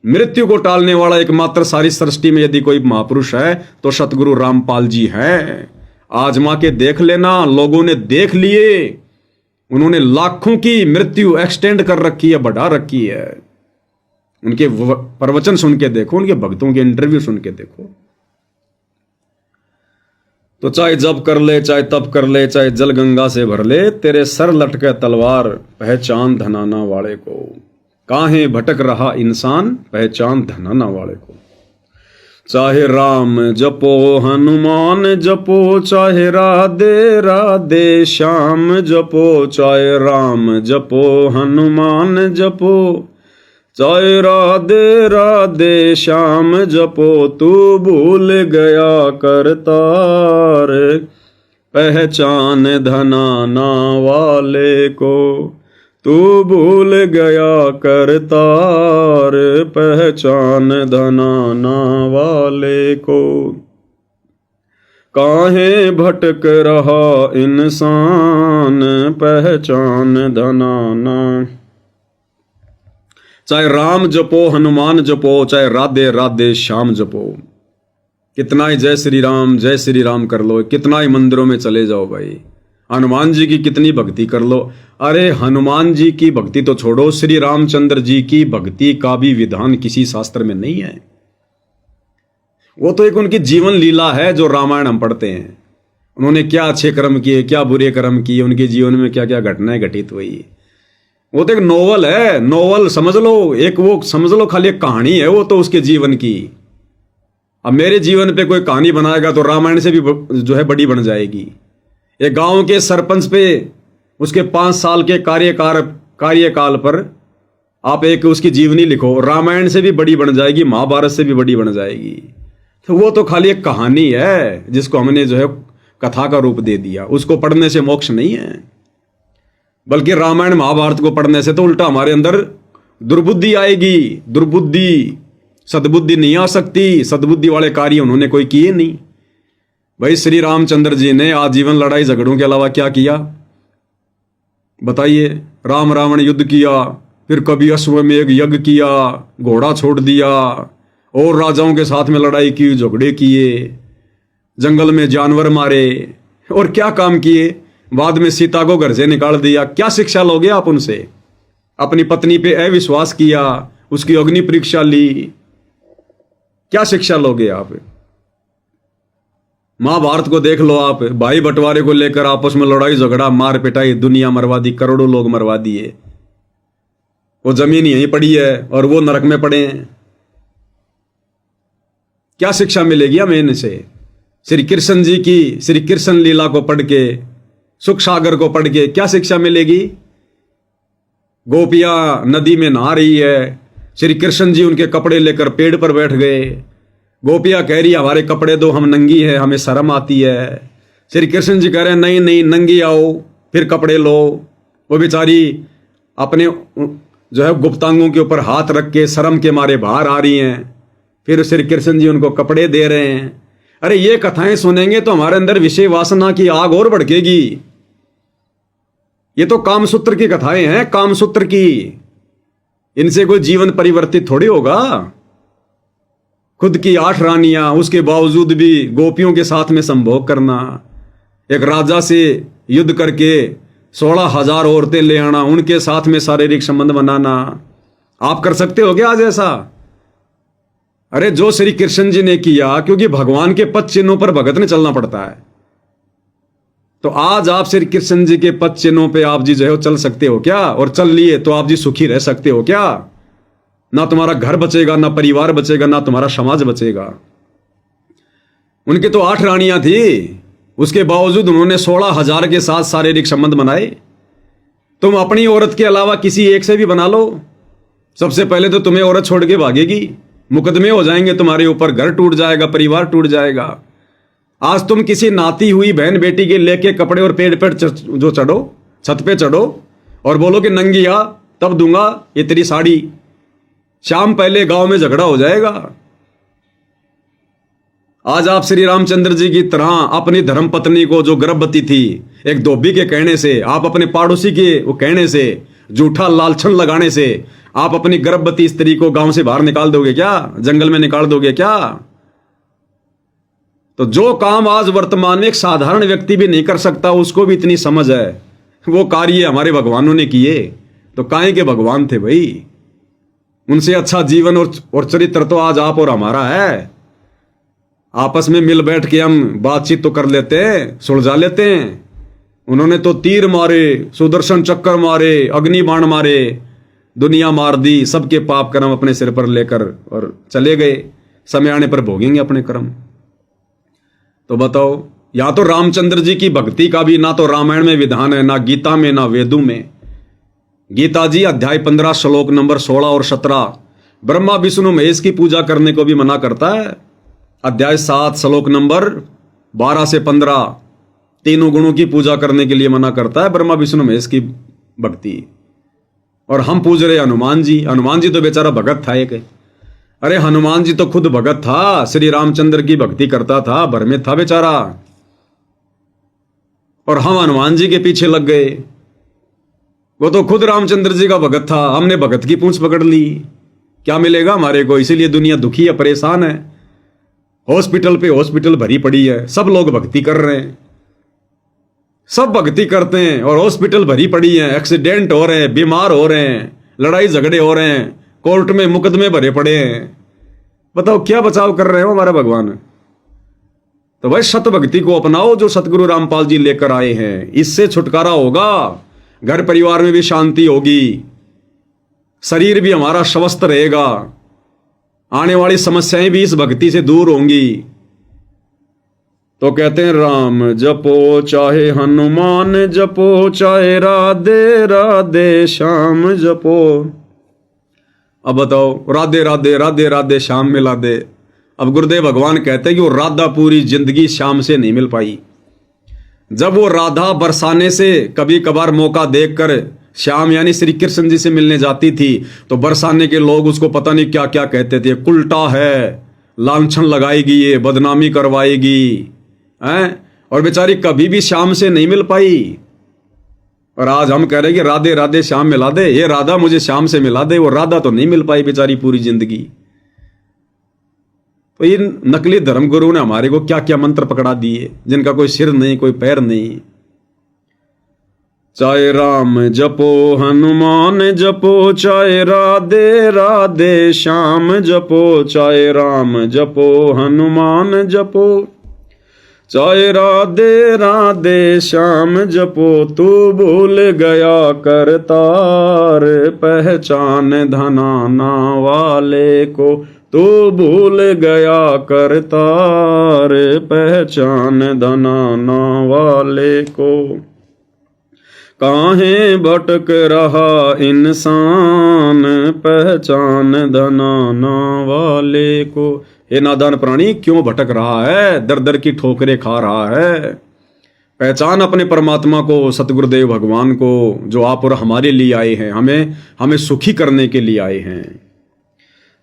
मृत्यु को टालने वाला एकमात्र सारी सृष्टि में यदि कोई महापुरुष है तो सतगुरु रामपाल जी हैं। आजमा के देख लेना, लोगों ने देख लिए, उन्होंने लाखों की मृत्यु एक्सटेंड कर रखी है, बढ़ा रखी है। उनके प्रवचन सुन के देखो, उनके भक्तों के इंटरव्यू सुन के देखो। तो चाहे जप कर ले, चाहे तप कर ले, चाहे जल गंगा से भर ले, तेरे सर लटके तलवार, पहचान धनाना वाले को। काहे भटक रहा इंसान, पहचान धनाना वाले को। चाहे राम जपो, हनुमान जपो, चाहे राधे राधे श्याम जपो, चाहे राम जपो, हनुमान जपो, चाहे राधे राधे श्याम जपो, तू भूल गया करतार, पहचान धनाना वाले को। तू भूल गया करतार, पहचान धनाना वाले को। काहे भटक रहा इंसान, पहचान धनाना। चाहे राम जपो, हनुमान जपो, चाहे राधे राधे श्याम जपो, कितना ही जय श्री राम कर लो, कितना ही मंदिरों में चले जाओ भाई, हनुमान जी की कितनी भक्ति कर लो। अरे हनुमान जी की भक्ति तो छोड़ो, श्री रामचंद्र जी की भक्ति का भी विधान किसी शास्त्र में नहीं है। वो तो एक उनकी जीवन लीला है जो रामायण हम पढ़ते हैं। उन्होंने क्या अच्छे कर्म किए, क्या बुरे कर्म किए, उनके जीवन में क्या क्या घटनाएं घटित हुई। वो तो एक नोवेल है, नोवेल समझ लो, एक वो समझ लो खाली एक कहानी है वो तो उसके जीवन की। अब मेरे जीवन पे कोई कहानी बनाएगा तो रामायण से भी जो है बड़ी बन जाएगी। एक गांव के सरपंच पे उसके 5 साल के कार्यकाल पर आप एक उसकी जीवनी लिखो, रामायण से भी बड़ी बन जाएगी, महाभारत से भी बड़ी बन जाएगी। तो वो तो खाली एक कहानी है जिसको हमने जो है कथा का रूप दे दिया। उसको पढ़ने से मोक्ष नहीं है, बल्कि रामायण महाभारत को पढ़ने से तो उल्टा हमारे अंदर दुर्बुद्धि आएगी। दुर्बुद्धि, सद्बुद्धि नहीं आ सकती। सद्बुद्धि वाले कार्य उन्होंने कोई किए नहीं। भाई श्री रामचंद्र जी ने आजीवन लड़ाई झगड़ों के अलावा क्या किया बताइए? राम रावण युद्ध किया, फिर कभी अश्वमेघ यज्ञ किया, घोड़ा छोड़ दिया, और राजाओं के साथ में लड़ाई की, झगड़े किए, जंगल में जानवर मारे, और क्या काम किए? बाद में सीता को घर से निकाल दिया। क्या शिक्षा लोगे आप उनसे? अपनी पत्नी पे अविश्वास किया, उसकी अग्नि परीक्षा ली, क्या शिक्षा लोगे आप? महाभारत को देख लो आप, भाई बंटवारे को लेकर आपस में लड़ाई झगड़ा, मार पिटाई, दुनिया मरवा दी, करोड़ों लोग मरवा दिए। वो जमीन यहीं पड़ी है और वो नरक में पड़े हैं। क्या शिक्षा मिलेगी हमें इनसे? श्री कृष्ण जी की श्री कृष्ण लीला को पढ़ के, सुख सागर को पढ़ के क्या शिक्षा मिलेगी? गोपियां नदी में नहा रही है, श्री कृष्ण जी उनके कपड़े लेकर पेड़ पर बैठ गए। गोपियां कह रही हमारे कपड़े दो, हम नंगी है, हमें शर्म आती है। श्री कृष्ण जी कह रहे हैं नहीं नहीं, नंगी आओ फिर कपड़े लो। वो बेचारी अपने जो है गुप्तांगों के ऊपर हाथ रख के शर्म के मारे बाहर आ रही हैं, फिर श्री कृष्ण जी उनको कपड़े दे रहे हैं। अरे ये कथाएं सुनेंगे तो हमारे अंदर विषय वासना की आग और भड़केगी। ये तो कामसूत्र की कथाएं हैं, कामसूत्र की। इनसे कोई जीवन परिवर्तित थोड़ी होगा। खुद की 8 रानियां, उसके बावजूद भी गोपियों के साथ में संभोग करना, एक राजा से युद्ध करके 16,000 औरतें ले आना, उनके साथ में शारीरिक संबंध बनाना, आप कर सकते हो क्या आज ऐसा? अरे जो श्री कृष्ण जी ने किया, क्योंकि भगवान के पद चिन्हों पर भगत ने चलना पड़ता है, तो आज आप श्री कृष्ण जी के पद चिन्हों पे आप जी जो है चल सकते हो क्या? और चल लिए तो आप जी सुखी रह सकते हो क्या? ना तुम्हारा घर बचेगा, ना परिवार बचेगा, ना तुम्हारा समाज बचेगा। उनकी तो 8 रानियां थी, उसके बावजूद उन्होंने 16,000 के साथ शारीरिक संबंध बनाए। तुम अपनी औरत के अलावा किसी एक से भी बना लो, सबसे पहले तो तुम्हें औरत छोड़ के भागेगी, मुकदमे हो जाएंगे तुम्हारे ऊपर, घर टूट जाएगा, परिवार टूट जाएगा। आज तुम किसी नाती हुई बहन बेटी के लेके कपड़े और पेड़ पर जो चढ़ो, छत पे चढ़ो और बोलो कि नंगी आ तब दूंगा ये तेरी साड़ी, शाम पहले गांव में झगड़ा हो जाएगा। आज आप श्री रामचंद्र जी की तरह अपनी धर्म पत्नी को, जो गर्भवती थी, एक धोबी के कहने से, आप अपने पड़ोसी के वो कहने से, झूठा लालछन लगाने से आप अपनी गर्भवती स्त्री को गांव से बाहर निकाल दोगे क्या? जंगल में निकाल दोगे क्या? तो जो काम आज वर्तमान में एक साधारण व्यक्ति भी नहीं कर सकता, उसको भी इतनी समझ है, वो कार्य हमारे भगवानों ने किए। तो काहे के भगवान थे भाई? उनसे अच्छा जीवन और चरित्र तो आज आप और हमारा है। आपस में मिल बैठ के हम बातचीत तो कर लेते हैं, सुलझा लेते हैं। उन्होंने तो तीर मारे, सुदर्शन चक्कर मारे, अग्नि बाण मारे, दुनिया मार दी, सबके पाप कर्म अपने सिर पर लेकर और चले गए। समय आने पर भोगेंगे अपने कर्म। तो बताओ, या तो रामचंद्र जी की भक्ति का भी ना तो रामायण में विधान है, ना गीता में, ना वेदों में। गीता जी अध्याय 15 श्लोक नंबर 16 और 17 ब्रह्मा विष्णु महेश की पूजा करने को भी मना करता है। अध्याय 7 श्लोक नंबर 12 से 15 तीनों गुणों की पूजा करने के लिए मना करता है, ब्रह्मा विष्णु महेश की भक्ति। और हम पूज रहे हनुमान जी। हनुमान जी तो बेचारा भगत था एक। अरे हनुमान जी तो खुद भगत था, श्री रामचंद्र की भक्ति करता था, भ्रमित था बेचारा, और हम हनुमान जी के पीछे लग गए। वो तो खुद रामचंद्र जी का भगत था, हमने भगत की पूंछ पकड़ ली। क्या मिलेगा हमारे को? इसीलिए दुनिया दुखी है, परेशान है। हॉस्पिटल पे हॉस्पिटल भरी पड़ी है, सब लोग भक्ति कर रहे हैं, सब भक्ति करते हैं और हॉस्पिटल भरी पड़ी है। एक्सीडेंट हो रहे हैं, बीमार हो रहे हैं, लड़ाई झगड़े हो रहे हैं, कोर्ट में मुकदमे भरे पड़े हैं। बताओ क्या बचाव कर रहे हो हमारा भगवान? तो भाई सत भक्ति को अपनाओ जो सतगुरु रामपाल जी लेकर आए हैं, इससे छुटकारा होगा, घर परिवार में भी शांति होगी, शरीर भी हमारा स्वस्थ रहेगा, आने वाली समस्याएं भी इस भक्ति से दूर होंगी। तो कहते हैं राम जपो चाहे हनुमान जपो, चाहे राधे राधे श्याम जपो। अब बताओ, राधे राधे राधे राधे श्याम मिला दे। अब गुरुदेव भगवान कहते हैं कि वो राधा पूरी जिंदगी श्याम से नहीं मिल पाई। जब वो राधा बरसाने से कभी कभार मौका देखकर श्याम यानी श्री कृष्ण जी से मिलने जाती थी, तो बरसाने के लोग उसको पता नहीं क्या क्या कहते थे, कुलटा है, लांछन लगाएगी, ये बदनामी करवाएगी, हैं? और बेचारी कभी भी श्याम से नहीं मिल पाई। और आज हम कह रहे हैं कि राधे राधे श्याम मिला दे, ये राधा मुझे श्याम से मिला दे। वो राधा तो नहीं मिल पाई बेचारी पूरी जिंदगी। तो ये नकली धर्मगुरु ने हमारे को क्या क्या मंत्र पकड़ा दिए, जिनका कोई सिर नहीं, कोई पैर नहीं। चाहे राम जपो हनुमान जपो, चाहे राधे राधे श्याम जपो, चाहे राम जपो हनुमान जपो, चाहे राधे राधे श्याम जपो। तू भूल गया करतार, पहचान धनाना वाले को, तू भूल गया करतार, पहचान धनाना वाले को। काहे भटक रहा इंसान, पहचान धनाना वाले को। हे नादान प्राणी, क्यों भटक रहा है, दर दर की ठोकरें खा रहा है? पहचान अपने परमात्मा को, सतगुरुदेव भगवान को, जो आप और हमारे लिए आए हैं, हमें सुखी करने के लिए आए हैं।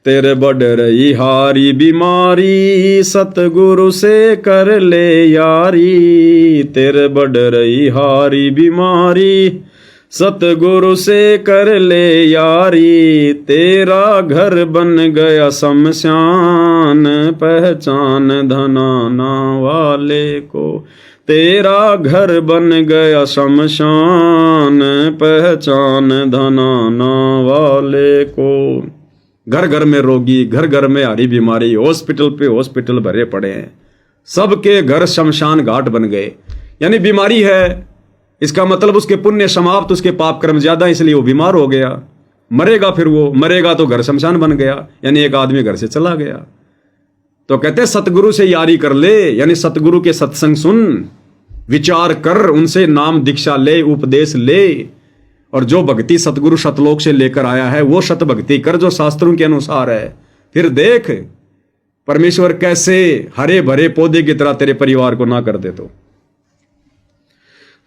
तेरे बढ़ रही हारी बीमारी, सतगुरु से कर ले यारी। तेरे बढ़ रही हारी बीमारी, सतगुरु से कर ले यारी, तेरा घर बन गया शमशान, पहचान धनाना वाले को, तेरा घर बन गया शमशान, पहचान धनाना वाले को। घर घर में रोगी, घर घर में हरी बीमारी, हॉस्पिटल पे हॉस्पिटल भरे पड़े हैं, सबके घर शमशान घाट बन गए। यानी बीमारी है, इसका मतलब उसके पुण्य समाप्त, उसके पाप कर्म ज्यादा, इसलिए वो बीमार हो गया। मरेगा, फिर वो मरेगा तो घर शमशान बन गया, यानी एक आदमी घर से चला गया। तो कहते हैं सतगुरु से यारी कर ले, यानी सतगुरु के सत्संग सुन, विचार कर, उनसे नाम दीक्षा ले, उपदेश ले, और जो भक्ति सतगुरु सतलोक से लेकर आया है वो सत भक्ति कर जो शास्त्रों के अनुसार है। फिर देख परमेश्वर कैसे हरे भरे पौधे की तरह तेरे परिवार को ना कर दे। तो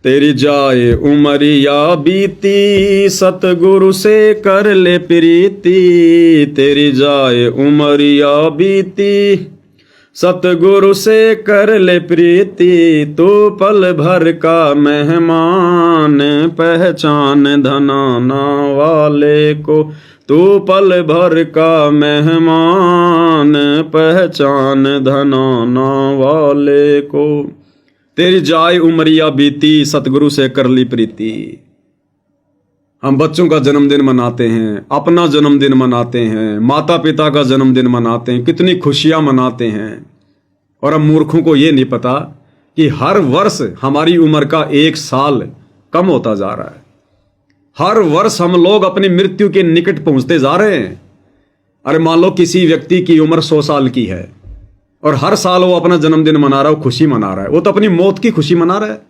तेरी जाए उमरिया बीती, सतगुरु से कर ले प्रीति, तेरी जाए उमरिया बीती, सतगुरु से कर ले प्रीति, तू पल भर का मेहमान, पहचान धनाना वाले को, तू पल भर का मेहमान, पहचान धनाना वाले को। तेरी जाय उमरिया बीती, सतगुरु से कर ली प्रीति। हम बच्चों का जन्मदिन मनाते हैं, अपना जन्मदिन मनाते हैं, माता पिता का जन्मदिन मनाते हैं, कितनी खुशियां मनाते हैं। और हम मूर्खों को ये नहीं पता कि हर वर्ष हमारी उम्र का 1 साल कम होता जा रहा है। हर वर्ष हम लोग अपनी मृत्यु के निकट पहुंचते जा रहे हैं। अरे मान लो किसी व्यक्ति की उम्र 100 साल की है और हर साल वो अपना जन्मदिन मना रहा है, खुशी मना रहा है, वो तो अपनी मौत की खुशी मना रहा है,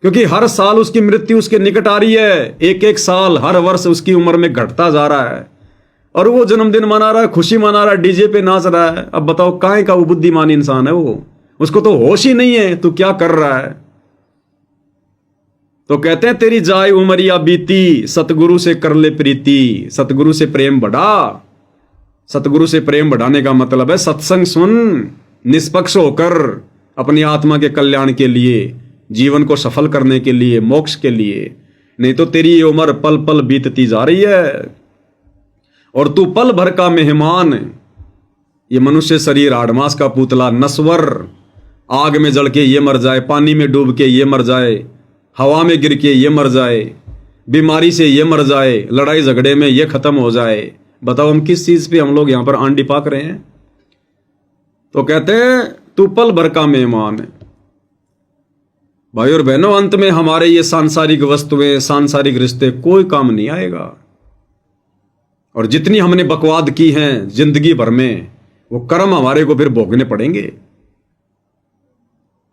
क्योंकि हर साल उसकी मृत्यु उसके निकट आ रही है। 1-1 साल हर वर्ष उसकी उम्र में घटता जा रहा है और वो जन्मदिन मना रहा है, खुशी मना रहा है, डीजे पे नाच रहा है। अब बताओ काहे का वो बुद्धिमान इंसान है वो, उसको तो होश ही नहीं है तू क्या कर रहा है। तो कहते हैं तेरी जाय उमरिया बीती, सतगुरु से कर ले प्रीति, सतगुरु से प्रेम बढ़ा। सतगुरु से प्रेम बढ़ाने का मतलब है सत्संग सुन, निष्पक्ष होकर अपनी आत्मा के कल्याण के लिए, जीवन को सफल करने के लिए, मोक्ष के लिए। नहीं तो तेरी ये उम्र पल पल बीतती जा रही है और तू पल भर का मेहमान। ये मनुष्य शरीर 8 मास का पुतला, नश्वर, आग में जल के ये मर जाए, पानी में डूब के ये मर जाए, हवा में गिर के ये मर जाए, बीमारी से ये मर जाए, लड़ाई झगड़े में ये खत्म हो जाए। बताओ हम किस चीज पे हम लोग यहां पर आंडी पाक रहे हैं। तो कहते हैं तू पल भर का मेहमान है। भाई और बहनों, अंत में हमारे ये सांसारिक वस्तुएं, सांसारिक रिश्ते कोई काम नहीं आएगा। और जितनी हमने बकवाद की हैं जिंदगी भर में, वो कर्म हमारे को फिर भोगने पड़ेंगे।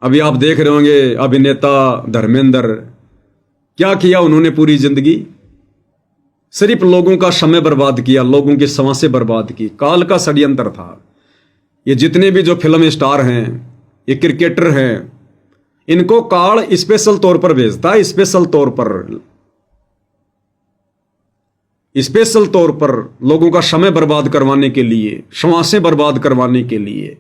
अभी आप देख रहे होंगे अभिनेता धर्मेंद्र, क्या किया उन्होंने पूरी जिंदगी, सिर्फ लोगों का समय बर्बाद किया, लोगों की सांसें बर्बाद की। काल का षड्यंत्र था। ये जितने भी जो फिल्म स्टार हैं, ये क्रिकेटर हैं, इनको काल स्पेशल तौर पर भेजता है, स्पेशल तौर पर लोगों का समय बर्बाद करवाने के लिए, श्वासें बर्बाद करवाने के लिए।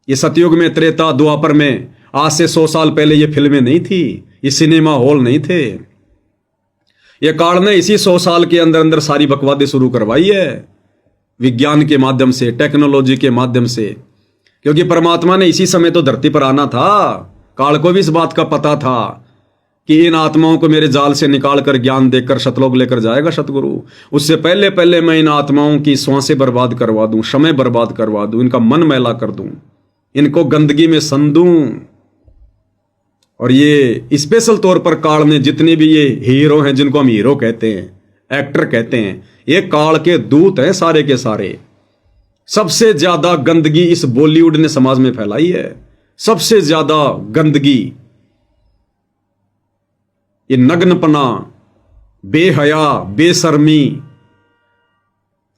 ये सतयुग में, त्रेता द्वापर में, आज से 100 साल पहले ये फिल्में नहीं थी, ये सिनेमा हॉल नहीं थे। ये काल ने इसी 100 साल के अंदर अंदर सारी बकवादें शुरू करवाई है, विज्ञान के माध्यम से, टेक्नोलॉजी के माध्यम से। क्योंकि परमात्मा ने इसी समय तो धरती पर आना था। काल को भी इस बात का पता था कि इन आत्माओं को मेरे जाल से निकाल कर ज्ञान देकर सतलोक लेकर जाएगा सतगुरु। उससे पहले पहले मैं इन आत्माओं की श्वासें बर्बाद करवा दूं, समय बर्बाद करवा दूं, इनका मन मैला कर दूं, इनको गंदगी में सन दूं। और ये स्पेशल तौर पर काल ने जितने भी ये हीरो हैं, जिनको हम हीरो कहते हैं, एक्टर कहते हैं, ये काल के दूत हैं सारे के सारे। सबसे ज्यादा गंदगी इस बॉलीवुड ने समाज में फैलाई है, सबसे ज्यादा गंदगी। ये नग्नपना, बेहया, बेशर्मी,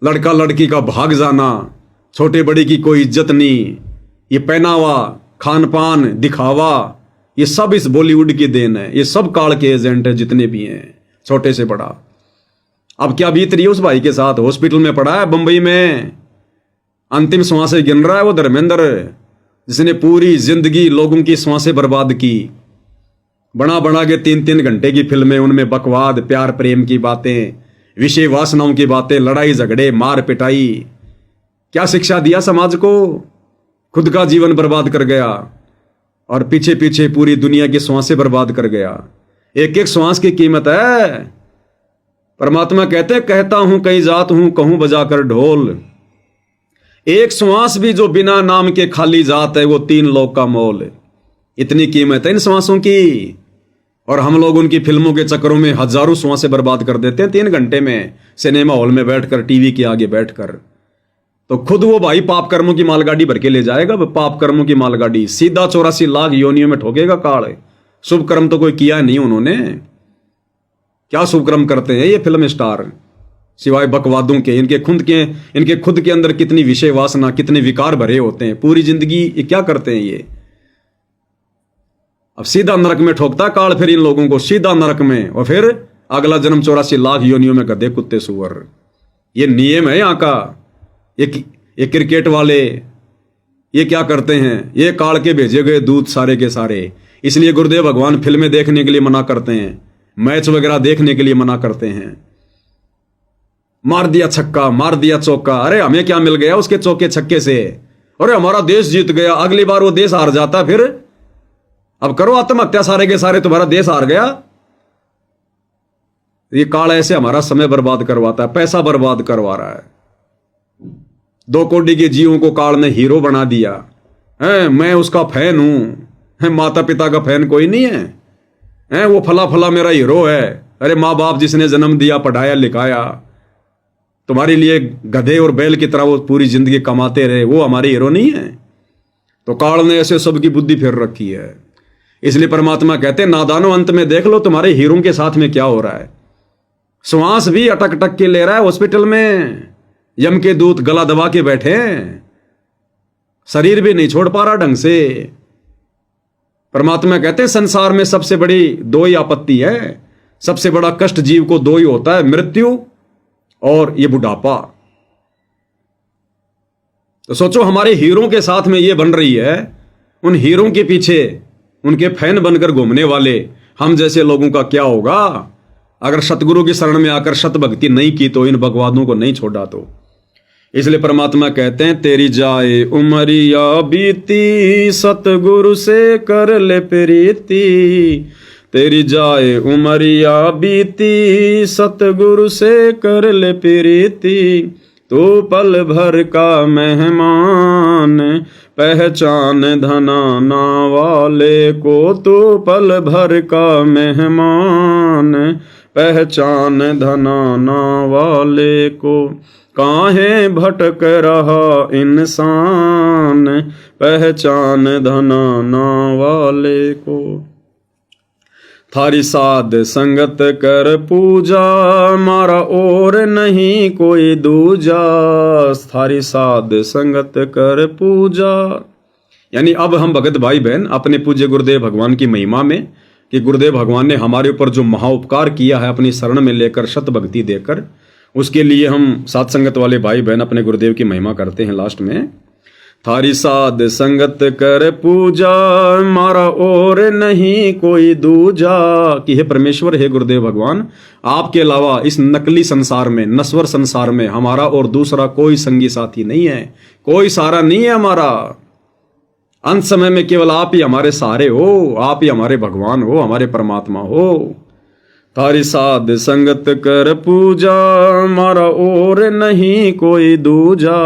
लड़का लड़की का भाग जाना, छोटे बड़े की कोई इज्जत नहीं, ये पहनावा, खान पान, दिखावा, ये सब इस बॉलीवुड की देन है। ये सब काल के एजेंट है जितने भी हैं, छोटे से बड़ा। अब क्या बीत रही है उस भाई के साथ, हॉस्पिटल में पड़ा है बंबई में, अंतिम श्वासें गिन रहा है वो धर्मेंद्र, जिसने पूरी जिंदगी लोगों की श्वासें बर्बाद की, बना बना के 3-3 घंटे की फिल्में, उनमें बकवाद, प्यार प्रेम की बातें, विषय वासनाओं की बातें, लड़ाई झगड़े, मार पिटाई। क्या शिक्षा दिया समाज को? खुद का जीवन बर्बाद कर गया और पीछे पीछे पूरी दुनिया की श्वासें बर्बाद कर गया। एक एक श्वास की कीमत है। परमात्मा कहते, कहता हूं कहीं जात हूं, कहूं बजाकर ढोल। एक श्वास भी जो बिना नाम के खाली जात है, वो 3 लोक का मोल। इतनी कीमत है इन श्वासों की। और हम लोग उनकी फिल्मों के चक्करों में हजारों श्वासें बर्बाद कर देते हैं 3 घंटे में, सिनेमा हॉल में बैठकर, टीवी के आगे बैठकर। तो खुद वो भाई पाप कर्मों की मालगाड़ी भर के ले जाएगा। पाप कर्मों की मालगाड़ी सीधा 84 लाख योनियों में ठोकेगा काल। शुभ कर्म तो कोई किया नहीं उन्होंने। क्या शुभ कर्म करते हैं ये फिल्म स्टार, सिवाय बकवादों के? इनके खुद के अंदर कितनी विषय वासना, कितने विकार भरे होते हैं। पूरी जिंदगी ये क्या करते हैं ये? अब सीधा नरक में ठोकता काल फिर इन लोगों को, सीधा नरक में। और फिर अगला जन्म 84 लाख योनियों में गधे कुत्ते सुअर। ये नियम है यहाँ का। ये क्रिकेट वाले ये क्या करते हैं? ये काल के भेजे गए दूत सारे के सारे। इसलिए गुरुदेव भगवान फिल्में देखने के लिए मना करते हैं, मैच वगैरह देखने के लिए मना करते हैं। मार दिया छक्का, मार दिया चौका, अरे हमें क्या मिल गया उसके चौके छक्के से? अरे हमारा देश जीत गया, अगली बार वो देश हार जाता, फिर अब करो आत्महत्या सारे के सारे, तुम्हारा देश हार गया। ये काल ऐसे हमारा समय बर्बाद करवाता है, पैसा बर्बाद करवा रहा है। 2 कोटी के जीवों को काल ने हीरो बना दिया है। मैं उसका फैन हूं, माता पिता का फैन कोई नहीं है। वो फला फला मेरा हीरो है। अरे माँ बाप जिसने जन्म दिया, पढ़ाया लिखाया, तुम्हारे लिए गधे और बैल की तरह वो पूरी जिंदगी कमाते रहे, वो हमारे हीरो नहीं है। तो काल ने ऐसे सबकी बुद्धि फेर रखी है। इसलिए परमात्मा कहते हैं, नादानो अंत में देख लो तुम्हारे हीरों के साथ में क्या हो रहा है। श्वास भी अटक अटक के ले रहा है हॉस्पिटल में, यम के दूत गला दबा के बैठे हैं, शरीर भी नहीं छोड़ पा रहा ढंग से। परमात्मा कहते हैं, संसार में सबसे बड़ी 2 ही आपत्ति है, सबसे बड़ा कष्ट जीव को 2 ही होता है, मृत्यु और ये बुढ़ापा। तो सोचो हमारे हीरों के साथ में ये बन रही है। उन हीरों के पीछे उनके फैन बनकर घूमने वाले हम जैसे लोगों का क्या होगा? अगर सतगुरु की शरण में आकर सत भक्ति नहीं की तो, इन बकवादों को नहीं छोड़ा तो। इसलिए परमात्मा कहते हैं, तेरी जाए उमरिया बीती, सतगुरु से कर ले प्रीति। तेरी जाए उमरिया बीती, सतगुरु से कर ले प्रीति। तू पल भर का मेहमान, पहचान धनाना वाले को। तू पल भर का मेहमान, पहचान धनाना वाले को। काहे भटक रहा इंसान, पहचान धनाना वाले को। थारी साध संगत कर पूजा, मारा और नहीं कोई दूजा। थारी साध संगत कर पूजा, यानी अब हम भगत भाई बहन अपने पूज्य गुरुदेव भगवान की महिमा में, कि गुरुदेव भगवान ने हमारे ऊपर जो महाउपकार किया है अपनी शरण में लेकर, शत भक्ति देकर, उसके लिए हम साध संगत वाले भाई बहन अपने गुरुदेव की महिमा करते हैं लास्ट में। थारी साध संगत कर पूजा, मारा और नहीं कोई दूजा। कि हे परमेश्वर, हे गुरुदेव भगवान, आपके अलावा इस नकली संसार में, नश्वर संसार में हमारा और दूसरा कोई संगी साथी नहीं है, कोई सहारा नहीं है हमारा। अंत समय में केवल आप ही हमारे सहारे हो, आप ही हमारे भगवान हो, हमारे परमात्मा हो। थारी साध संगत कर पूजा, मारा और नहीं कोई दूजा।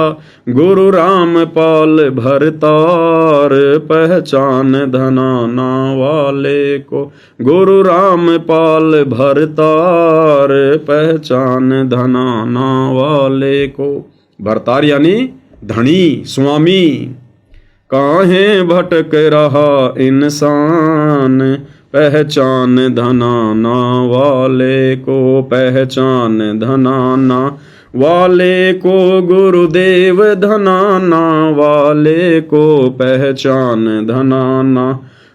गुरु राम पाल भरतार, पहचान धनाना वाले को। गुरु राम पाल भरतार, पहचान धनाना वाले को। भरतार यानी धनी, स्वामी। काहे भटक रहा इंसान, पहचान धनाना वाले को। पहचान धनाना वाले को, गुरुदेव धनाना वाले को। पहचान धनाना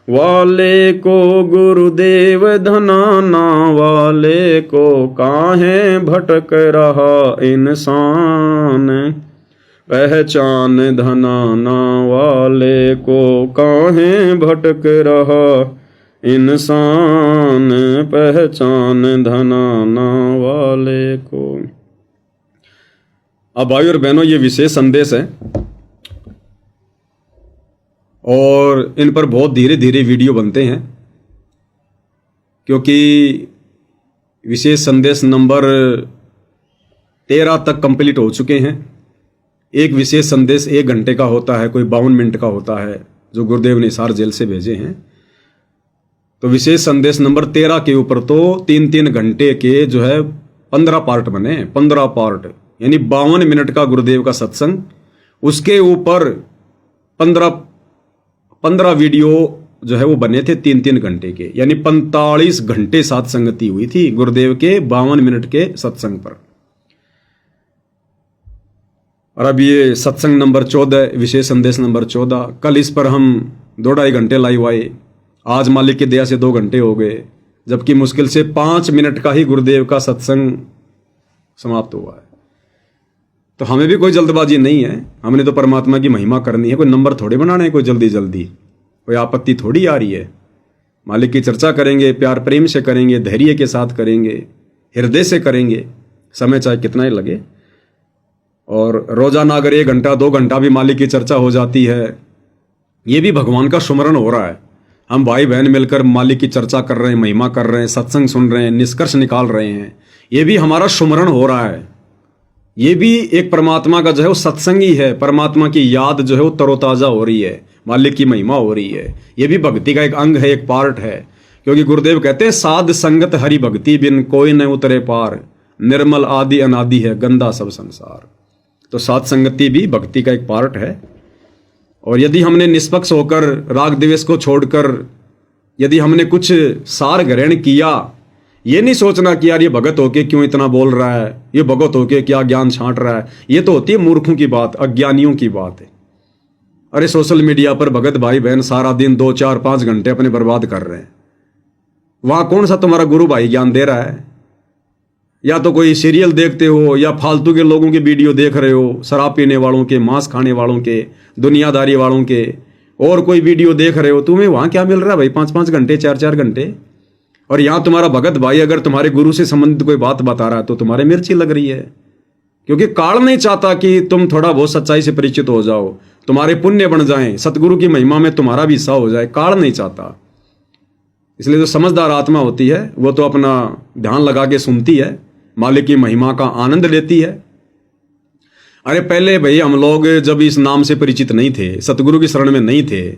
वाले को, गुरुदेव धनाना वाले को। काहे भटक रहा इंसान, पहचान धनाना वाले को। काहे भटक रहा इंसान पहचान धनाना वाले को। अब भाई और बहनों, ये विशेष संदेश है और इन पर बहुत धीरे धीरे वीडियो बनते हैं, क्योंकि विशेष संदेश नंबर 13 तक कंप्लीट हो चुके हैं। एक विशेष संदेश 1 घंटे का होता है, कोई 52 मिनट का होता है, जो गुरुदेव ने हिसार जेल से भेजे हैं। तो विशेष संदेश नंबर 13 के ऊपर तो 3-3 घंटे के जो है 15 पार्ट बने, 15 पार्ट, यानी 52 मिनट का गुरुदेव का सत्संग। उसके ऊपर 15 वीडियो जो है वो बने थे 3-3 घंटे के, यानी 45 घंटे साथ संगति हुई थी गुरुदेव के 52 मिनट के सत्संग पर। और अब ये सत्संग नंबर 14, विशेष संदेश नंबर 14, कल इस पर हम 2-2.5 घंटे लाइव आए। आज मालिक की दया से 2 घंटे हो गए, जबकि मुश्किल से 5 मिनट का ही गुरुदेव का सत्संग समाप्त हुआ है। तो हमें भी कोई जल्दबाजी नहीं है, हमने तो परमात्मा की महिमा करनी है, कोई नंबर थोड़े बनाने हैं, कोई जल्दी जल्दी, कोई आपत्ति थोड़ी आ रही है। मालिक की चर्चा करेंगे, प्यार प्रेम से करेंगे, धैर्य के साथ करेंगे, हृदय से करेंगे, समय चाहे कितना ही लगे। और रोजाना अगर 1 घंटा 2 घंटा भी मालिक की चर्चा हो जाती है, ये भी भगवान का सुमरन हो रहा है। हम भाई बहन मिलकर मालिक की चर्चा कर रहे हैं, महिमा कर रहे हैं, सत्संग सुन रहे हैं, निष्कर्ष निकाल रहे हैं, ये भी हमारा सुमरन हो रहा है। ये भी एक परमात्मा का जो है वो सत्संग ही है, परमात्मा की याद जो है वो तरोताजा हो रही है, मालिक की महिमा हो रही है। ये भी भक्ति का एक अंग है, एक पार्ट है, क्योंकि गुरुदेव कहते हैं साध संगत हरि भक्ति बिन कोई न उतरे पार, निर्मल आदि अनादि है गंदा सब संसार। तो साध संगति भी भक्ति का एक पार्ट है। और यदि हमने निष्पक्ष होकर, राग द्वेष को छोड़कर, यदि हमने कुछ सार ग्रहण किया, ये नहीं सोचना कि यार ये भगत होके क्यों इतना बोल रहा है, ये भगत होके क्या ज्ञान छांट रहा है, ये तो होती है मूर्खों की बात, अज्ञानियों की बात है। अरे सोशल मीडिया पर भगत भाई बहन सारा दिन 2, 4, 5 घंटे अपने बर्बाद कर रहे हैं, वहां कौन सा तुम्हारा गुरु भाई ज्ञान दे रहा है? या तो कोई सीरियल देखते हो, या फालतू के लोगों की वीडियो देख रहे हो, शराब पीने वालों के, मांस खाने वालों के, दुनियादारी वालों के, और कोई वीडियो देख रहे हो। तुम्हें वहां क्या मिल रहा है भाई? 5-5 घंटे, 4-4 घंटे। और यहां तुम्हारा भगत भाई अगर तुम्हारे गुरु से संबंधित कोई बात बता रहा है तो तुम्हारे मिर्ची लग रही है, क्योंकि काल नहीं चाहता कि तुम थोड़ा बहुत सच्चाई से परिचित हो जाओ, तुम्हारे पुण्य बन जाएं, सतगुरु की महिमा में तुम्हारा भी हिस्सा हो जाए। काल नहीं चाहता। इसलिए जो समझदार आत्मा होती है वो तो अपना ध्यान लगा के सुनती है, मालिक की महिमा का आनंद लेती है। अरे पहले भाई हम लोग जब इस नाम से परिचित नहीं थे, सतगुरु की शरण में नहीं थे,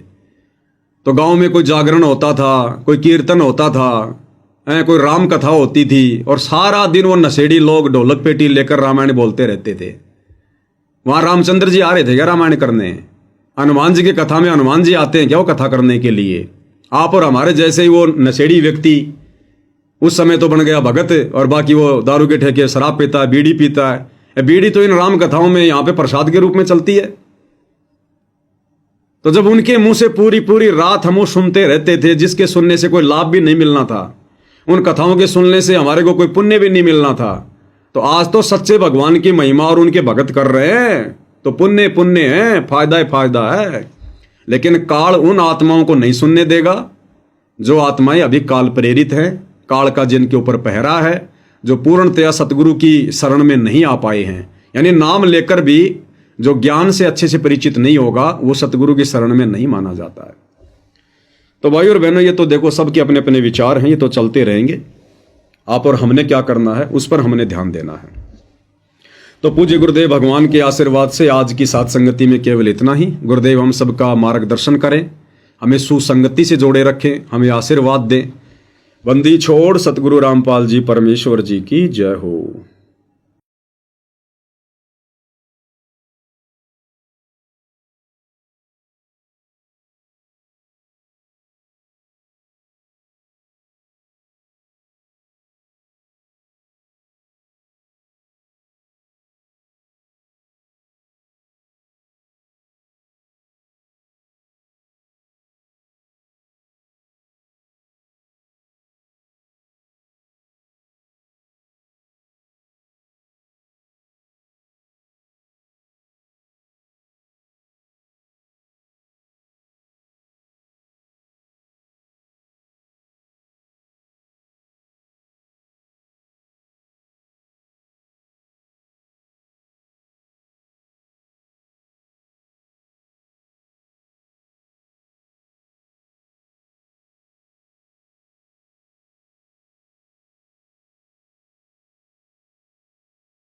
तो गांव में कोई जागरण होता था, कोई कीर्तन होता था, कोई राम कथा होती थी, और सारा दिन वो नशेड़ी लोग ढोलक पेटी लेकर रामायण बोलते रहते थे। वहां रामचंद्र जी आ रहे थे क्या रामायण करने? हनुमान जी की कथा में हनुमान जी आते हैं क्या वो कथा करने के लिए? आप और हमारे जैसे ही वो नशेड़ी व्यक्ति उस समय तो बन गया भगत, और बाकी वो दारू के ठेके शराब पीता है, बीड़ी पीता है। बीड़ी तो इन राम कथाओं में यहाँ पे प्रसाद के रूप में चलती है। तो जब उनके मुंह से पूरी पूरी रात हम वो सुनते रहते थे, जिसके सुनने से कोई लाभ भी नहीं मिलना था, उन कथाओं के सुनने से हमारे को कोई पुण्य भी नहीं मिलना था, तो आज तो सच्चे भगवान की महिमा और उनके भगत कर रहे हैं, तो पुण्य पुण्य है, फायदा ही फायदा है। लेकिन काल उन आत्माओं को नहीं सुनने देगा जो आत्माएं अभी काल प्रेरित हैं, काल का जिनके ऊपर पहरा है, जो पूर्णतया सतगुरु की शरण में नहीं आ पाए हैं। यानी नाम लेकर भी जो ज्ञान से अच्छे से परिचित नहीं होगा वो सतगुरु की शरण में नहीं माना जाता है। तो भाई और बहनों, ये तो देखो सबके अपने अपने विचार हैं, ये तो चलते रहेंगे। आप और हमने क्या करना है उस पर हमने ध्यान देना है। तो पूज्य गुरुदेव भगवान के आशीर्वाद से आज की साथ संगति में केवल इतना ही। गुरुदेव हम सबका मार्गदर्शन करें, हमें सुसंगति से जोड़े रखें, हमें आशीर्वाद दें। बंदी छोड़ सतगुरु रामपाल जी परमेश्वर जी की जय हो।